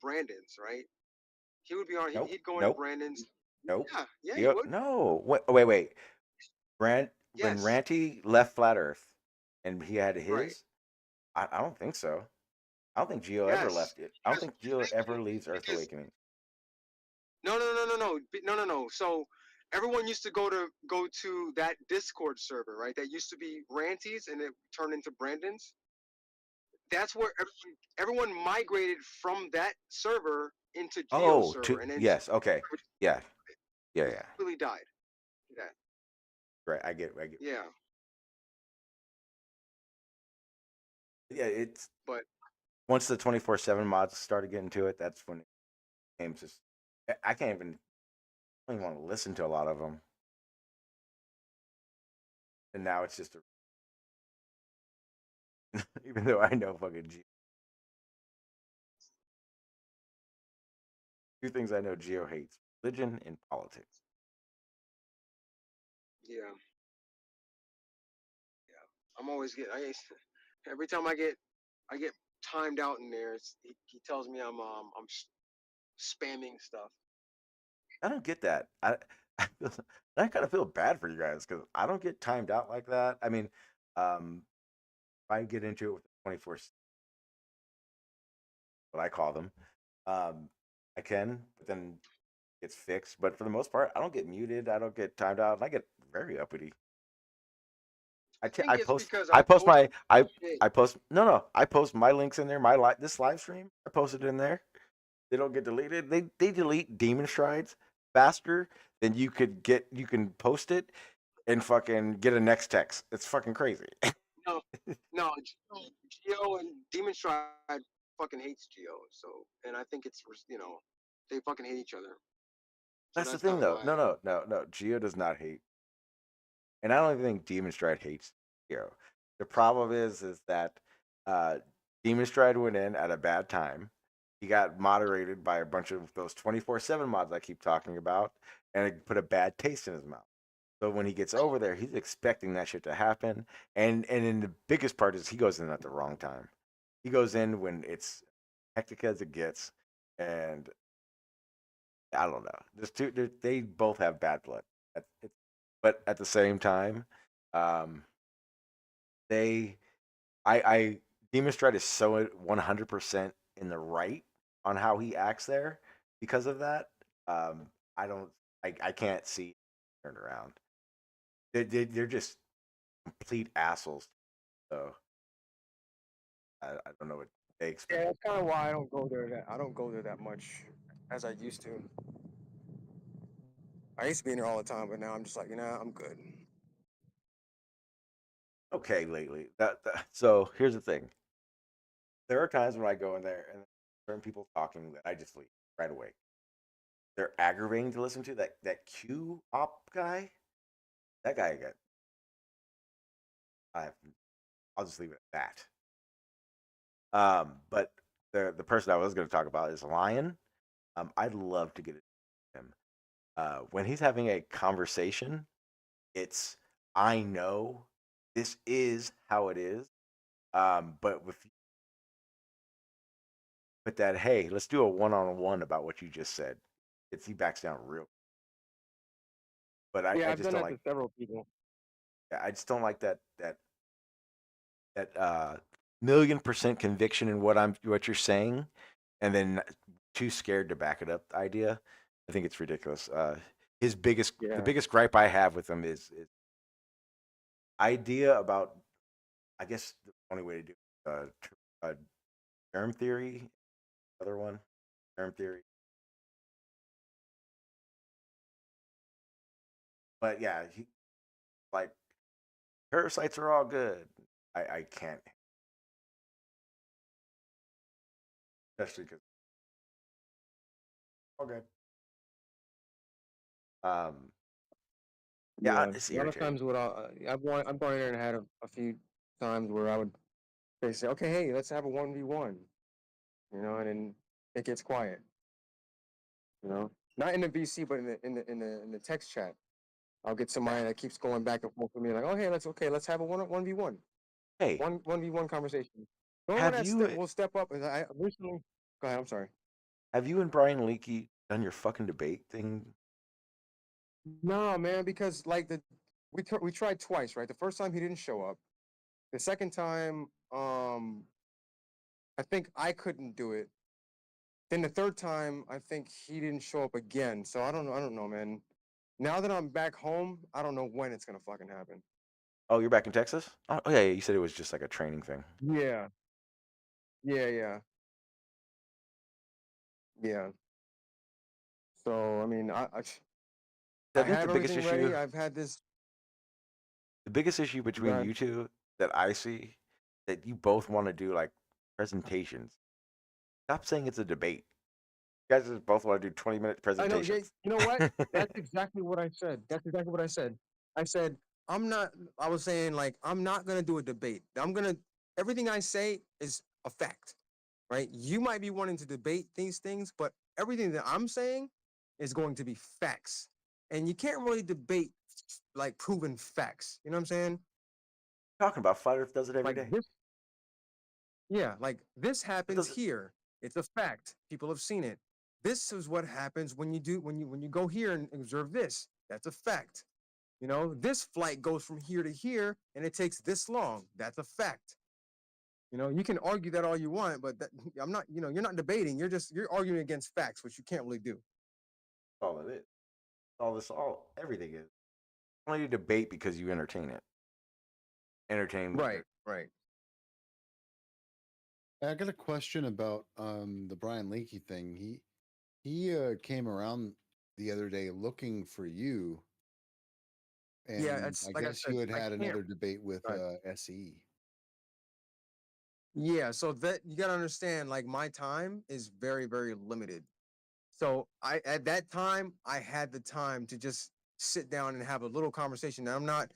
[SPEAKER 3] Brandon's, right? He would be on.
[SPEAKER 7] Nope.
[SPEAKER 3] He'd go into
[SPEAKER 7] Nope.
[SPEAKER 3] Brandon's.
[SPEAKER 7] Nope.
[SPEAKER 3] Yeah. Yeah. He
[SPEAKER 7] Yep.
[SPEAKER 3] would.
[SPEAKER 7] No. Wait. When
[SPEAKER 3] Yes.
[SPEAKER 7] Ranty left Flat Earth and he had
[SPEAKER 3] Right.
[SPEAKER 7] his, I don't think so. I don't think Geo ever
[SPEAKER 3] Yes.
[SPEAKER 7] left it. I don't think Geo ever leaves Earth
[SPEAKER 3] Because
[SPEAKER 7] Awakening.
[SPEAKER 3] no. So everyone used to go to that Discord server, right? That used to be Ranty's and it turned into Brandon's. That's where everyone migrated from that server into Geo's
[SPEAKER 7] Oh,
[SPEAKER 3] server, and then
[SPEAKER 7] yes, okay, yeah, yeah.
[SPEAKER 3] really died. Yeah,
[SPEAKER 7] Right, I get,
[SPEAKER 3] yeah.
[SPEAKER 7] yeah. It's
[SPEAKER 3] But
[SPEAKER 7] once the 24/7 mods started getting to it, that's when games just. I can't even. I don't even want to listen to a lot of them, and now it's just even though I know fucking two things I know Geo hates: religion and politics.
[SPEAKER 3] yeah, yeah. I'm always get. Every time I get timed out in there. He tells me I'm spamming stuff.
[SPEAKER 7] I don't get that. I, feel, I kind of feel bad for you guys because I don't get timed out like that. I mean, if I get into it with 24, what I call them, um, I can, but then it's fixed. But for the most part, I don't get muted. I don't get timed out, and I get very uppity.
[SPEAKER 3] I think it's because
[SPEAKER 7] I
[SPEAKER 3] I
[SPEAKER 7] post
[SPEAKER 3] post
[SPEAKER 7] my
[SPEAKER 3] shit.
[SPEAKER 7] I post I post my links in there. This live stream, I posted in there. They don't get deleted. They delete demon strides faster than you can post it and fucking get a next text. It's fucking crazy.
[SPEAKER 3] No, no, Geo and Demon Stride fucking hates Geo. So, and I think they fucking hate each other. So
[SPEAKER 7] That's the
[SPEAKER 3] that's
[SPEAKER 7] thing
[SPEAKER 3] probably
[SPEAKER 7] though.
[SPEAKER 3] why.
[SPEAKER 7] No. Geo does not hate, and I don't even think Demon Stride hates Geo. The problem is that uh, Demon Stride went in at a bad time. He got moderated by a bunch of those 24/7 mods I keep talking about, and it put a bad taste in his mouth. So when he gets over there, he's expecting that shit to happen. And then the biggest part is he goes in at the wrong time. He goes in when it's hectic as it gets, and I don't know. They both have bad blood. But at the same time, um, they I Demon Stride is so 100% in the right on how he acts there because of that. Um, I don't I can't see turned around. They're just complete assholes. So I don't know what they expect.
[SPEAKER 10] Yeah, that's kind of why I don't go there. I don't go there that much as I used to. I used to be in there all the time, but now I'm just like, I'm good.
[SPEAKER 7] Okay, lately. So here's the thing. There are times when I go in there and certain people talking that I just leave right away. They're aggravating to listen to. That Q op guy. That guy got. I I'll just leave it at that. But the person I was going to talk about is Lion. I'd love to get it to him. When he's having a conversation, it's I know this is how it is. But with that, hey, let's do a one-on-one about what you just said. He backs down real. But
[SPEAKER 10] Yeah,
[SPEAKER 7] I
[SPEAKER 10] I've
[SPEAKER 7] just
[SPEAKER 10] done
[SPEAKER 7] don't
[SPEAKER 10] that
[SPEAKER 7] like.
[SPEAKER 10] to several people.
[SPEAKER 7] I just don't like that 1,000,000% conviction in what you're saying, and then too scared to back it up. Idea. I think it's ridiculous. The
[SPEAKER 10] Yeah.
[SPEAKER 7] biggest gripe I have with him is idea about. I guess the only way to do germ theory. Other one, germ theory. But yeah, like parasites are all good. I can't, especially because okay. Um, yeah,
[SPEAKER 10] Yeah.
[SPEAKER 7] it's
[SPEAKER 10] A lot of
[SPEAKER 7] irritating.
[SPEAKER 10] times, I've gone in there and had a few times where I would they say, okay, hey, let's have a 1v1, and then it gets quiet, not in the VC, but in the text chat. I'll get somebody that keeps going back and forth with me, like, oh, hey, let's have a 1v1,
[SPEAKER 7] Hey,
[SPEAKER 10] 1v1 conversation. The only one
[SPEAKER 7] have
[SPEAKER 10] that
[SPEAKER 7] you
[SPEAKER 10] will step up is I recently. Go ahead. I'm sorry.
[SPEAKER 7] have you and Brian Leakey done your fucking debate thing?
[SPEAKER 10] No, man, because like we tried twice, right? The first time he didn't show up. The second time, I think I couldn't do it. Then the third time, I think he didn't show up again. So I don't know, man.
[SPEAKER 3] Now that I'm back home, I don't know when it's gonna fucking happen.
[SPEAKER 7] Oh, you're back in Texas? Oh, yeah, you said it was just like a training thing.
[SPEAKER 3] Yeah. Yeah. So I mean, I
[SPEAKER 7] I
[SPEAKER 3] I
[SPEAKER 7] think the
[SPEAKER 3] have
[SPEAKER 7] biggest
[SPEAKER 3] everything ready.
[SPEAKER 7] issue,
[SPEAKER 3] I've had this.
[SPEAKER 7] the biggest issue
[SPEAKER 3] Go
[SPEAKER 7] between
[SPEAKER 3] ahead.
[SPEAKER 7] you two that I see, that you both want to do like presentations. Stop saying it's a debate. You guys just both want to do 20-minute
[SPEAKER 3] I know. Yeah.
[SPEAKER 7] presentations.
[SPEAKER 3] You know what? That's exactly what I said. That's exactly what I said. I said I'm not. I was saying like I'm not gonna do a debate. I'm gonna. Everything I say is a fact, right? You might be wanting to debate these things, but everything that I'm saying is going to be facts, and you can't really debate like proven facts. You know what I'm saying?
[SPEAKER 7] Talking about Flat Earth does it every
[SPEAKER 3] Like
[SPEAKER 7] day.
[SPEAKER 3] this. Yeah, like this
[SPEAKER 7] It
[SPEAKER 3] happens
[SPEAKER 7] does.
[SPEAKER 3] here. It's a fact. People have seen it. This is what happens when you go here and observe this. That's a fact. You know, this flight goes from here to here and it takes this long. That's a fact. You know, you can argue that all you want, but that, I'm not, you know, you're not debating. You're arguing against facts, which you can't really do.
[SPEAKER 7] All of it. Everything is. Only debate because you entertain it. Entertain.
[SPEAKER 3] Right.
[SPEAKER 11] I got a question about the Brian Leakey thing. He came around the other day looking for you,
[SPEAKER 3] Yeah,
[SPEAKER 11] and
[SPEAKER 3] it's
[SPEAKER 11] I
[SPEAKER 3] like I
[SPEAKER 11] guess
[SPEAKER 3] said,
[SPEAKER 11] you had
[SPEAKER 3] I
[SPEAKER 11] had
[SPEAKER 3] can't.
[SPEAKER 11] another debate with
[SPEAKER 3] Go ahead.
[SPEAKER 11] SE.
[SPEAKER 3] Yeah, so that you gotta understand, like my time is very, very limited. So I at that time I had the time to just sit down and have a little conversation. I'm not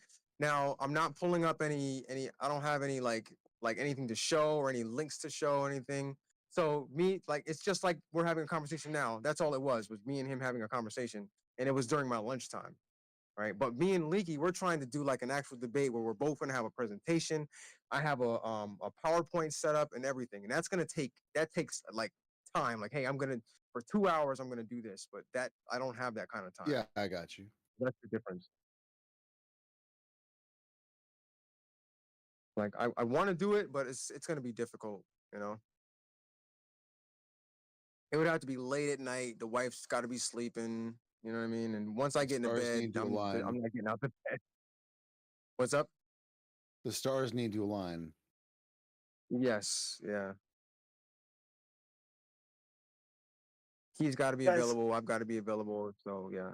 [SPEAKER 3] pulling up any I don't have any like anything to show or any links to show or anything. So me like it's just like we're having a conversation now. That's all it was me and him having a conversation. And it was during my lunchtime. Right. But me and Leaky, we're trying to do like an actual debate where we're both gonna have a presentation. I have a PowerPoint set up and everything. And that takes like time. Like, hey, I'm gonna for 2 hours I'm gonna do this, but that I don't have that kind of time.
[SPEAKER 11] Yeah, I got you.
[SPEAKER 3] That's the difference. Like I want to do it, but it's gonna be difficult, you know. It would have to be late at night. The wife's got to be sleeping. You know what I mean? And once I
[SPEAKER 11] The
[SPEAKER 3] get into
[SPEAKER 11] stars
[SPEAKER 3] bed,
[SPEAKER 11] need to align.
[SPEAKER 3] I'm not getting out of bed. What's up?
[SPEAKER 11] The stars need to align.
[SPEAKER 3] Yes, yeah. He's got to be
[SPEAKER 7] Guys,
[SPEAKER 3] available. I've got to be available. So yeah.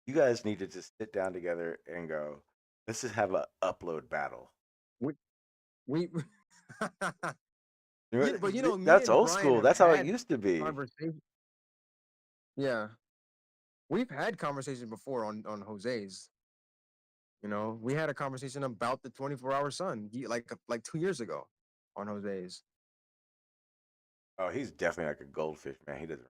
[SPEAKER 7] you guys need to just sit down together and go, let's just have a upload battle.
[SPEAKER 3] We
[SPEAKER 7] You know,
[SPEAKER 3] but you know, me
[SPEAKER 7] that's
[SPEAKER 3] and
[SPEAKER 7] old
[SPEAKER 3] Brian
[SPEAKER 7] school.
[SPEAKER 3] have
[SPEAKER 7] That's how it
[SPEAKER 3] had
[SPEAKER 7] used to be.
[SPEAKER 3] conversation. Yeah, we've had conversations before on Jose's. You know, we had a conversation about the 24-hour sun like 2 years ago on Jose's.
[SPEAKER 7] Oh, he's definitely like a goldfish, man. He doesn't.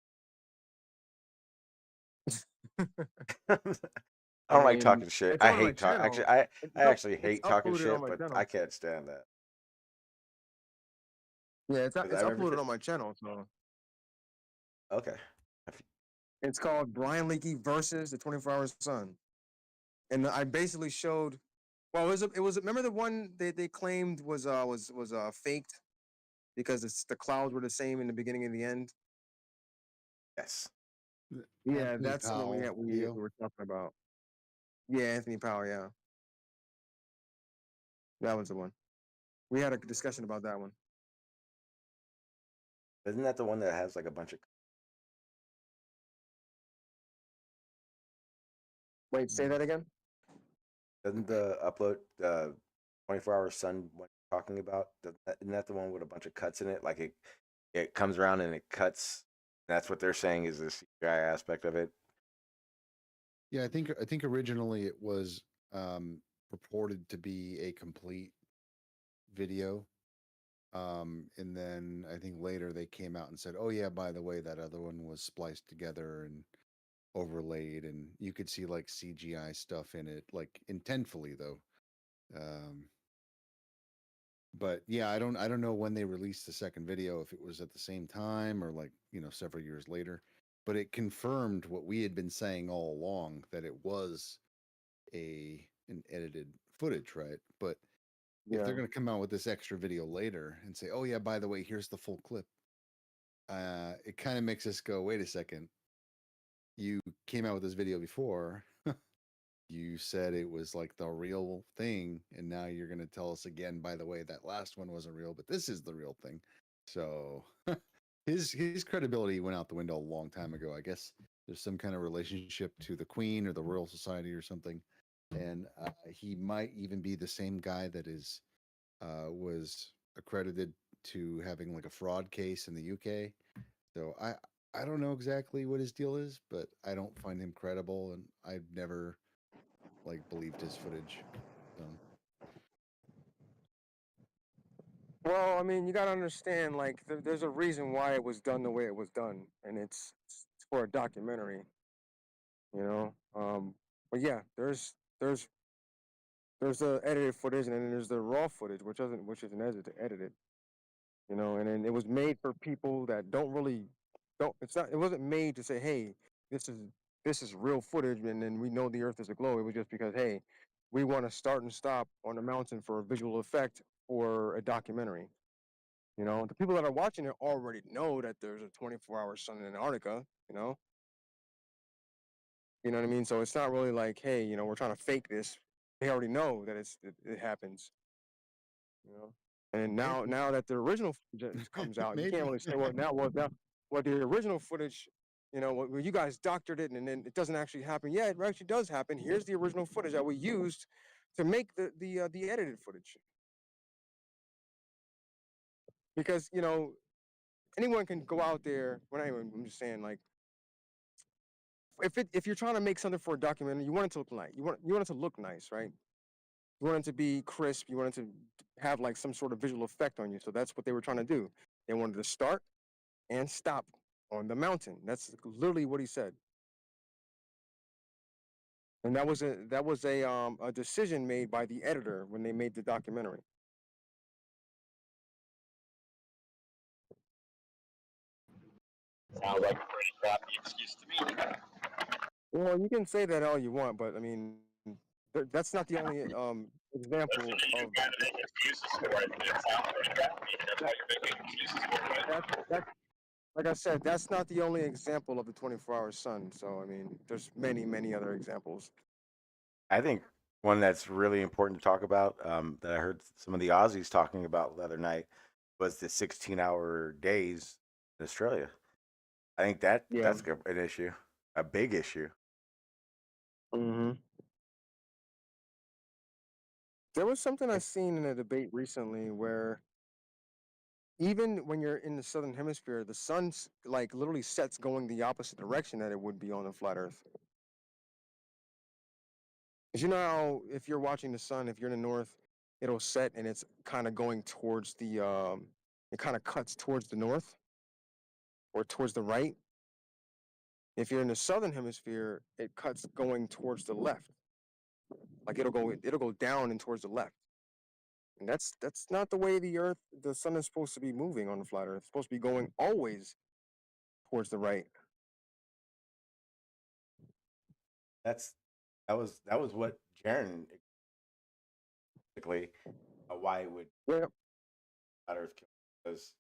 [SPEAKER 7] I don't like talking shit.
[SPEAKER 3] It's
[SPEAKER 7] I
[SPEAKER 3] on my
[SPEAKER 7] hate talking.
[SPEAKER 3] channel.
[SPEAKER 7] Actually, I
[SPEAKER 3] It's
[SPEAKER 7] actually
[SPEAKER 3] it's
[SPEAKER 7] hate talking
[SPEAKER 3] uploaded on
[SPEAKER 7] shit,
[SPEAKER 3] my
[SPEAKER 7] but
[SPEAKER 3] channel.
[SPEAKER 7] I can't stand that.
[SPEAKER 3] Yeah, it's
[SPEAKER 7] 'Cause I remember
[SPEAKER 3] uploaded on my channel. So
[SPEAKER 7] okay.
[SPEAKER 3] it's called Brian Leakey versus the 24-hour sun, and I basically showed. Well, it was remember the one they claimed was faked because the clouds were the same in the beginning and the end.
[SPEAKER 7] Yes.
[SPEAKER 3] Yeah,
[SPEAKER 11] Anthony
[SPEAKER 3] that's what
[SPEAKER 11] Powell
[SPEAKER 3] we
[SPEAKER 11] deal.
[SPEAKER 3] were talking about. Yeah, Anthony Powell. Yeah, that was the one. We had a discussion about that one.
[SPEAKER 7] Isn't that the one that has like a bunch of?
[SPEAKER 3] Wait, say that again.
[SPEAKER 7] Doesn't the upload the 24-hour sun one you're talking about? Isn't that the one with a bunch of cuts in it? Like it comes around and it cuts. That's what they're saying is the CGI aspect of it.
[SPEAKER 11] Yeah, I think originally it was purported to be a complete video. And then I think later they came out and said, "Oh yeah, by the way, that other one was spliced together and overlaid, and you could see like CGI stuff in it, like intentfully though." But yeah, I don't know when they released the second video, if it was at the same time or like, several years later. But it confirmed what we had been saying all along, that it was an edited footage, right? But if they're going to come out with this extra video later and say, "Oh yeah, by the way, here's the full clip," it kind of makes us go, "Wait a second, you came out with this video before." you said it was like the real thing, and now you're going to tell us again, by the way, that last one wasn't real, but this is the real thing. So his credibility went out the window a long time ago. I guess there's some kind of relationship to the Queen or the Royal Society or something, and he might even be the same guy that is was accredited to having like a fraud case in the UK. So I don't know exactly what his deal is, but I don't find him credible, and I've never like believed his footage. So.
[SPEAKER 3] Well, I mean, you got to understand, like, there's a reason why it was done the way it was done, and it's for a documentary, you know. But yeah, there's the edited footage, and then there's the raw footage, which isn't edited, you know. And then it was made for people that don't. It wasn't made to say, hey, this is this is real footage, and then we know the Earth is a globe. It was just because, hey, we want to start and stop on a mountain for a visual effect or a documentary. You know, the people that are watching it already know that there's a 24-hour sun in Antarctica. You know what I mean. So it's not really like, hey, we're trying to fake this. They already know that it happens. You know, and now that the original footage comes out, you can't really say, well, the original footage, well, you guys doctored it, and then it doesn't actually happen. Yeah, it actually does happen. Here's the original footage that we used to make the edited footage. Because anyone can go out there. Well, anyway, I'm just saying, like, if you're trying to make something for a documentary, you want it to look nice. You want it to look nice, right? You want it to be crisp. You want it to have like some sort of visual effect on you. So that's what they were trying to do. They wanted to start and stop on the mountain. That's literally what he said. And that was a decision made by the editor when they made the documentary.
[SPEAKER 8] Sounds like a pretty crappy excuse to me.
[SPEAKER 3] Well, you can say that all you want, but I mean, that's not the only example
[SPEAKER 8] Listen, you
[SPEAKER 3] of.
[SPEAKER 8] gotta make excuses for it. It sounds pretty crappy. That's why you're making excuses for it.
[SPEAKER 3] That's like I said, that's not the only example of the 24-hour sun. So I mean, there's many, many other examples.
[SPEAKER 7] I think one that's really important to talk about, that I heard some of the Aussies talking about the other night, was the 16-hour days in Australia. I think that's an issue, a big issue.
[SPEAKER 3] Mm-hmm. There was something I seen in a debate recently where even when you're in the southern hemisphere, the sun's like literally sets going the opposite direction that it would be on a flat Earth. 'Cause you know how if you're watching the sun, if you're in the north, it'll set and it's kind of going towards it kind of cuts towards the north or towards the right. If you're in the southern hemisphere, it cuts going towards the left. Like it'll go down and towards the left. And that's not the way the sun is supposed to be moving on the flat Earth. It's supposed to be going always towards the right.
[SPEAKER 7] That was what Jaron basically, why it would
[SPEAKER 3] Yep.
[SPEAKER 7] flat Earth kill, because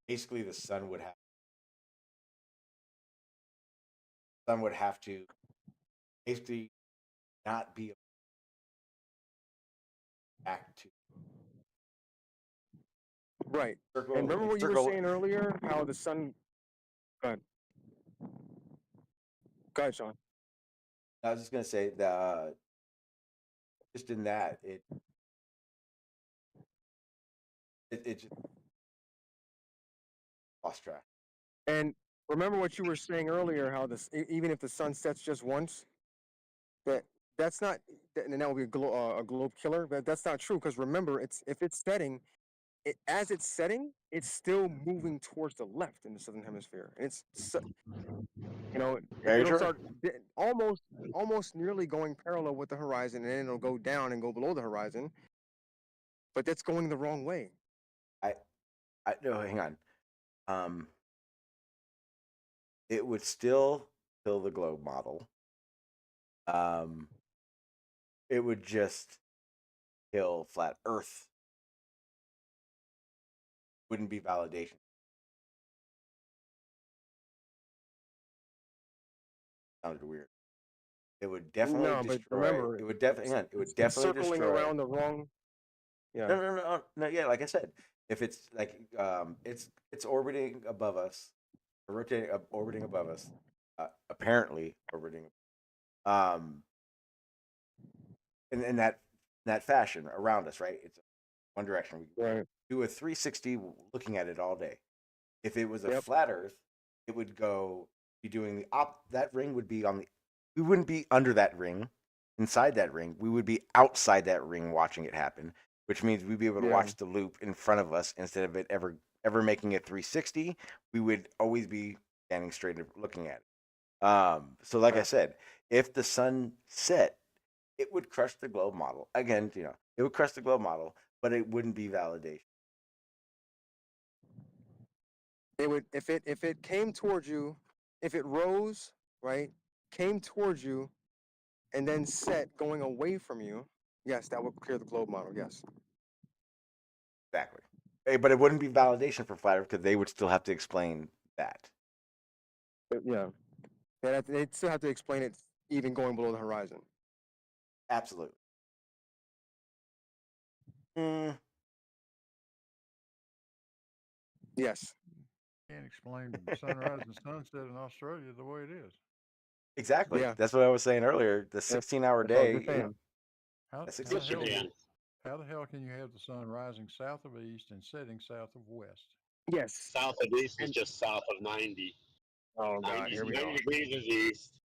[SPEAKER 7] basically the sun would have to basically not be back to
[SPEAKER 3] Right.
[SPEAKER 7] circle.
[SPEAKER 3] And remember what you were
[SPEAKER 7] circle.
[SPEAKER 3] saying earlier, how the sun. Go ahead. Go ahead, Sean.
[SPEAKER 7] I was just gonna say just in that it just lost track.
[SPEAKER 3] And remember what you were saying earlier, how even if the sun sets just once, that's not, and that would be a globe killer. But that's not true, because remember, if it's setting, as it's setting, it's still moving towards the left in the southern hemisphere, and
[SPEAKER 7] Very
[SPEAKER 3] it'll
[SPEAKER 7] true.
[SPEAKER 3] start almost nearly going parallel with the horizon, and then it'll go down and go below the horizon. But that's going the wrong way.
[SPEAKER 7] No, hang on. It would still kill the globe model. It would just kill flat Earth. Wouldn't be validation. Sounded weird. It would definitely
[SPEAKER 10] No, but
[SPEAKER 7] destroy.
[SPEAKER 10] remember,
[SPEAKER 7] It would definitely. Hang on, it would
[SPEAKER 10] it's
[SPEAKER 7] definitely
[SPEAKER 10] circling
[SPEAKER 7] destroy.
[SPEAKER 10] around the wrong. Yeah.
[SPEAKER 7] No. Yeah, like I said, if it's like it's orbiting above us, or rotating, orbiting above us, apparently orbiting, um, in that fashion around us, right? It's one direction. We
[SPEAKER 10] Right.
[SPEAKER 7] do a 360 looking at it all day. If it was a
[SPEAKER 10] Yep.
[SPEAKER 7] flat Earth, it would be doing the that ring would be on the. We wouldn't be under that ring, inside that ring. We would be outside that ring watching it happen, which means we'd be able to
[SPEAKER 10] Yeah.
[SPEAKER 7] watch the loop in front of us instead of it ever making it 360. We would always be standing straight and looking at it. So like I said, if the sun set, it would crush the globe model. Again, it would crush the globe model, but it wouldn't be validation.
[SPEAKER 10] It would if it came towards you, if it rose, right, came towards you, and then set going away from you. Yes, that would clear the globe model. Yes.
[SPEAKER 7] Exactly. But it wouldn't be validation for flat Earth because they would still have to explain that.
[SPEAKER 10] Yeah. They'd still have to explain it even going below the horizon.
[SPEAKER 7] Absolutely.
[SPEAKER 10] Yes.
[SPEAKER 9] Can't explain sunrise and sunset in Australia the way it is.
[SPEAKER 7] Exactly.
[SPEAKER 10] Yeah.
[SPEAKER 7] That's what I was saying earlier. The 16-hour
[SPEAKER 10] That's what I was
[SPEAKER 7] day.
[SPEAKER 10] just saying.
[SPEAKER 9] How
[SPEAKER 7] That's
[SPEAKER 9] the
[SPEAKER 7] exactly.
[SPEAKER 9] hell? How the hell can you have the sun rising south of east and setting south of west?
[SPEAKER 10] Yes.
[SPEAKER 8] South of east is just south of 90.
[SPEAKER 10] Oh God,
[SPEAKER 8] 90,
[SPEAKER 10] here we
[SPEAKER 8] 90
[SPEAKER 10] go.
[SPEAKER 8] degrees is east.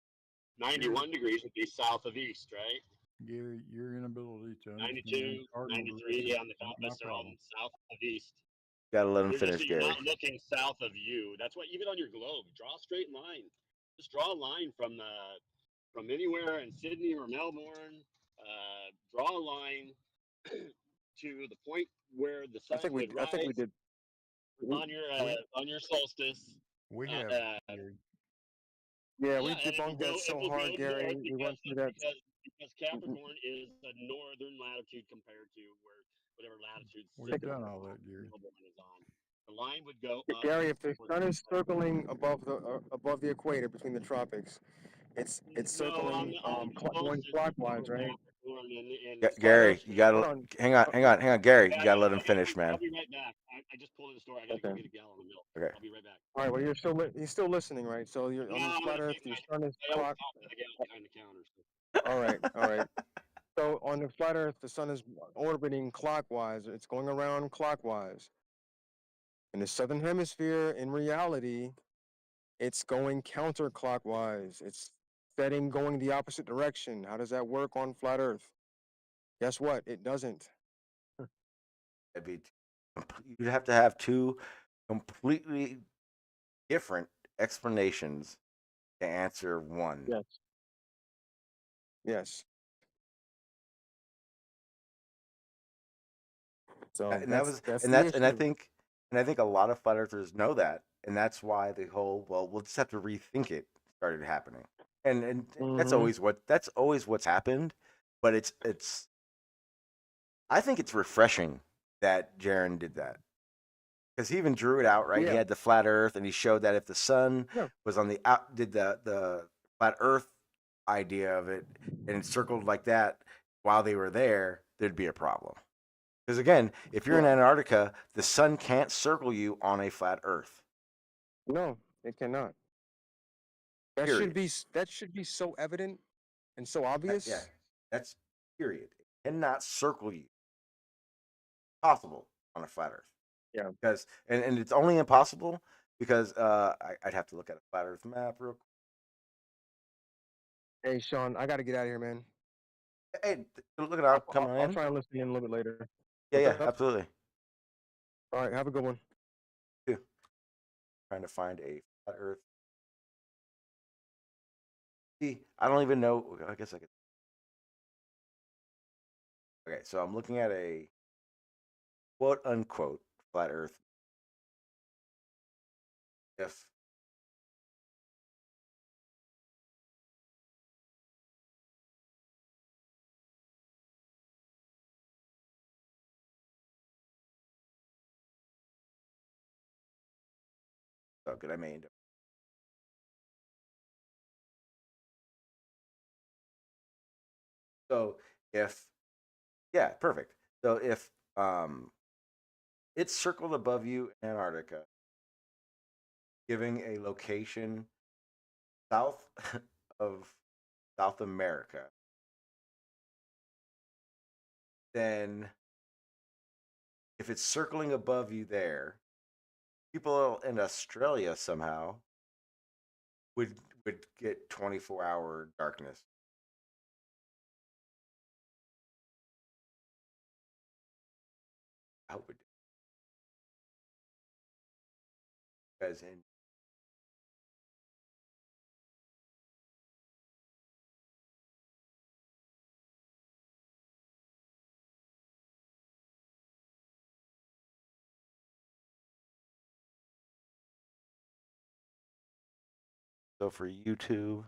[SPEAKER 8] 91 degrees would be south of east, right?
[SPEAKER 9] Gary, your inability to
[SPEAKER 8] 92,
[SPEAKER 9] understand cardinal
[SPEAKER 8] 93
[SPEAKER 9] directions
[SPEAKER 8] on the
[SPEAKER 9] is not my
[SPEAKER 8] compass are all
[SPEAKER 9] problem.
[SPEAKER 8] south of east.
[SPEAKER 7] Gotta let him
[SPEAKER 8] You're
[SPEAKER 7] finish,
[SPEAKER 8] you're
[SPEAKER 7] Gary.
[SPEAKER 8] not looking south of you. That's why even on your globe, draw a straight line. Just draw a line from anywhere in Sydney or Melbourne. Draw a line to the point where the sun would
[SPEAKER 10] I think we
[SPEAKER 8] rise
[SPEAKER 10] did.
[SPEAKER 8] on your solstice.
[SPEAKER 9] We have, Gary.
[SPEAKER 10] Yeah, we
[SPEAKER 8] Yeah, and
[SPEAKER 10] debunked that
[SPEAKER 8] it
[SPEAKER 10] so
[SPEAKER 8] will
[SPEAKER 10] hard,
[SPEAKER 8] go
[SPEAKER 10] Gary.
[SPEAKER 8] north
[SPEAKER 10] We went through that.
[SPEAKER 8] because Capricorn is a northern latitude compared to whatever latitude
[SPEAKER 9] We've done all that, Gary.
[SPEAKER 8] is on. The line would go up.
[SPEAKER 10] Gary, if the sun is circling above the equator between the tropics, it's circling going clockwise, right?
[SPEAKER 7] Gary, you gotta hang on, Gary. You gotta let him finish,
[SPEAKER 8] I'll
[SPEAKER 7] man.
[SPEAKER 8] be right back. I just pulled in the store. I gotta go get a gallon of milk.
[SPEAKER 7] Okay.
[SPEAKER 8] I'll be right back.
[SPEAKER 10] All right. Well, you're still listening, right? So you're on the flat Earth. Your sun is
[SPEAKER 8] I always
[SPEAKER 10] clock.
[SPEAKER 8] talk to the gal behind the counter. So.
[SPEAKER 10] All right. All right. So on the flat Earth, the sun is orbiting clockwise. It's going around clockwise. In the southern hemisphere, in reality, it's going counterclockwise. It's setting going the opposite direction. How does that work on flat Earth? Guess what? It doesn't.
[SPEAKER 7] You'd have to have two completely different explanations to answer one.
[SPEAKER 10] Yes. Yes. So
[SPEAKER 7] And
[SPEAKER 10] that's
[SPEAKER 7] and
[SPEAKER 10] the
[SPEAKER 7] I
[SPEAKER 10] issue.
[SPEAKER 7] think a lot of flat earthers know that, and that's why the whole we'll just have to rethink it started happening. And that's always what's happened, but it's I think it's refreshing that Jaron did that. Because he even drew it out, right? He
[SPEAKER 10] Yeah.
[SPEAKER 7] had the flat Earth, and he showed that if the sun
[SPEAKER 10] Yeah.
[SPEAKER 7] was on the out, did the flat Earth idea of it, and it circled like that while they were there, there'd be a problem. Because again, if you're in Antarctica, the sun can't circle you on a flat Earth.
[SPEAKER 10] No, it cannot. That should be so evident and so obvious.
[SPEAKER 7] Yeah, that's period. It cannot circle you. Possible on a flat Earth.
[SPEAKER 10] Yeah.
[SPEAKER 7] Because and it's only impossible because I'd have to look at a flat Earth map real quick.
[SPEAKER 10] Hey, Sean, I got to get out of here, man.
[SPEAKER 7] Hey, look at our coming in.
[SPEAKER 10] I'll try and listen in a little bit later.
[SPEAKER 7] Yeah,
[SPEAKER 10] What's
[SPEAKER 7] yeah,
[SPEAKER 10] up?
[SPEAKER 7] absolutely.
[SPEAKER 10] All right, have a good one.
[SPEAKER 7] Too. Trying to find a flat Earth. See, I don't even know. I guess I could. Okay, so I'm looking at a quote unquote flat Earth. If so good, I may end up So if yeah, perfect. So if it's circled above you in Antarctica, giving a location south of South America, then if it's circling above you there, people in Australia somehow would would get 24-hour darkness. I hope it because in so for YouTube,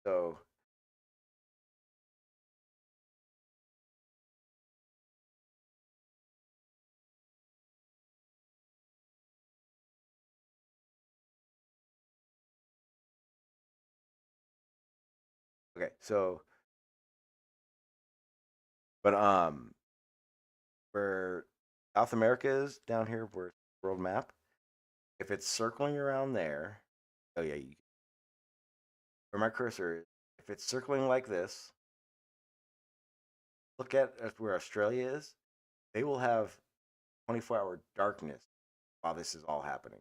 [SPEAKER 7] so okay, so but where South America is down here, where world map, if it's circling around there, oh yeah, where my cursor is, if it's circling like this, look at where Australia is. They will have 24-hour darkness while this is all happening.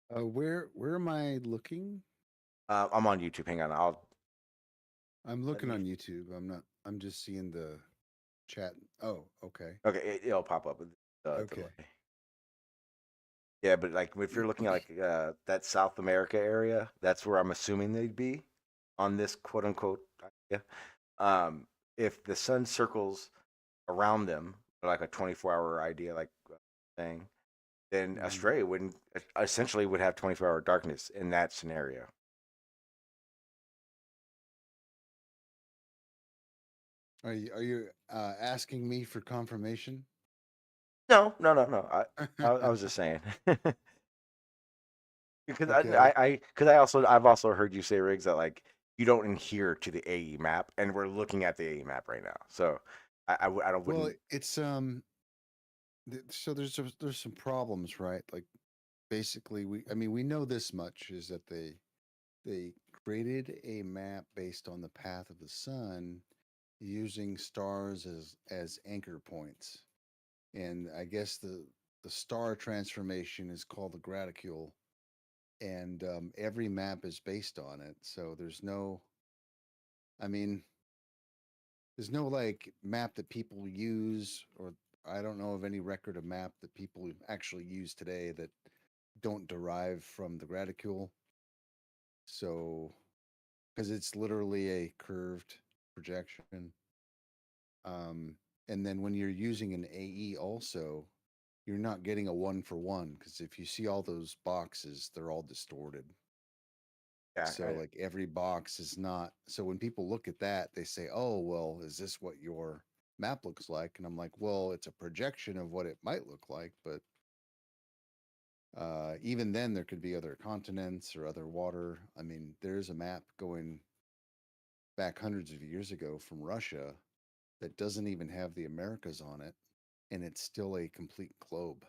[SPEAKER 11] Where am I looking?
[SPEAKER 7] I'm on YouTube. Hang on,
[SPEAKER 11] I'm looking on YouTube. I'm not. I'm just seeing the chat. Oh, okay.
[SPEAKER 7] Okay, it'll pop up with
[SPEAKER 11] Okay.
[SPEAKER 7] delay. Yeah, but like if you're looking at like that South America area, that's where I'm assuming they'd be on this quote unquote idea. If the sun circles around them, like a 24-hour idea, like thing, then Australia wouldn't essentially would have 24-hour darkness in that scenario.
[SPEAKER 11] Are you asking me for confirmation?
[SPEAKER 7] No. I was just saying. Because
[SPEAKER 11] Okay.
[SPEAKER 7] I've also heard you say, Riggs, that like you don't adhere to the AE map, and we're looking at the AE map right now. So I
[SPEAKER 11] Well,
[SPEAKER 7] wouldn't.
[SPEAKER 11] it's so there's some problems, right? Like basically we know this much is that they created a map based on the path of the sun using stars as anchor points. And I guess the star transformation is called the graticule, and every map is based on it. So I mean, there's no like map that people use, or I don't know of any record of map that people actually use today that don't derive from the graticule. So, because it's literally a curved projection. Um, and then when you're using an AE also, you're not getting a 1-for-1 because if you see all those boxes, they're all distorted.
[SPEAKER 7] Yeah,
[SPEAKER 11] So like every box is not. So when people look at that, they say, "Oh, well, is this what your map looks like?" And I'm like, "Well, it's a projection of what it might look like, but even then, there could be other continents or other water. I mean, there's a map going back hundreds of years ago from Russia that doesn't even have the Americas on it, and it's still a complete globe.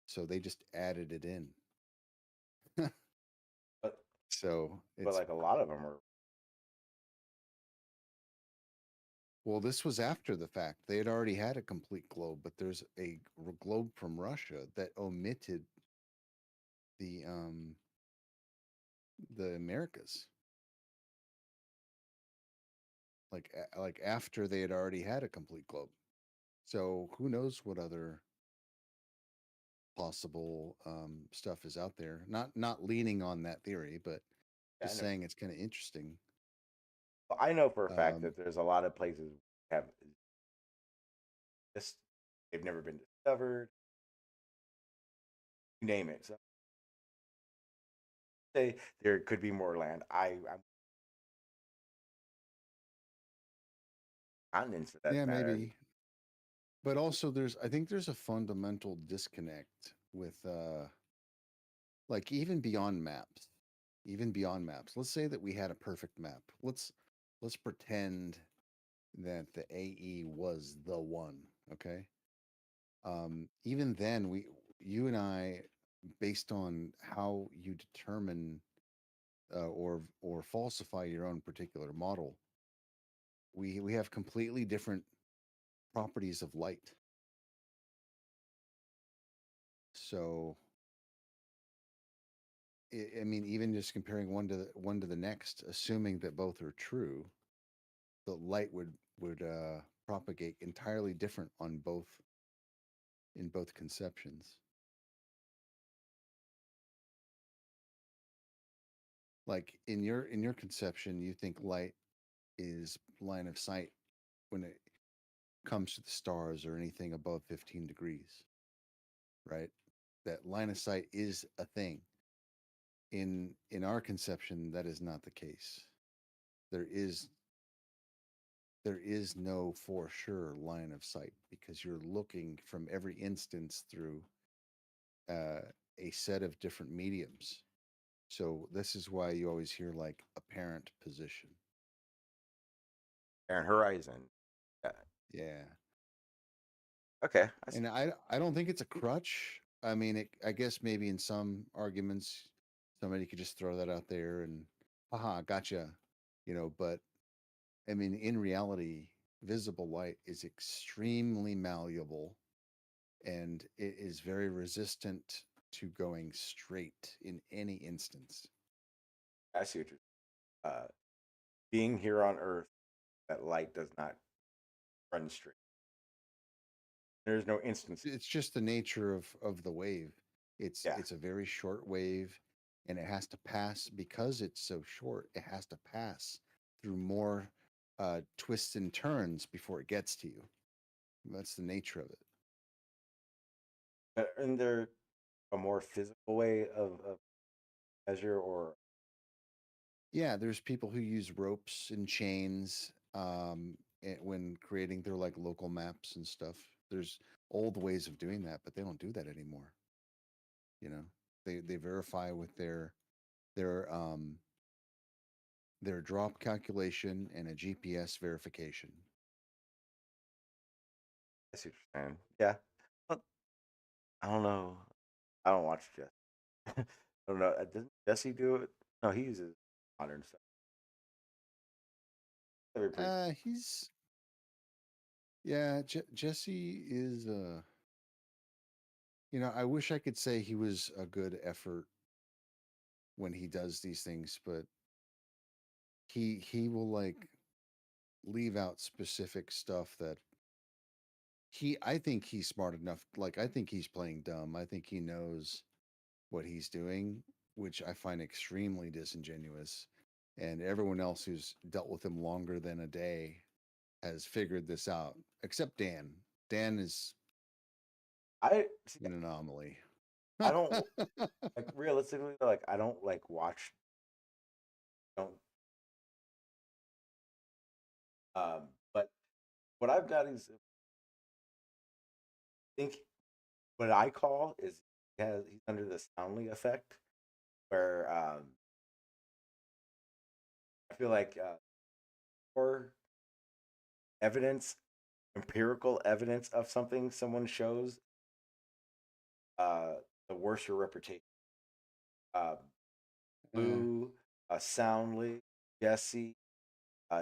[SPEAKER 11] So they just added it in.
[SPEAKER 7] but
[SPEAKER 11] So
[SPEAKER 7] but
[SPEAKER 11] it's
[SPEAKER 7] like a lot of them are.
[SPEAKER 11] well, this was after the fact. They had already had a complete globe, but there's a globe from Russia that omitted the the Americas. Like after they had already had a complete globe. So who knows what other possible stuff is out there? Not leaning on that theory, but
[SPEAKER 7] Yeah,
[SPEAKER 11] just saying it's kind of interesting.
[SPEAKER 7] I know for a fact
[SPEAKER 11] Um,
[SPEAKER 7] that there's a lot of places have just they've never been discovered. You name it. So say there could be more land. I'm continents for that
[SPEAKER 11] yeah,
[SPEAKER 7] matter.
[SPEAKER 11] maybe. But also I think there's a fundamental disconnect with like even beyond maps. Let's say that we had a perfect map. Let's pretend that the AE was the one, okay? Even then you and I, based on how you determine or falsify your own particular model, we have completely different properties of light. So I mean, even just comparing one to the next, assuming that both are true, the light would propagate entirely different on both in both conceptions. Like in your conception, you think light is line of sight when it comes to the stars or anything above 15 degrees, right? That line of sight is a thing. In our conception, that is not the case. There is no for sure line of sight because you're looking from every instance through a set of different mediums. So this is why you always hear like apparent position.
[SPEAKER 7] And horizon. Yeah.
[SPEAKER 11] Yeah.
[SPEAKER 7] Okay.
[SPEAKER 11] And I don't think it's a crutch. I mean, I guess maybe in some arguments, somebody could just throw that out there and, haha, gotcha, but I mean, in reality, visible light is extremely malleable and it is very resistant to going straight in any instance.
[SPEAKER 7] I see what you're being here on Earth, that light does not run straight. There's no instance.
[SPEAKER 11] It's just the nature of the wave. It's a very short wave, and it has to pass because it's so short. It has to pass through more twists and turns before it gets to you. That's the nature of it.
[SPEAKER 7] Isn't there a more physical way of measure or?
[SPEAKER 11] Yeah, there's people who use ropes and chains when creating their like local maps and stuff. There's old ways of doing that, but they don't do that anymore. They verify with their drop calculation and a GPS verification.
[SPEAKER 7] I see what you're saying. Yeah. Well, I don't know. I don't watch Jesse. I don't know. Doesn't Jesse do it? No, he uses modern stuff.
[SPEAKER 11] He's Jesse is I wish I could say he was a good effort when he does these things, but he will like leave out specific stuff that I think he's smart enough. Like, I think he's playing dumb. I think he knows what he's doing, which I find extremely disingenuous. And everyone else who's dealt with him longer than a day has figured this out, except Dan. Dan is an anomaly.
[SPEAKER 7] I don't like realistically. Like, I don't like watch. Don't. But what I've got is, I think what I call is he's under the Soundly effect, where I feel like more evidence, empirical evidence of something someone shows, the worse your reputation. Blue, Soundly, Jesse,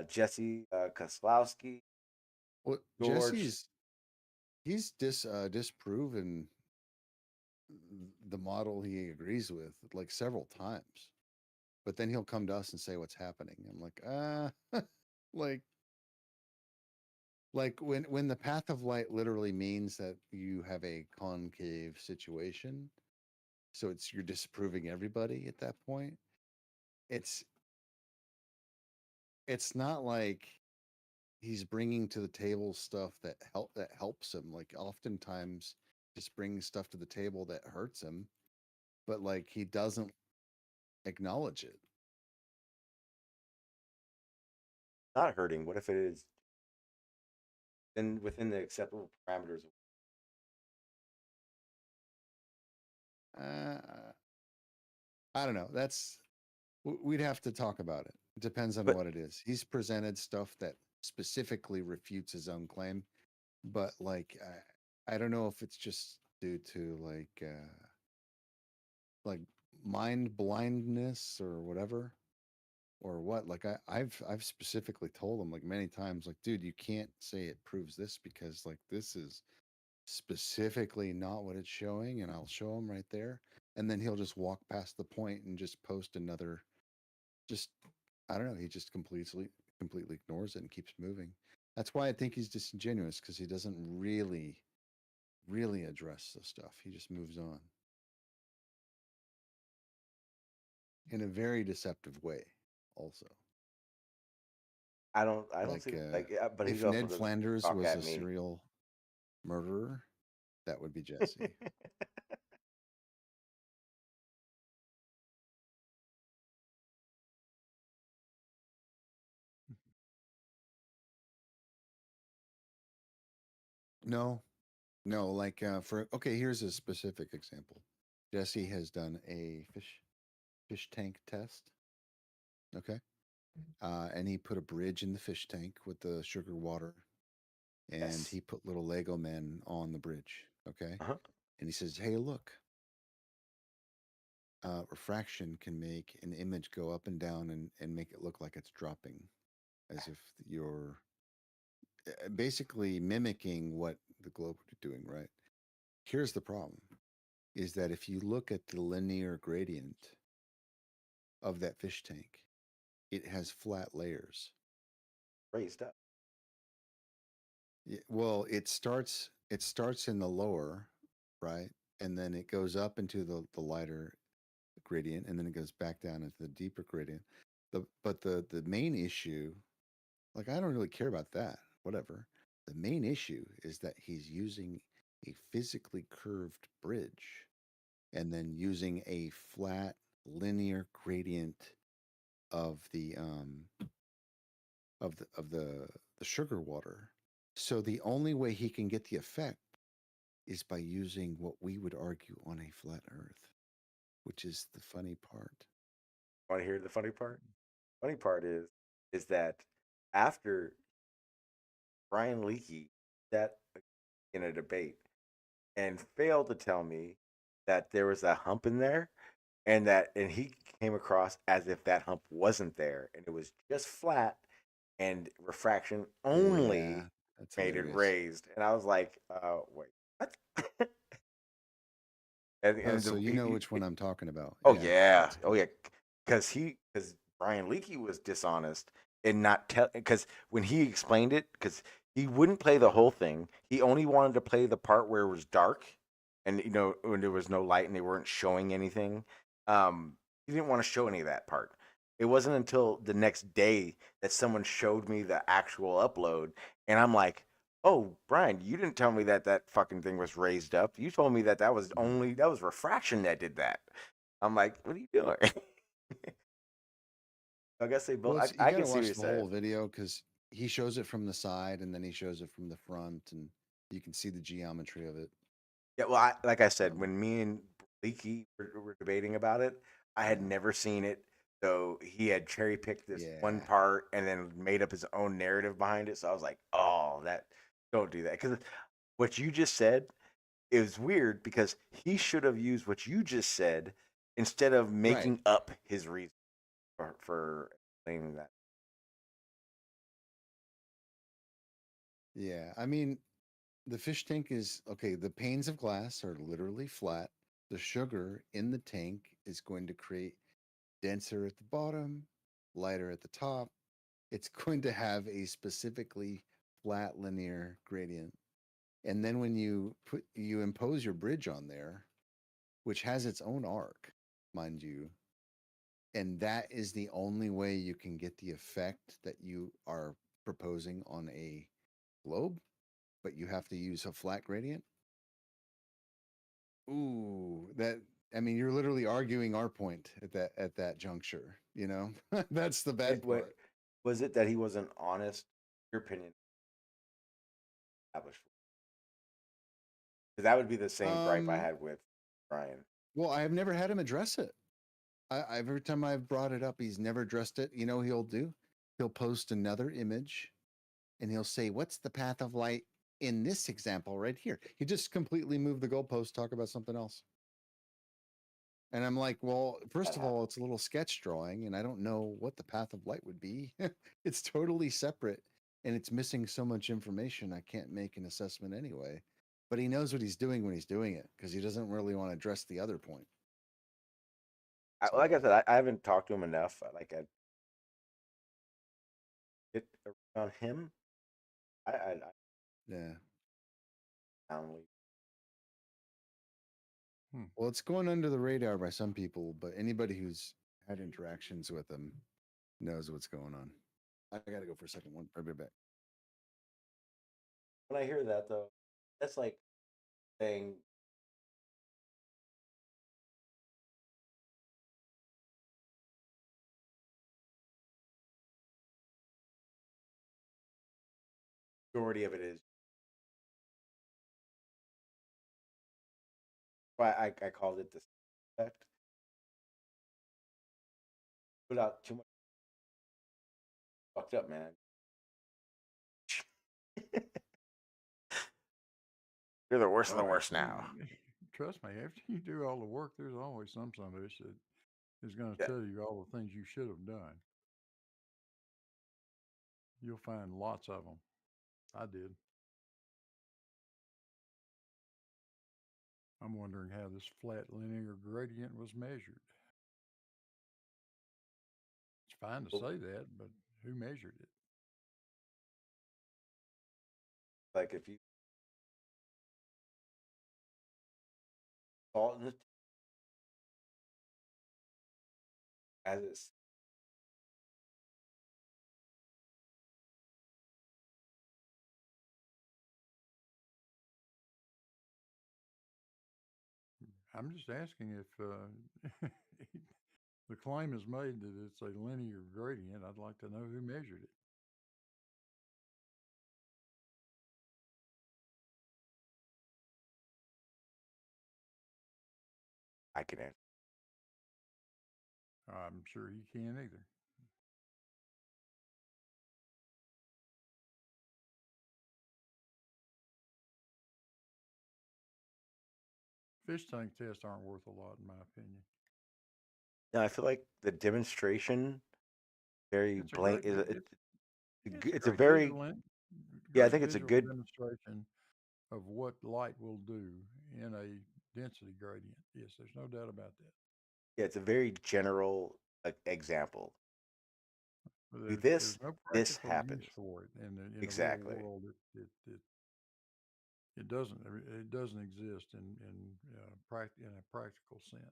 [SPEAKER 7] Jesse Koslowski.
[SPEAKER 11] Well,
[SPEAKER 7] George.
[SPEAKER 11] he's disproven the model he agrees with like several times, but then he'll come to us and say what's happening. I'm like, like when the path of light literally means that you have a concave situation, so you're disproving everybody at that point. It's not like he's bringing to the table stuff that helps him. Like, oftentimes just brings stuff to the table that hurts him, but like he doesn't acknowledge it.
[SPEAKER 7] Not hurting. What if it is? then within the acceptable parameters.
[SPEAKER 11] I don't know. We'd have to talk about it. It depends on
[SPEAKER 7] But
[SPEAKER 11] what it is. He's presented stuff that specifically refutes his own claim, but like I don't know if it's just due to like mind blindness or whatever or what. Like I've specifically told him like many times, like, dude, you can't say it proves this because like this is specifically not what it's showing, and I'll show him right there. And then he'll just walk past the point and just post another. Just I don't know. He just completely ignores it and keeps moving. That's why I think he's disingenuous because he doesn't really address the stuff. He just moves on in a very deceptive way. Also,
[SPEAKER 7] I don't
[SPEAKER 11] like
[SPEAKER 7] see like, but
[SPEAKER 11] if
[SPEAKER 7] he also
[SPEAKER 11] Ned
[SPEAKER 7] doesn't
[SPEAKER 11] Flanders
[SPEAKER 7] talk
[SPEAKER 11] was
[SPEAKER 7] at
[SPEAKER 11] a
[SPEAKER 7] me.
[SPEAKER 11] serial murderer, that would be Jesse. No, no, like for okay, here's a specific example. Jesse has done a fish tank test. Okay. And he put a bridge in the fish tank with the sugar water, and
[SPEAKER 7] Yes.
[SPEAKER 11] he put little Lego men on the bridge. Okay.
[SPEAKER 7] Uh-huh.
[SPEAKER 11] And he says, "Hey, look, refraction can make an image go up and down and make it look like it's dropping, as if you're basically mimicking what the globe is doing, right?" Here's the problem: is that if you look at the linear gradient of that fish tank, it has flat layers.
[SPEAKER 7] Raised up.
[SPEAKER 11] Yeah, well, it starts in the lower, right? And then it goes up into the lighter gradient, and then it goes back down into the deeper gradient. But the main issue, like I don't really care about that. Whatever. The main issue is that he's using a physically curved bridge and then using a flat linear gradient of the sugar water. So the only way he can get the effect is by using what we would argue on a flat Earth, which is the funny part.
[SPEAKER 7] Want to hear the funny part? Funny part is that after Brian Leakey sat in a debate and failed to tell me that there was a hump in there, and he came across as if that hump wasn't there and it was just flat, and refraction only
[SPEAKER 11] Yeah, that's
[SPEAKER 7] made it
[SPEAKER 11] hilarious.
[SPEAKER 7] raised. And I was like, wait, what?
[SPEAKER 11] Oh,
[SPEAKER 7] and
[SPEAKER 11] so you
[SPEAKER 7] he,
[SPEAKER 11] know which one I'm talking about.
[SPEAKER 7] oh
[SPEAKER 11] Yeah,
[SPEAKER 7] yeah,
[SPEAKER 11] that's
[SPEAKER 7] oh yeah, because Brian Leakey was dishonest and not tell, because when he explained it, because he wouldn't play the whole thing, he only wanted to play the part where it was dark, and when there was no light and they weren't showing anything. He didn't want to show any of that part. It wasn't until the next day that someone showed me the actual upload, and I'm like, "Oh, Brian, you didn't tell me that that fucking thing was raised up. You told me that that was refraction that did that." I'm like, "What are you doing?" I guess they both.
[SPEAKER 11] well, it's you
[SPEAKER 7] I
[SPEAKER 11] got
[SPEAKER 7] can
[SPEAKER 11] to
[SPEAKER 7] see what
[SPEAKER 11] watch
[SPEAKER 7] you're
[SPEAKER 11] the
[SPEAKER 7] saying.
[SPEAKER 11] whole video because he shows it from the side and then he shows it from the front, and you can see the geometry of it.
[SPEAKER 7] Yeah, well, like I said,
[SPEAKER 11] So
[SPEAKER 7] when me and Leaky were debating about it, I had
[SPEAKER 11] yeah,
[SPEAKER 7] never seen it. So he had cherry picked this one
[SPEAKER 11] yeah,
[SPEAKER 7] part and then made up his own narrative behind it. So I was like, "Oh, that don't do that." Because what you just said is weird because he should have used what you just said instead of
[SPEAKER 11] right.
[SPEAKER 7] making up his reason for explaining that.
[SPEAKER 11] Yeah, I mean, the fish tank is okay. The panes of glass are literally flat. The sugar in the tank is going to create denser at the bottom, lighter at the top. It's going to have a specifically flat linear gradient. And then when you impose your bridge on there, which has its own arc, mind you, and that is the only way you can get the effect that you are proposing on a globe, but you have to use a flat gradient. Ooh, that I mean, you're literally arguing our point at that juncture. You know, that's the bad
[SPEAKER 7] What
[SPEAKER 11] part.
[SPEAKER 7] was it that he wasn't honest? Your opinion. established. Because that would be the same gripe I
[SPEAKER 11] Um,
[SPEAKER 7] had with Brian.
[SPEAKER 11] well, I have never had him address it. Every time I've brought it up, he's never addressed it. You know what he'll do? He'll post another image and he'll say, "What's the path of light in this example right here?" He just completely moved the goalpost, talk about something else. And I'm like, well, first of all, it's a little sketch drawing, and I don't know what the path of light would be. It's totally separate, and it's missing so much information. I can't make an assessment anyway. But he knows what he's doing when he's doing it because he doesn't really want to address the other point.
[SPEAKER 7] Like I said, I haven't talked to him enough. Like I get around him.
[SPEAKER 11] Yeah.
[SPEAKER 7] Only.
[SPEAKER 11] Well, it's going under the radar by some people, but anybody who's had interactions with him knows what's going on. I got to go for a second. I'll be back.
[SPEAKER 7] When I hear that though, that's like saying majority of it is. Why I called it the effect. Put out too much. Fucked up, man. You're the worst of the worst now.
[SPEAKER 9] Trust me, after you do all the work, there's always some son of a bitch that is going to tell you all the things you should have done. You'll find lots of them. I did. I'm wondering how this flat linear gradient was measured. It's fine to say that, but who measured it?
[SPEAKER 7] Like if you salt in it as it's
[SPEAKER 9] I'm just asking if the claim is made that it's a linear gradient. I'd like to know who measured it.
[SPEAKER 7] I can answer.
[SPEAKER 9] I'm sure he can't either. Fish tank tests aren't worth a lot, in my opinion.
[SPEAKER 7] No, I feel like the demonstration very blank is it's a very yeah, I think it's a good
[SPEAKER 9] demonstration of what light will do in a density gradient. Yes, there's no doubt about that.
[SPEAKER 7] yeah, it's a very general example.
[SPEAKER 9] There's no
[SPEAKER 7] this
[SPEAKER 9] practical
[SPEAKER 7] happens
[SPEAKER 9] use for it in the
[SPEAKER 7] exactly.
[SPEAKER 9] real world. It doesn't exist in a practical sense.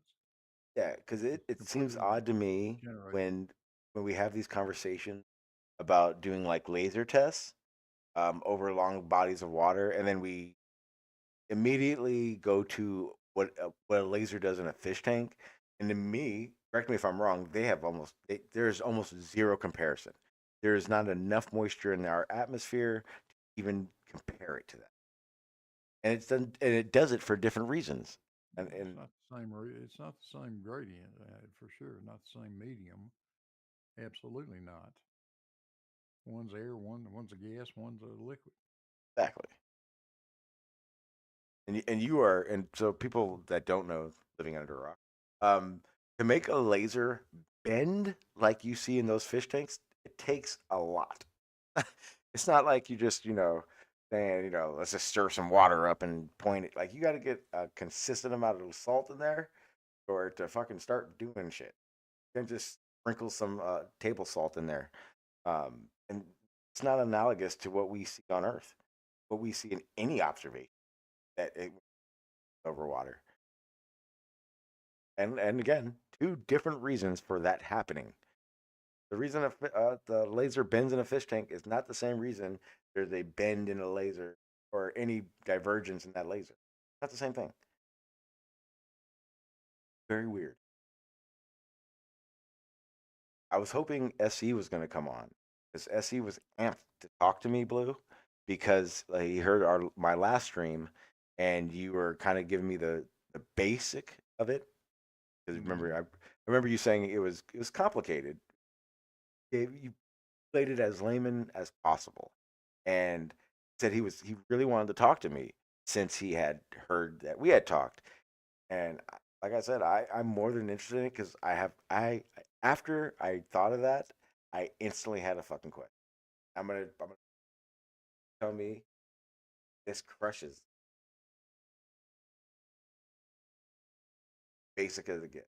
[SPEAKER 7] Yeah, because it seems odd to me when we have these conversations about doing like laser tests over long bodies of water, and then we immediately go to what a laser does in a fish tank. And to me, correct me if I'm wrong, there's almost zero comparison. There is not enough moisture in our atmosphere to even compare it to that. And it does it for different reasons. And
[SPEAKER 9] it's not the same. It's not the same gradient for sure. Not the same medium. Absolutely not. One's air, one's a gas, one's a liquid.
[SPEAKER 7] Exactly. And you are, and so people that don't know, living under a rock, to make a laser bend like you see in those fish tanks, it takes a lot. It's not like you just saying let's just stir some water up and point it. Like you got to get a consistent amount of salt in there or to fucking start doing shit. You can just sprinkle some table salt in there, and it's not analogous to what we see on Earth, what we see in any observation that it over water. And again, two different reasons for that happening. The reason the laser bends in a fish tank is not the same reason there's a bend in a laser or any divergence in that laser. Not the same thing. Very weird. I was hoping SE was going to come on because SE was amped to talk to me, Blue. because he heard my last stream, and you were kind of giving me the basic of it. Because remember, I remember you saying it was complicated. You played it as layman as possible, and said he really wanted to talk to me since he had heard that we had talked. And like I said, I'm more than interested in it because I after I thought of that, I instantly had a fucking question. I'm gonna tell me this crushes basic as it gets.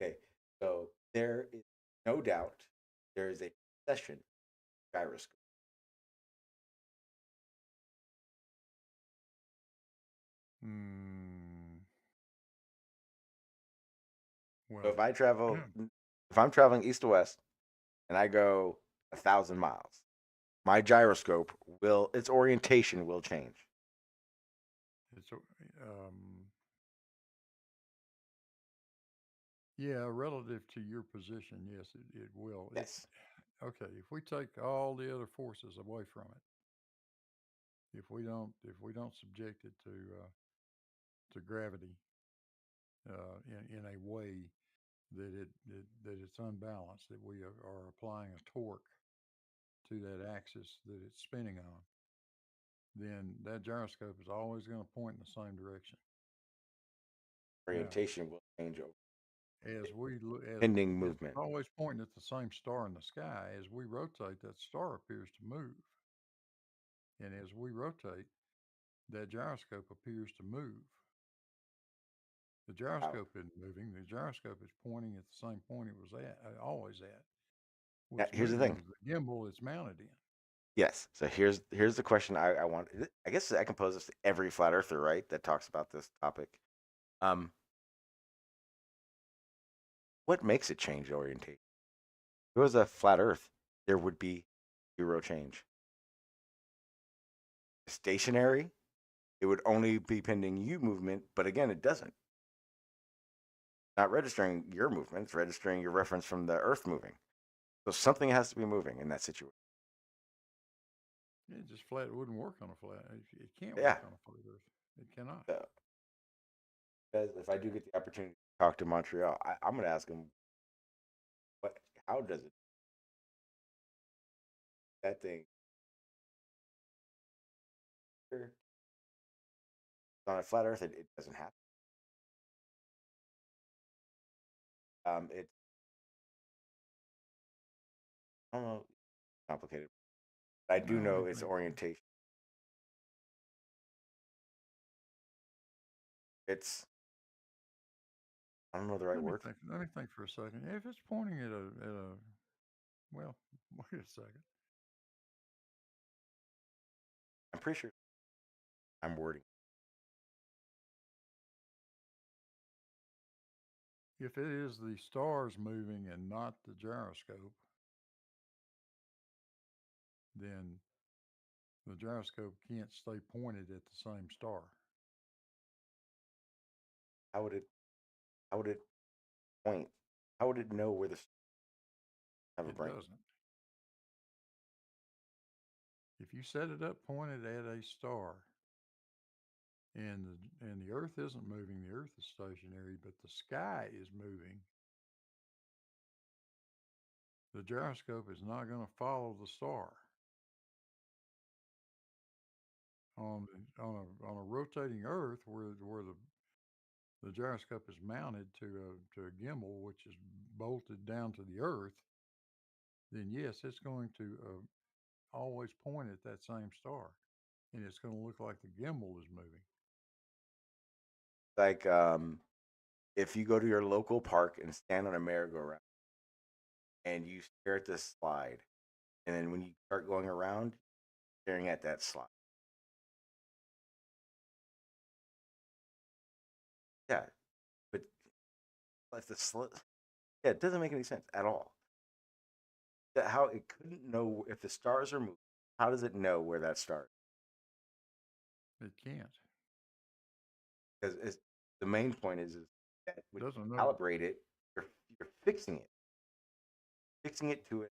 [SPEAKER 7] Okay, so there is no doubt there is a precession gyroscope.
[SPEAKER 9] Well,
[SPEAKER 7] So if I'm traveling east to west, and I go 1,000 miles, my gyroscope its orientation will change.
[SPEAKER 9] It's yeah, relative to your position, yes, it will.
[SPEAKER 7] Yes.
[SPEAKER 9] Okay, if we take all the other forces away from it, if we don't subject it to gravity in a way that it's unbalanced, that we are applying a torque to that axis that it's spinning on, then that gyroscope is always going to point in the same direction.
[SPEAKER 7] Orientation will change over
[SPEAKER 9] As we look, as
[SPEAKER 7] pending
[SPEAKER 9] it's
[SPEAKER 7] movement.
[SPEAKER 9] always pointing at the same star in the sky. As we rotate, that star appears to move, and as we rotate, that gyroscope appears to move. The gyroscope isn't moving. The gyroscope is pointing at the same point it was always at. What's
[SPEAKER 7] Here's the
[SPEAKER 9] moving
[SPEAKER 7] thing.
[SPEAKER 9] is the gimbal it's mounted in.
[SPEAKER 7] Yes. So here's the question I want. I guess I can pose this to every flat earther, right? That talks about this topic. What makes it change orientation? If it was a flat Earth, there would be zero change. Stationary, it would only be pending you movement, but again, it doesn't. Not registering your movement, it's registering your reference from the Earth moving. So something has to be moving in that situation.
[SPEAKER 9] It just flat. It wouldn't work on a flat. It can't
[SPEAKER 7] Yeah.
[SPEAKER 9] work on a flat Earth. It cannot.
[SPEAKER 7] So, because if I do get the opportunity to talk to Montreal, I'm going to ask him, how does it, that thing, on a flat Earth, it doesn't happen. It's, I don't know, complicated. But I do know its orientation. It's, I don't know the right word.
[SPEAKER 9] Let me think for a second. If it's pointing at a well, wait a second.
[SPEAKER 7] I'm pretty sure I'm wording.
[SPEAKER 9] If it is the stars moving and not the gyroscope, then the gyroscope can't stay pointed at the same star.
[SPEAKER 7] How would it point? How would it know where the have a brain?
[SPEAKER 9] It doesn't. If you set it up pointed at a star, and the Earth isn't moving, the Earth is stationary, but the sky is moving, the gyroscope is not going to follow the star. On a rotating Earth, where the gyroscope is mounted to a gimbal, which is bolted down to the Earth, then yes, it's going to always point at that same star, and it's going to look like the gimbal is moving.
[SPEAKER 7] Like if you go to your local park and stand on a merry-go-round and you stare at this slide, and then when you start going around, staring at that slide. Yeah, but if yeah, it doesn't make any sense at all. How it couldn't know if the stars are moving. How does it know where that star is?
[SPEAKER 9] It can't.
[SPEAKER 7] Because the main point is that when
[SPEAKER 9] Doesn't
[SPEAKER 7] you
[SPEAKER 9] know.
[SPEAKER 7] calibrate it, you're fixing it to it.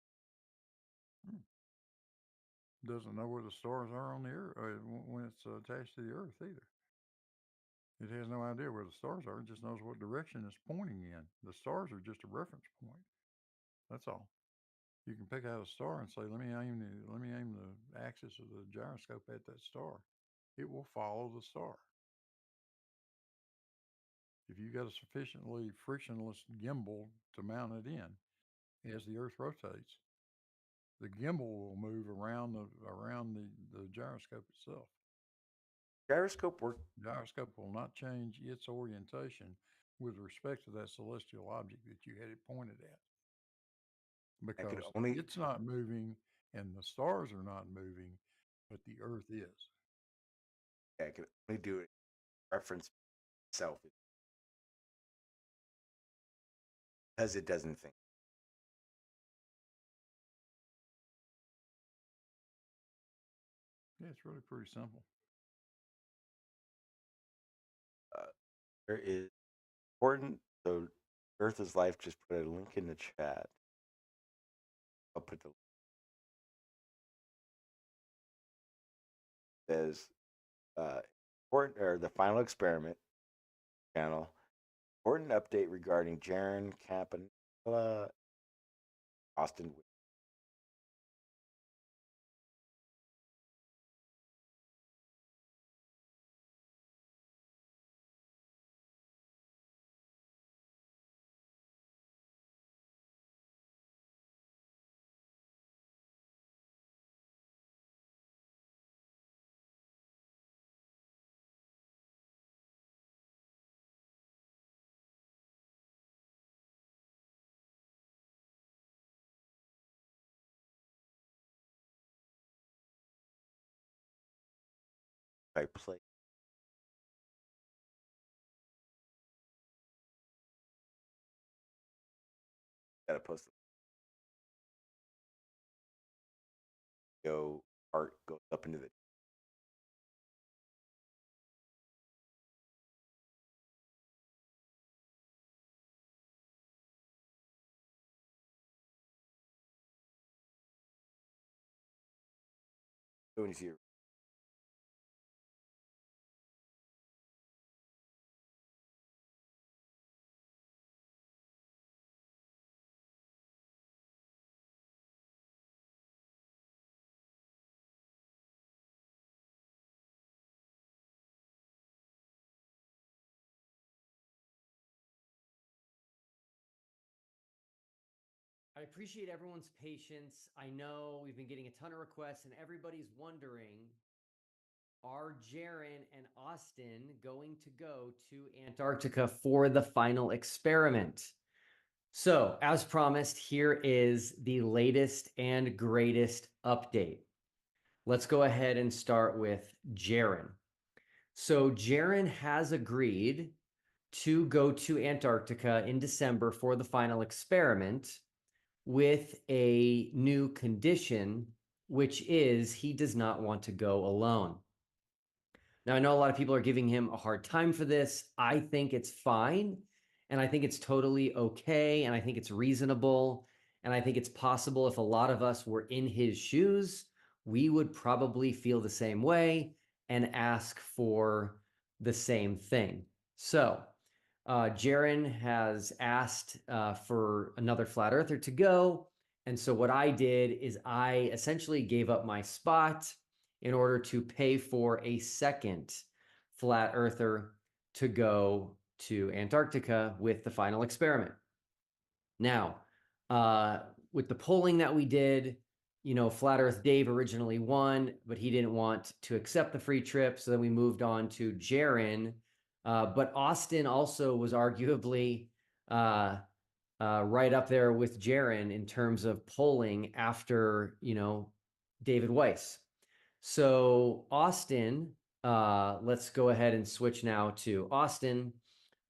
[SPEAKER 9] doesn't know where the stars are on the Earth when it's attached to the Earth either. It has no idea where the stars are. It just knows what direction it's pointing in. The stars are just a reference point. That's all. You can pick out a star and say, let me aim the axis of the gyroscope at that star. It will follow the star. If you got a sufficiently frictionless gimbal to mount it in, as the Earth rotates, the gimbal will move around the gyroscope itself.
[SPEAKER 7] Gyroscope work.
[SPEAKER 9] Gyroscope will not change its orientation with respect to that celestial object that you had it pointed at, because it's not moving and the stars are not moving, but the Earth is.
[SPEAKER 7] I can only do it reference itself because it doesn't think.
[SPEAKER 9] Yeah, it's really pretty simple.
[SPEAKER 7] There is important. So, Earth is Life just put a link in the chat. I'll put the says important or the final experiment channel. Important update regarding Jaron Campanella, Austin. I play. Gotta post it. Go art goes up into the. When you see your
[SPEAKER 12] I appreciate everyone's patience. I know we've been getting a ton of requests, and everybody's wondering, are Jaron and Austin going to go to Antarctica for the final experiment? So, as promised, here is the latest and greatest update. Let's go ahead and start with Jaron. So, Jaron has agreed to go to Antarctica in December for the final experiment, with a new condition, which is he does not want to go alone. Now, I know a lot of people are giving him a hard time for this. I think it's fine, and I think it's totally okay, and I think it's reasonable, and I think it's possible if a lot of us were in his shoes, we would probably feel the same way and ask for the same thing. So, Jaron has asked for another flat earther to go. And so what I did is I essentially gave up my spot in order to pay for a second flat earther to go to Antarctica with the final experiment. Now, with the polling that we did, you know, Flat Earth Dave originally won, but he didn't want to accept the free trip. So then we moved on to Jaron. But Austin also was arguably right up there with Jaron in terms of polling after, you know, David Weiss. So Austin, let's go ahead and switch now to Austin.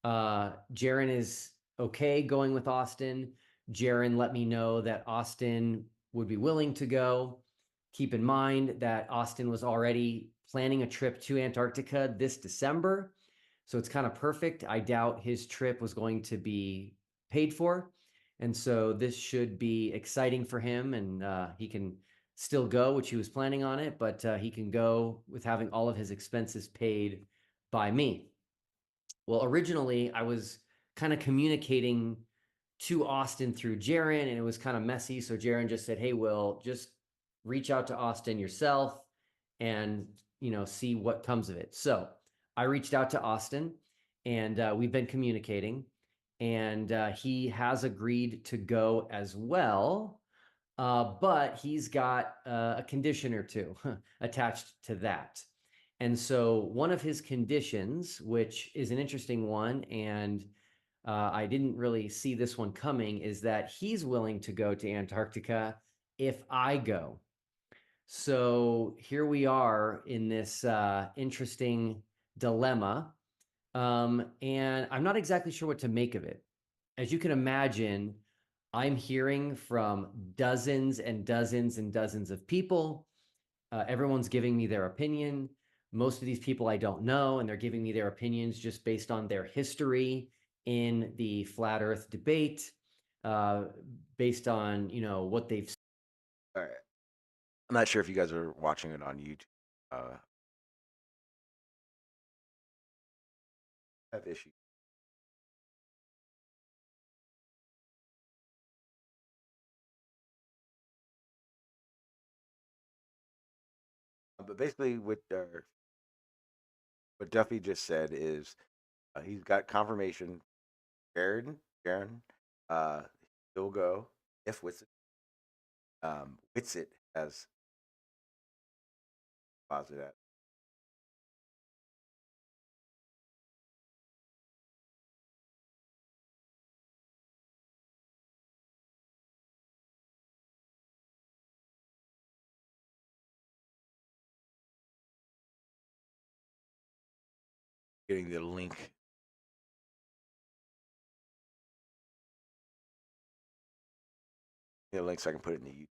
[SPEAKER 12] Jaron is okay going with Austin. Jaron let me know that Austin would be willing to go. Keep in mind that Austin was already planning a trip to Antarctica this December. So it's kind of perfect. I doubt his trip was going to be paid for. And so this should be exciting for him, and he can still go, which he was planning on it, but he can go with having all of his expenses paid by me. Well, originally I was kind of communicating to Austin through Jaron, and it was kind of messy. So Jaron just said, "Hey, Will, just reach out to Austin yourself and, see what comes of it." So I reached out to Austin, and we've been communicating, and he has agreed to go as well. But he's got a condition or two attached to that. And so one of his conditions, which is an interesting one, and I didn't really see this one coming, is that he's willing to go to Antarctica if I go. So here we are in this interesting dilemma. And I'm not exactly sure what to make of it. As you can imagine, I'm hearing from dozens and dozens and dozens of people. Everyone's giving me their opinion. Most of these people I don't know, and they're giving me their opinions just based on their history in the flat Earth debate, based on what they've.
[SPEAKER 7] All right. I'm not sure if you guys are watching it on YouTube. Have issues. But basically, what Duffy just said is he's got confirmation. Jaron, he'll go if Witsit has positive that. Getting the link. The link so I can put it in the YouTube.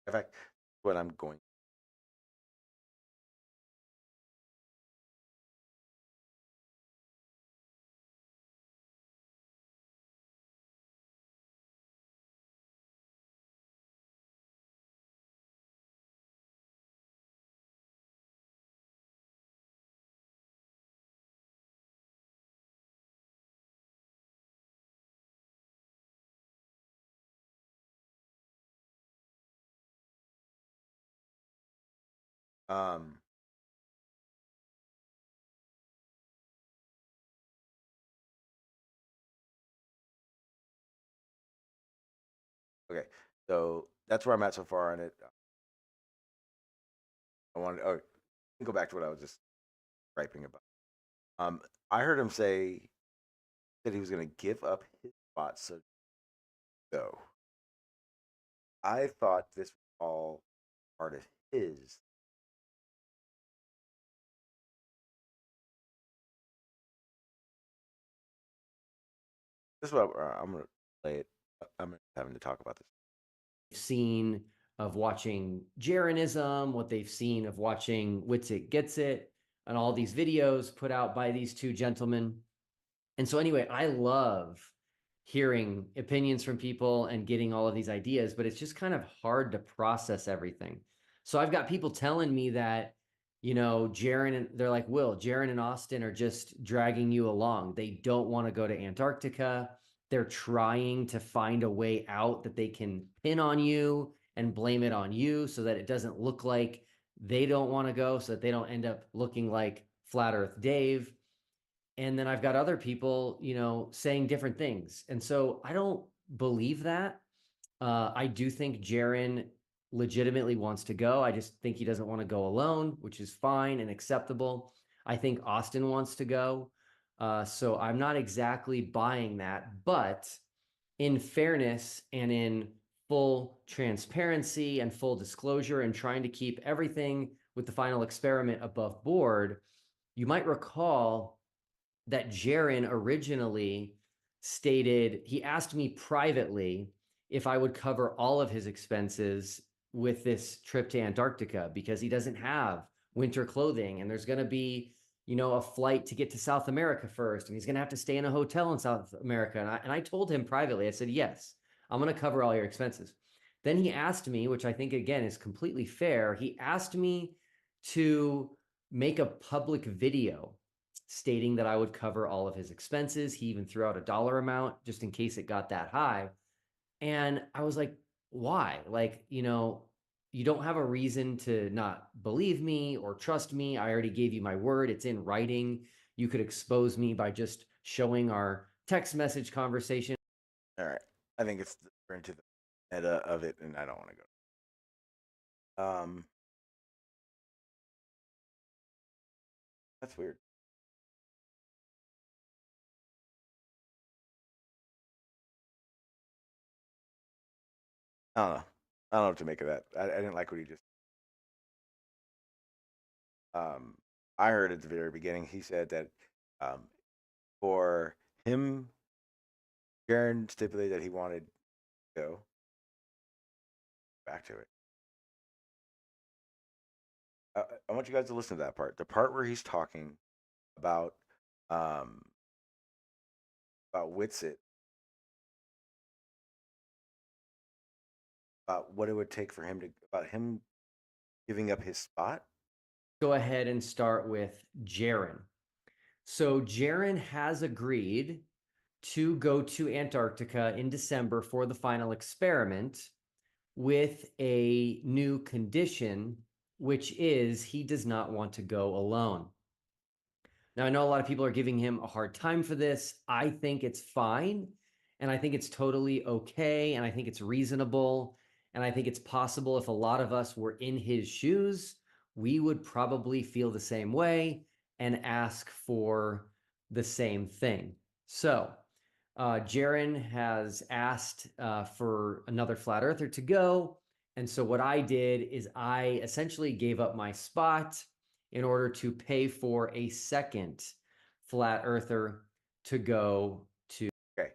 [SPEAKER 7] In fact, what I'm going. Um, okay, so that's where I'm at so far on it. I wanted. Oh, go back to what I was just griping about. I heard him say that he was going to give up his spot so go. I thought this was all part of his. This is what I'm going to play it. I'm having to talk about this.
[SPEAKER 12] Seen of watching Jaronism, what they've seen of watching Witsit Gets It, and all these videos put out by these two gentlemen. And so anyway, I love hearing opinions from people and getting all of these ideas, but it's just kind of hard to process everything. So I've got people telling me that, Jaron, and they're like, Will, Jaron and Austin are just dragging you along. They don't want to go to Antarctica. They're trying to find a way out that they can pin on you and blame it on you so that it doesn't look like they don't want to go, so that they don't end up looking like Flat Earth Dave. And then I've got other people, saying different things. And so I don't believe that. I do think Jaron legitimately wants to go. I just think he doesn't want to go alone, which is fine and acceptable. I think Austin wants to go. So I'm not exactly buying that. But in fairness and in full transparency and full disclosure and trying to keep everything with the final experiment above board, you might recall that Jaron originally stated, he asked me privately if I would cover all of his expenses with this trip to Antarctica because he doesn't have winter clothing and there's going to be, a flight to get to South America first, and he's going to have to stay in a hotel in South America. And I told him privately, I said, yes, I'm going to cover all your expenses. Then he asked me, which I think, again, is completely fair. He asked me to make a public video stating that I would cover all of his expenses. He even threw out a dollar amount just in case it got that high. And I was like, why? Like, you don't have a reason to not believe me or trust me. I already gave you my word. It's in writing. You could expose me by just showing our text message conversation.
[SPEAKER 7] All right. I think we're into the meta of it, and I don't want to go. That's weird. I don't know. I don't know what to make of that. I didn't like what he just. I heard at the very beginning he said that for him, Jaron stipulated that he wanted to go back to it. I want you guys to listen to that part. The part where he's talking about Witsit, about what it would take for him about him giving up his spot.
[SPEAKER 12] Go ahead and start with Jaron. So Jaron has agreed to go to Antarctica in December for the final experiment with a new condition, which is he does not want to go alone. Now, I know a lot of people are giving him a hard time for this. I think it's fine, and I think it's totally okay, and I think it's reasonable, and I think it's possible if a lot of us were in his shoes, we would probably feel the same way and ask for the same thing. So, Jaron has asked for another flat earther to go. And so what I did is I essentially gave up my spot in order to pay for a second flat earther to go to.
[SPEAKER 7] Okay,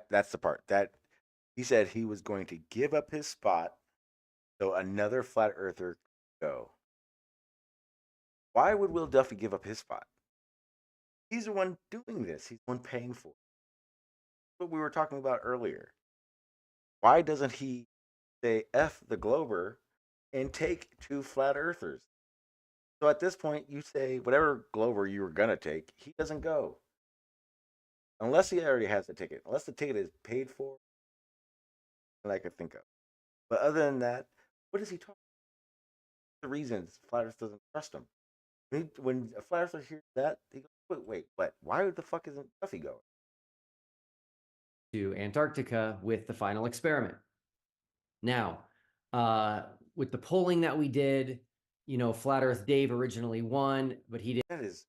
[SPEAKER 7] that's the part that he said he was going to give up his spot so another flat earther could go. Why would Will Duffy give up his spot? He's the one doing this. He's the one paying for it. What we were talking about earlier. Why doesn't he say F the Glober and take two flat earthers? So at this point, you say whatever Glober you were going to take, he doesn't go. Unless he already has the ticket. Unless the ticket is paid for, that I could think of. But other than that, what is he talking about? The reasons Flat Earth doesn't trust him. When a Flat Earther hears that, he goes, wait, what? Why the fuck isn't Duffy going?
[SPEAKER 12] To Antarctica with the final experiment. Now, with the polling that we did, Flat Earth Dave originally won, but he didn't.
[SPEAKER 7] That is,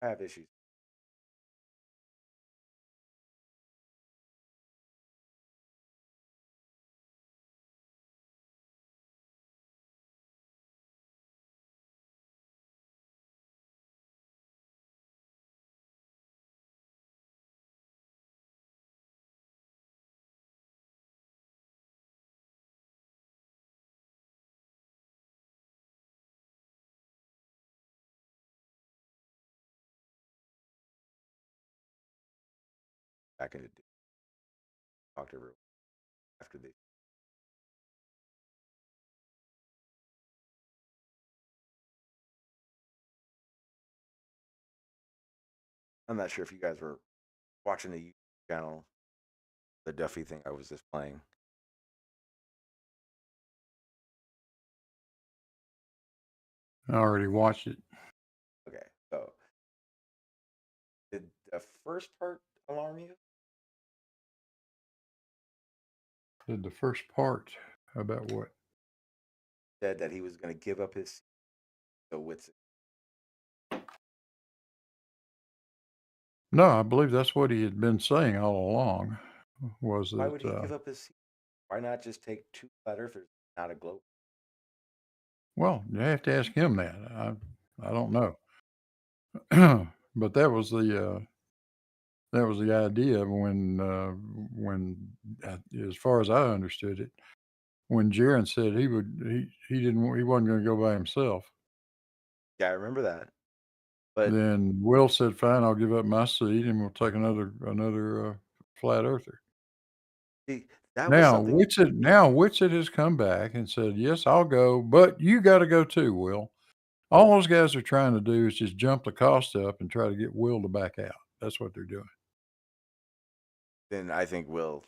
[SPEAKER 7] I have issues. Back in the day, talk to everyone after they. I'm not sure if you guys were watching the YouTube channel, the Duffy thing I was just playing.
[SPEAKER 9] I already watched it.
[SPEAKER 7] Okay, so did the first part alarm you?
[SPEAKER 9] Did the first part about what?
[SPEAKER 7] Said that he was going to give up his. So what's it?
[SPEAKER 9] No, I believe that's what he had been saying all along. Was
[SPEAKER 7] Why
[SPEAKER 9] that
[SPEAKER 7] would he give up his seat? Why not just take two flat earthers, not a globe?
[SPEAKER 9] well, you have to ask him that. I don't know. But that was the idea as far as I understood it, when Jaron said he wasn't going to go by himself.
[SPEAKER 7] Yeah, I remember that. But
[SPEAKER 9] Then Will said, "Fine, I'll give up my seat, and we'll take another flat earther."
[SPEAKER 7] see, that was
[SPEAKER 9] Now
[SPEAKER 7] something.
[SPEAKER 9] Witsit has come back and said, "Yes, I'll go, but you got to go too, Will." All those guys are trying to do is just jump the cost up and try to get Will to back out. That's what they're doing.
[SPEAKER 7] Then I think Will,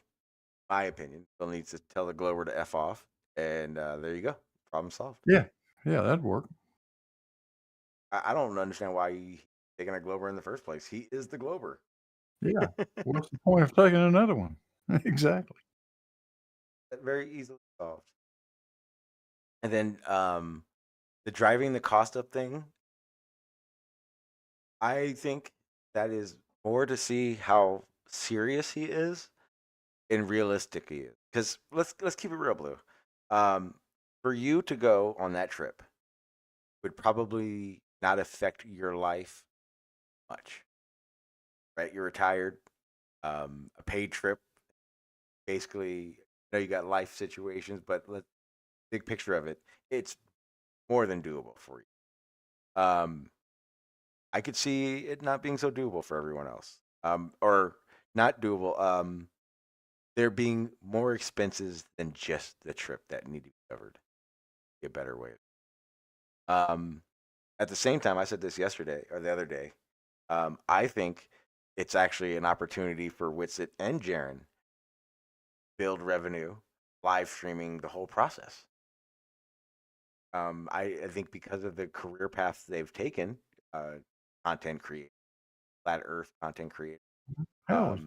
[SPEAKER 7] my opinion, Will needs to tell the Glover to f off, and there you go, problem solved.
[SPEAKER 9] Yeah, that'd work.
[SPEAKER 7] I don't understand why he's taking a Glover in the first place. He is the Glover.
[SPEAKER 9] Yeah. What's the point of taking another one? Exactly.
[SPEAKER 7] Very easily solved. And then the driving the cost up thing, I think that is more to see how serious he is and realistic he is. Because let's keep it real, Blue. For you to go on that trip would probably not affect your life much, right? You're retired, a paid trip. Basically, I know you got life situations, but let's big picture of it. It's more than doable for you. I could see it not being so doable for everyone else, or not doable. There being more expenses than just the trip that need to be covered. A better way. At the same time, I said this yesterday or the other day. I think it's actually an opportunity for Witsit and Jaron build revenue, live streaming the whole process. I think because of the career paths they've taken, content creator, flat Earth content creator,
[SPEAKER 9] Hell,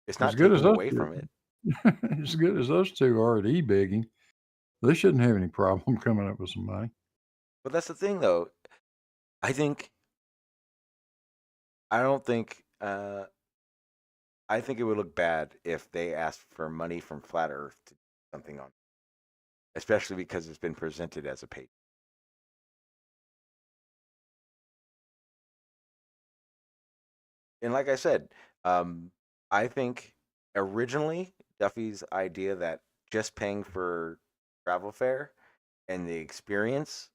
[SPEAKER 7] it's
[SPEAKER 9] as
[SPEAKER 7] not
[SPEAKER 9] good as
[SPEAKER 7] taking
[SPEAKER 9] those
[SPEAKER 7] away from it.
[SPEAKER 9] as good as those two are at e-bigging, they shouldn't have any problem coming up with some money.
[SPEAKER 7] But that's the thing, though. I think I don't think I think it would look bad if they asked for money from Flat Earth to do something on, especially because it's been presented as a pay. And like I said, I think originally Duffy's idea that just paying for travel fare and the experience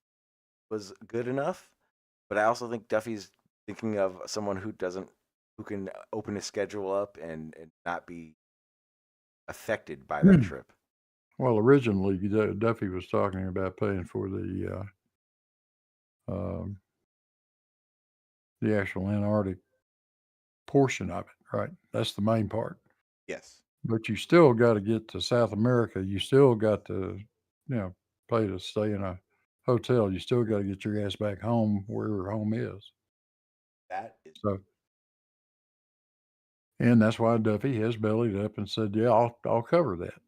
[SPEAKER 7] was good enough, but I also think Duffy's thinking of someone who can open his schedule up and not be affected by that trip.
[SPEAKER 9] Well, originally Duffy was talking about paying for the actual Antarctic portion of it, right? That's the main part.
[SPEAKER 7] Yes.
[SPEAKER 9] But you still got to get to South America. You still got to, pay to stay in a hotel. You still got to get your ass back home wherever home is.
[SPEAKER 7] That is
[SPEAKER 9] So, and that's why Duffy has bellied up and said, "Yeah, I'll cover that."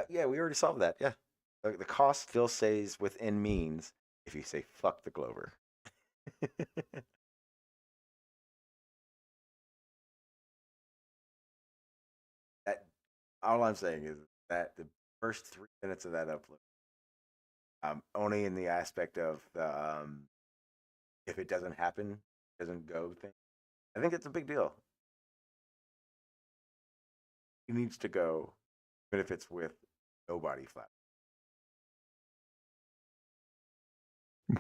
[SPEAKER 7] yeah, we already solved that. Yeah, the cost still stays within means if you say fuck the Glover. That all I'm saying is that the first 3 minutes of that upload, only in the aspect of the if it doesn't happen, doesn't go thing. I think it's a big deal. He needs to go, even if it's with nobody flat.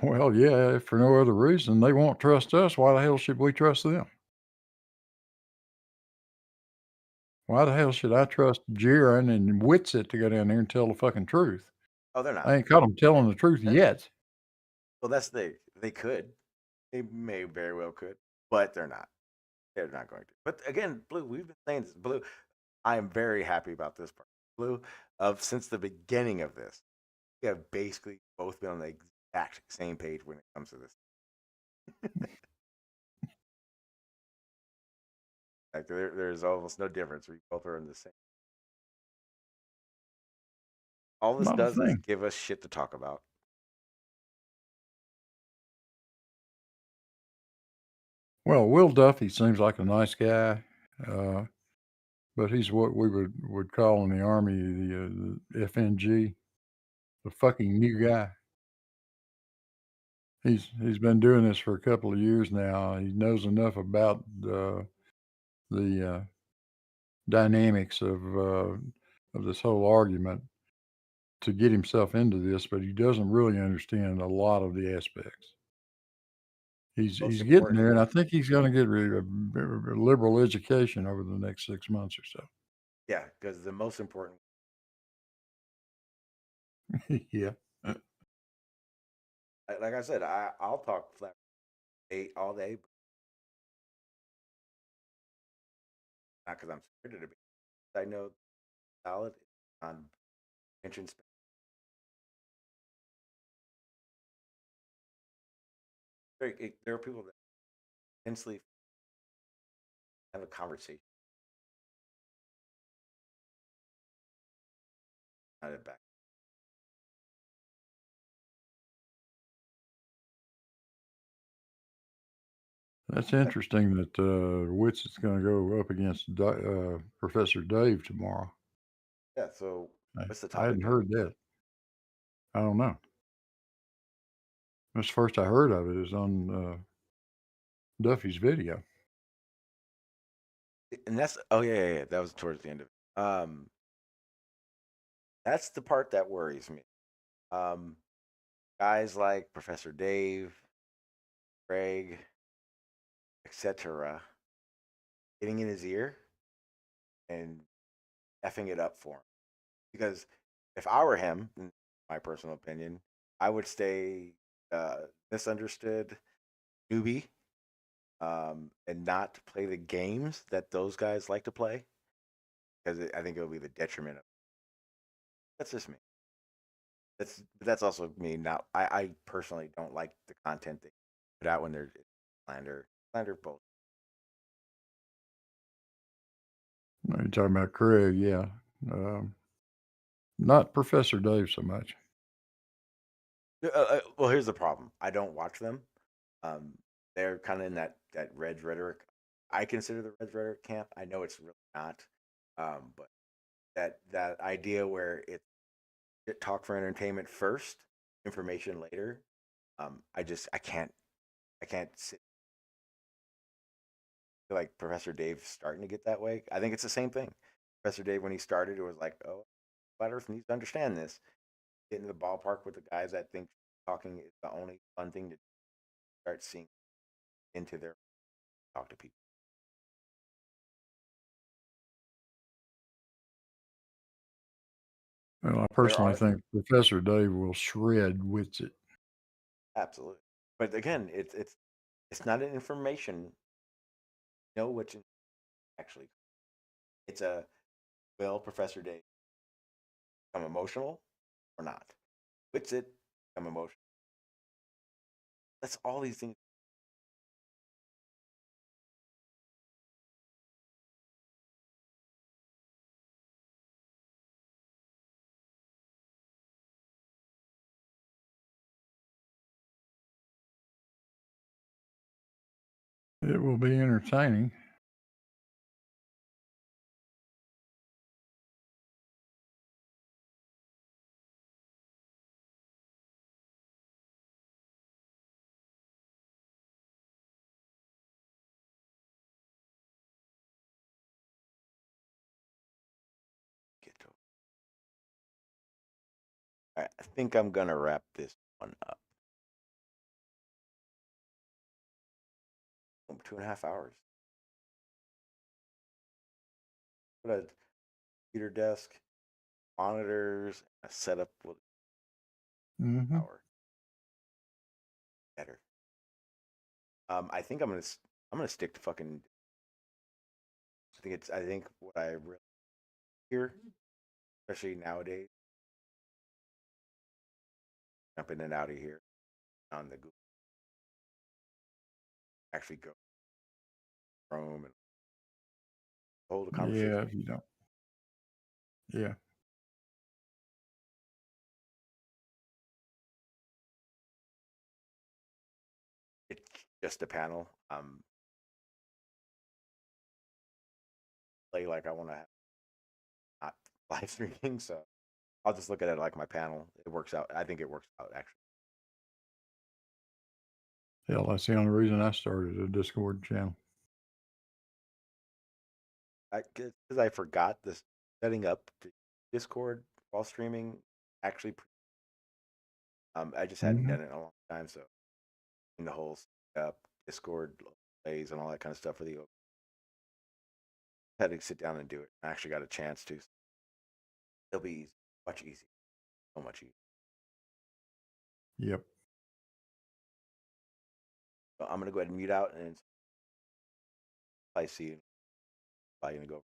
[SPEAKER 9] Well, yeah, if for no other reason, they won't trust us. Why the hell should we trust them? Why the hell should I trust Jiren and Witsit to go down there and tell the fucking truth?
[SPEAKER 7] Oh, they're not.
[SPEAKER 9] I ain't caught them telling the truth yet.
[SPEAKER 7] Well, that's they could. They may very well could, but they're not. They're not going to. But again, Blue, we've been saying this. Blue, I am very happy about this part. Blue, since the beginning of this, we have basically both been on the exact same page when it comes to this. Like there's almost no difference. We both are in the same. All this
[SPEAKER 9] Not a
[SPEAKER 7] does is
[SPEAKER 9] thing.
[SPEAKER 7] give us shit to talk about.
[SPEAKER 9] Well, Will Duffy seems like a nice guy, but he's what we would call in the Army the FNG, the fucking new guy. He's been doing this for a couple of years now. He knows enough about the dynamics of this whole argument to get himself into this, but he doesn't really understand a lot of the aspects. He's getting there, and I think he's going to get a liberal education over the next 6 months or so.
[SPEAKER 7] Yeah, because the most important.
[SPEAKER 9] Yeah.
[SPEAKER 7] Like I said, I'll talk flat all day. Not because I'm scared to be. I know solid on pension spending. There are people that intensely have a conversation. Not it back.
[SPEAKER 9] That's interesting that Witz is going to go up against Professor Dave tomorrow.
[SPEAKER 7] Yeah, so what's the
[SPEAKER 9] I
[SPEAKER 7] topic?
[SPEAKER 9] hadn't heard that. I don't know. That's the first I heard of it is on Duffy's video.
[SPEAKER 7] And that's yeah. That was towards the end of it. That's the part that worries me. Guys like Professor Dave, Craig, etc., getting in his ear and effing it up for him. Because if I were him, in my personal opinion, I would stay misunderstood newbie and not play the games that those guys like to play. Because I think it'll be the detriment of. That's just me. That's also me. Now, I personally don't like the content they put out when they're slander both.
[SPEAKER 9] You're talking about Craig, yeah. Not Professor Dave so much.
[SPEAKER 7] Well, here's the problem. I don't watch them. They're kind of in that Reg rhetoric. I consider the Reg rhetoric camp. I know it's really not, but that idea where it's talk for entertainment first, information later. I can't sit. I feel like Professor Dave's starting to get that way. I think it's the same thing. Professor Dave, when he started, it was like, oh, flat Earth needs to understand this. Get into the ballpark with the guys that think talking is the only fun thing to start seeing into their talk to people.
[SPEAKER 9] Well, I personally think Professor Dave will shred Witsit.
[SPEAKER 7] Absolutely, but again, it's not an information. Know what you actually. It's a will Professor Dave become emotional or not? Witsit become emotional. That's all these things.
[SPEAKER 9] It will be entertaining.
[SPEAKER 7] All right, I think I'm gonna wrap this one up. 2.5 hours. Put a computer desk, monitors, a setup with power. Better. I think I'm gonna stick to fucking. I think what I really hear, especially nowadays, jump in and out of here on the Google. Actually go Chrome and hold the conversation.
[SPEAKER 9] Yeah, if you don't. Yeah.
[SPEAKER 7] It's just a panel. Play like I want to have not live streaming, so I'll just look at it like my panel. It works out. I think it works out actually.
[SPEAKER 9] Hell, that's the only reason I started a Discord channel.
[SPEAKER 7] Because I forgot this setting up Discord while streaming actually. I just hadn't done it in a long time, so in the whole Discord plays and all that kind of stuff for the open. Had to sit down and do it. I actually got a chance to. It'll be easy, much easier, so much easier.
[SPEAKER 9] Yep.
[SPEAKER 7] So I'm gonna go ahead and mute out, and I see you. I'm gonna go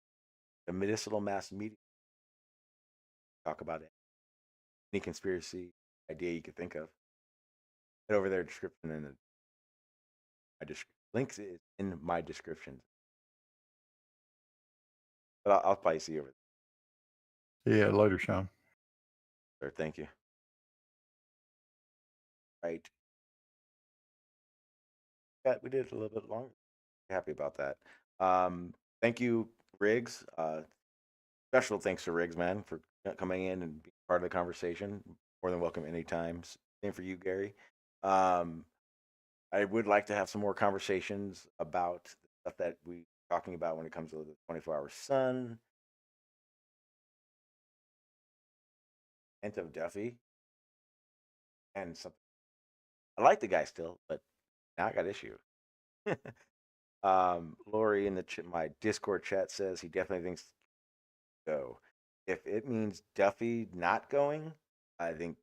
[SPEAKER 7] the medicinal mass media. Talk about it. Any conspiracy idea you could think of. Head over there, description in my links is in my description. But I'll probably see you over
[SPEAKER 9] there. Yeah, later, Sean.
[SPEAKER 7] Sure, thank you. Right. Yeah, we did it a little bit longer. Happy about that. Thank you, Riggs. Special thanks to Riggs, man, for coming in and being part of the conversation. More than welcome anytime. Same for you, Gary. I would like to have some more conversations about the stuff that we're talking about when it comes to the 24-hour sun. Of Duffy. And something. I like the guy still, but now I got issues. Lori in my Discord chat says he definitely thinks go. If it means Duffy not going, I think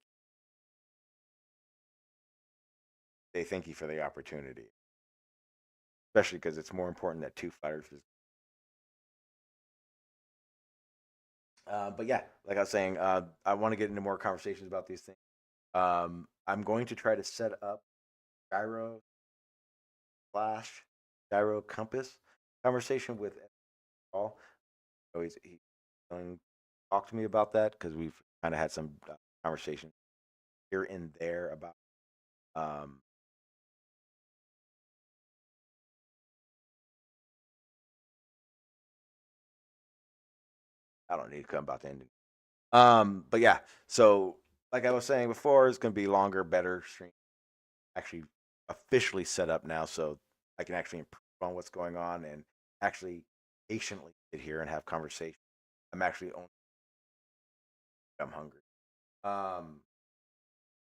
[SPEAKER 7] they thank you for the opportunity, especially because it's more important that two fighters. But yeah, like I was saying, I want to get into more conversations about these things. I'm going to try to set up gyro compass conversation with Paul. So he's going to talk to me about that because we've kind of had some conversation here and there about I don't need to come about the ending. But yeah, so like I was saying before, it's going to be longer, better stream. Actually, officially set up now, so I can actually improve on what's going on and actually patiently sit here and have conversation. I'm actually I'm hungry.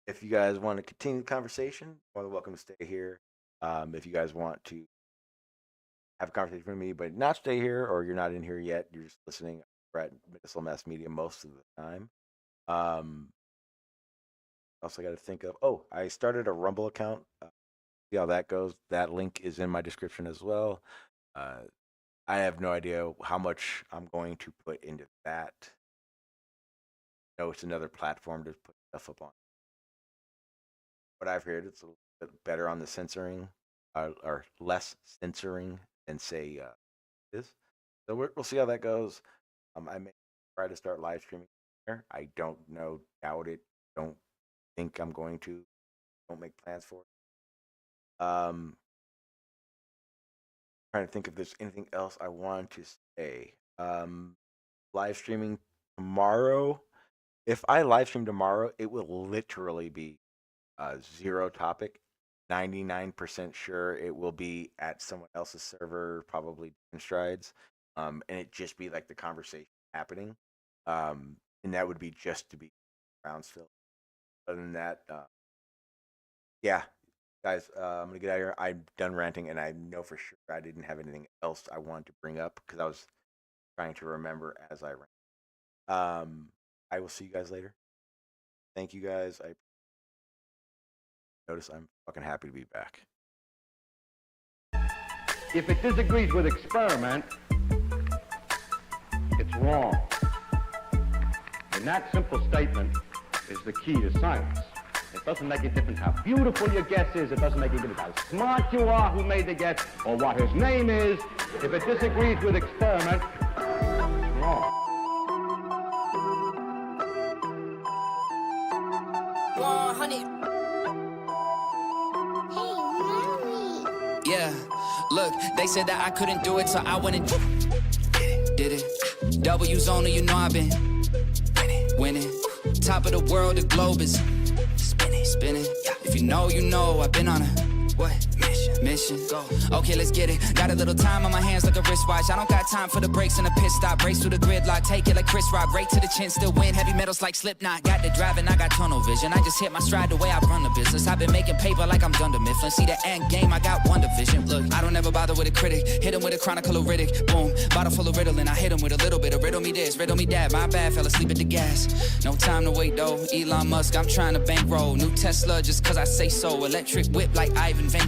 [SPEAKER 7] If you guys want to continue the conversation, more than welcome to stay here. If you guys want to have a conversation with me, but not stay here, or you're not in here yet, you're just listening. We're at Medicinal Mass Media most of the time. Also got to think of, I started a Rumble account. See how that goes. That link is in my description as well. I have no idea how much I'm going to put into that. No, it's another platform to put stuff up on. What I've heard, it's a little bit better on the censoring, or less censoring than say this. So we'll see how that goes. I may try to start live streaming there. I don't know, doubt it. Don't think I'm going to. Don't make plans for it. Trying to think if there's anything else I want to say. Live streaming tomorrow. If I live stream tomorrow, it will literally be zero topic. 99% sure it will be at someone else's server, probably Strides. And it just be like the conversation happening. And that would be just to be Brownsville. Other than that, yeah, guys, I'm gonna get out of here. I'm done ranting, and I know for sure I didn't have anything else I wanted to bring up because I was trying to remember as I rant. I will see you guys later. Thank you guys. I notice I'm fucking happy to be back.
[SPEAKER 4] If it disagrees with experiment, it's wrong. And that simple statement is the key to science. It doesn't make a difference how beautiful your guess is. It doesn't make a difference how smart you are who made the guess or what his name is. If it disagrees with experiment, it's wrong.
[SPEAKER 5] Yeah, look, they said that I couldn't do it, so I went and did it. W's only, you know I've been winning. Top of the world, the globe is spinning. If you know, you know, I've been on a mission. mission. Go. Okay, let's get it. Got a little time on my hands like a wristwatch. I don't got time for the brakes and the pit stop. Race through the gridlock, take it like Chris Rock. Right to the chin, still win. Heavy metals like Slipknot. Got the driving, I got tunnel vision. I just hit my stride the way I run the business. I've been making paper like I'm Dunder Mifflin. See the end game, I got one division. Look, I don't ever bother with a critic. Hit him with a chronicle of Riddick. Boom, bottle full of Ritalin. I hit him with a little bit of riddle me this, riddle me that. My bad, fell asleep at the gas. No time to wait though. Elon Musk, I'm trying to bankroll. New Tesla just cause I say so. Electric whip like Ivan Van